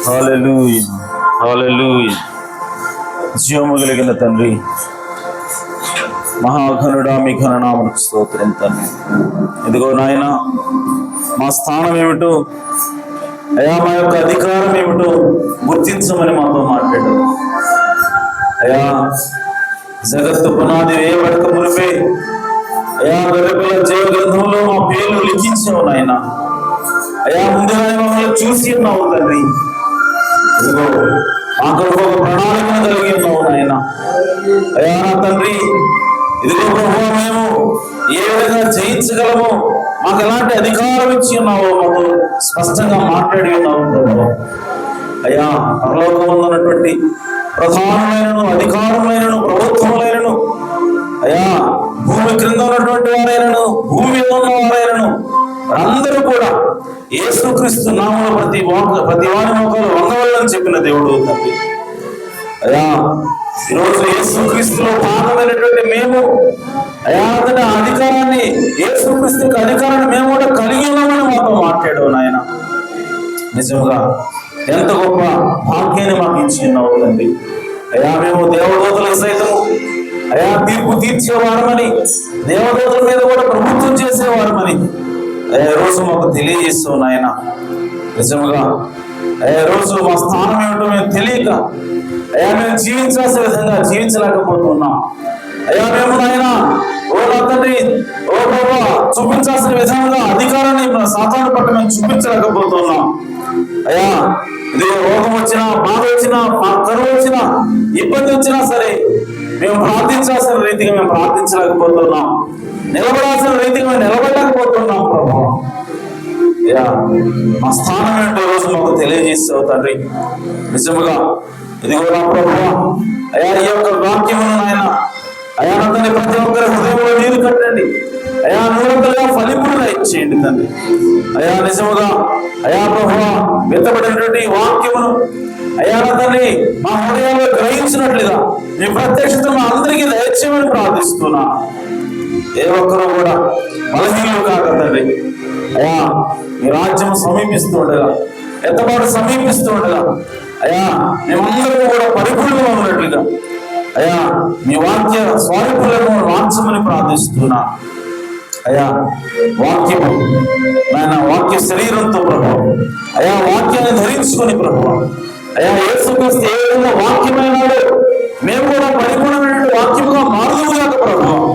హల్లెలూయా, హల్లెలూయా. జీవము కలిగిన తండ్రి, మహాఘనుడా, మీ ఘననామమునకు స్తోత్రం తండ్రి. ఇదిగో నాయన, మా స్థానం ఏమిటో, అయా మా యొక్క అధికారం ఏమిటో గుర్తించమని మాతో మాట్లాడారు. అయా జగత్తు పునాది వేయబడక మునిపే అయా గొర్రెపిల్ల జీవ గ్రంథంలో మా పేర్లు లిఖించావు నాయన. అయా ముందుగానే మమ్మల్ని చూసి ఉన్నావు తండ్రి. ఇదిగో మాకు ఒక ప్రణాళికను కలిగి ఉన్నావు నాయన. అయా నా తండ్రి, ఇదిగో ప్రభువా, మేము ఏ విధంగా జయించగలమో, మాకు ఎలాంటి అధికారం ఇచ్చి ఉన్నావో మాకు స్పష్టంగా మాట్లాడి ఉన్నావు ప్రభువా. అయ్యా, పరలోకంలో ఉన్నటువంటి ప్రధానమైనను, అధికారములైనను, ప్రభుత్వములైనను, అయ్యా భూమి క్రింద ఉన్నటువంటి వారైనను, భూమి మీద ఉన్న వారైనను అందరూ కూడా యేసుక్రీస్తు నామములో ప్రతి వారి మోకాలు వంగవలని చెప్పిన దేవుడు తండ్రి. అయ్యా, ఈరోజు యేసుక్రీస్తులో భాగమైనటువంటి మేము అయా అతని అధికారాన్ని, యేసుక్రీస్తు యొక్క అధికారాన్ని మేము కూడా కలిగి ఉన్నామని మాతో మాట్లాడావు నాయన. నిజంగా ఎంత గొప్ప భాగ్యాన్ని మాకు ఇచ్చి ఉన్నావు తండ్రి. అయా, మేము దేవదూతలకు సైతము అయా తీర్పు తీర్చేవారమని, దేవదూతల మీద కూడా ప్రభుత్వం చేసేవారమని అయా రోజు మాకు తెలియజేస్తావు నాయన. నిజంగా అయా రోజు మా స్థానం ఏమిటో మేము తెలియక అయా మేము జీవించాల్సిన విధంగా జీవించలేకపోతున్నాం. అయా మేము నాయన, ఓ నా తండ్రి, ఓ బాబా, చూపించాల్సిన విధంగా అధికారాన్ని సాతాను పట్ల మేము చూపించలేకపోతున్నాం. అయా, ఇది రోగం వచ్చినా, బాధ వచ్చినా, కరువు వచ్చినా, ఇబ్బంది వచ్చినా సరే మేము ప్రార్థించాల్సిన రీతిగా మేము ప్రార్థించలేకపోతున్నాం. నిలబడాల్సిన రీతిగా మేము నిలబడలేకపోతున్నాం ప్రభు. అయ్యా, మా స్థానం ఏంటో రోజు మాకు తెలియజేస్తావు తండ్రి. నిజముగా ఇదిగో నా ప్రభు, అయా ఈ యొక్క వాక్యమును నాయన అయా తండ్రి ప్రతి ఒక్కరి హృదయంలో నీరు కట్టండి. అయా 100గా ఫలింపులుగా ఇచ్చేయండి తండ్రి. అయా నిజముగా అయా ప్రభు, విత్తబడినటువంటి వాక్యమును అయా తండ్రి మా హృదయాల్లో గ్రహించినట్లుగా మీ ప్రత్యక్షతను అందరికీ దయచేయమని ప్రార్థిస్తున్నా. ఏ ఒక్కరూ కూడా బలహీనులు కాక తండ్రి. అయా మీ రాజ్యం సమీపిస్తూ ఉండగా, ఎత్తబాటు సమీపిస్తూ ఉండగా అయా మేమందరూ కూడా పరిపూర్ణంగా ఉన్నట్లుగా అయా మీ వాక్య స్వరూపులను వాంఛమని ప్రార్థిస్తున్నా. అయా వాక్యము నాయన, వాక్య శరీరంతో ప్రభావం అయా వాక్యాన్ని ధరించుకొని ప్రభావం అయా యేసుక్రీస్తు ఏ విధంగా వాక్యమైనాడో మేము కూడా పరిపూర్ణమైన వాక్యముగా మారుదుగాక ప్రభావం.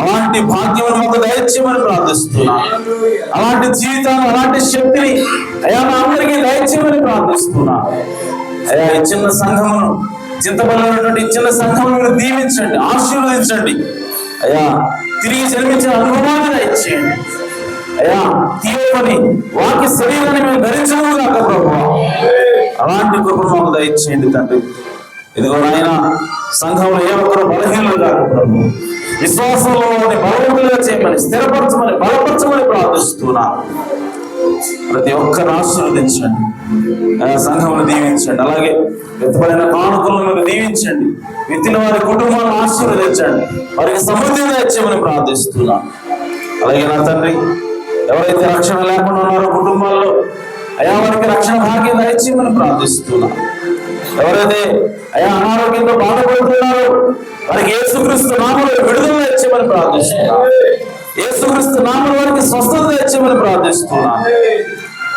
అలాంటి భాగ్యం మాకు దయచేయమని ప్రార్థిస్తున్నా. అలాంటి జీవితాన్ని, అలాంటి శక్తిని అయా మా అందరికీ దయచేయమని ప్రార్థిస్తున్నా. అయా ఈ చిన్న సంఘమును, చింతపల్లినటువంటి చిన్న సంఘమును దీవించండి, ఆశీర్వదించండి. అయా తిరిగి జన్మించిన అనుభవాన్ని దయచేయండి. అయా తీయని వాక్య శరీరాన్ని మేము ధరించము కాక ప్రభువా. అలాంటి కృపను మాకు దయచేయండి తండ్రి. ఇదిగో నాయన, సంఘంలో ఏ ఒక్కరు బలహీనులు కాక ప్రభు, విశ్వాసంలో బలవంతులుగా చేయమని, స్థిరపరచమని, బలపరచమని ప్రార్థిస్తున్నా. ప్రతి ఒక్కరు ఆశీర్వదించండి, సంఘమును దీవించండి. అలాగే విత్తబడిన కానుకలను మీరు దీవించండి. విత్తిన వారి కుటుంబాలను ఆశీర్వదించండి, వారికి సమృద్ధిగా ఇచ్చేమని ప్రార్థిస్తున్నా. అలాగే నా తండ్రి, ఎవరైతే రక్షణ లేకుండా ఉన్నారో కుటుంబాల్లో అయా వారికి రక్షణ భాగ్యం దయచేయమని ప్రార్థిస్తున్నా. ఎవరైతే అయ్యా అనారోగ్యంతో బాధపడుతున్నారో వారికి యేసుక్రీస్తు నామములో విడుదల ఇచ్చేమని ప్రార్థిస్తున్నాను. యేసుక్రీస్తు నామములో వారికి స్వస్థత ఇచ్చేమని ప్రార్థిస్తున్నాను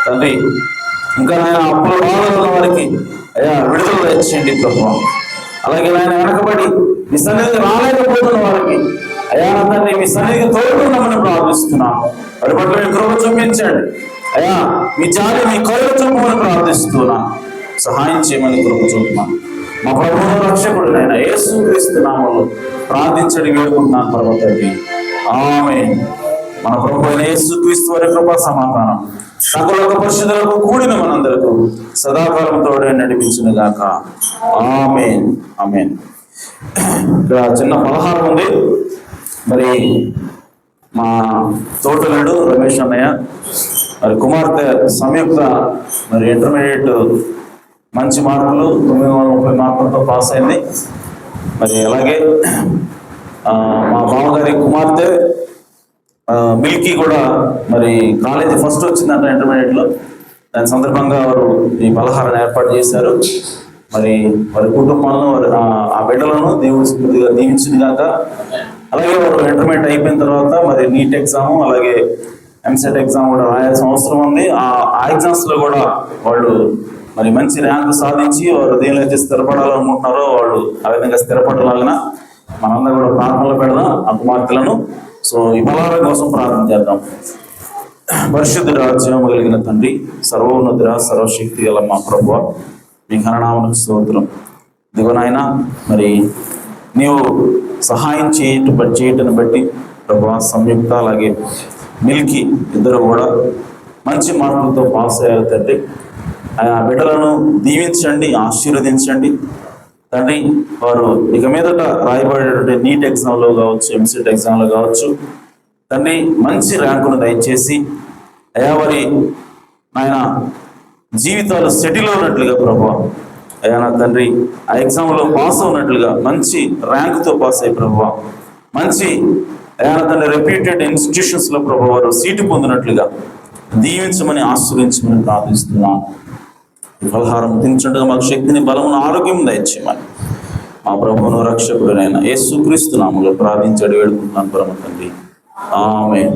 తండ్రి. ఇంకా నాయన అప్పుల బాధలు ఉన్న వారికి అయ్యా విడుదల ఇచ్చేయండి ప్రభువా. అలాగే నాయన వెనకబడి మీ సన్నిధికి రాలేకపోతున్న వారికి అయ్యా తండ్రి మీ సన్నిధికి తోడుకున్నామని ప్రార్థిస్తున్నాను. వారి పట్ల మీ కృప చూపించండి అయ్యా, మీ జాలి మీ కరుణ చూపమని ప్రార్థిస్తున్నాను. సహాయం చేయమని కృప చూపుతున్నాను. మా ప్రభువు రక్షకుడు నాయన యేసుక్రీస్తు నామములో ప్రార్థించడి వేడుకుంటున్నాను పరమ తండ్రి. ఆమేన్. మన ప్రభు అయిన యేసుక్రీస్తు వారి కృపా సమాధానం సకల పరిశుద్ధులకు కూడిన మనందరకు సదాకాలం తోడే నడిపించిన గాక. ఆమేన్. ఆమేన్. ఇక్కడ చిన్న పలహారం ఉంది. మరి మా తోటలుడు రమేష్ అన్నయ్య మరి కుమార్తె సంయుక్త మరి ఇంటర్మీడియట్ మంచి మార్కులు 930 మార్కులతో పాస్ అయింది. మరి అలాగే మా బావగారి కుమార్తె మిల్కీ కూడా మరి కాలేజీ ఫస్ట్ వచ్చిందంట ఇంటర్మీడియట్లో. దాని సందర్భంగా వారు ఈ పలహారాన్ని ఏర్పాటు చేశారు. మరి వారి కుటుంబాలను ఆ బిడ్డలను దేవుడిగా దీవించింది కాక. అలాగే వారు ఇంటర్మీడియట్ అయిపోయిన తర్వాత మరి నీట్ ఎగ్జామ్ అలాగే ఎంసెట్ ఎగ్జామ్ కూడా రాయాల్సిన అవసరం ఉంది. ఆ ఎగ్జామ్స్ లో కూడా వాళ్ళు మరి మంచి ర్యాంకు సాధించి వారు దేనిలో అయితే స్థిరపడాలనుకుంటున్నారో వాళ్ళు ఆ విధంగా స్థిరపడాలన్నా మనందరం కూడా ప్రార్థనలు పెడదాం ఆ కుమార్తెలను. సో ఈ పలహారం కోసం ప్రార్థన చేద్దాం. పరిశుద్ధుడా జీవము కలిగిన తండ్రి, సర్వోన్నతుడా సర్వశక్తి గల మా ప్రభువా, మీ ఘననామమునకు స్తోత్రం. ఇదిగో నాయన మరి నీవు సహాయం చేయటను బట్టి ప్రభువా సంయుక్త అలాగే మిల్కీ ఇద్దరు కూడా మంచి మార్కులతో పాస్ అయ్యారు తండ్రి. ఆ బిడ్డలను దీవించండి, ఆశీర్వదించండి తండ్రి. వారు ఇక మీదట రాయబడేటువంటి నీట్ ఎగ్జామ్లో కావచ్చు ఎంసెట్ ఎగ్జామ్లో కావచ్చు తండ్రి మంచి ర్యాంకును దయచేసి అయా వారి ఆయన జీవితాలు సెటిల్ అవునట్లుగా ప్రభువా అయ్యా నా తండ్రి ఆ ఎగ్జామ్లో పాస్ అవునట్లుగా మంచి ర్యాంకుతో పాస్ అయ్యి ప్రభువా మంచి అయ్యా నా తండ్రి రెప్యూటెడ్ ఇన్స్టిట్యూషన్స్లో ప్రభువా వారు సీటు పొందినట్లుగా దీవించమని ఆశీర్వించమని ప్రార్థిస్తున్నాను. ఈ ఫలహారం తింటుండగా మాకు శక్తిని బలమును ఆరోగ్యం దయచేయమని మా ప్రభువును రక్షకుడైన యేసుక్రీస్తు నామములో ప్రార్థించడి వేడుకుంటున్నాను పరమ తండ్రి. ఆమేన్.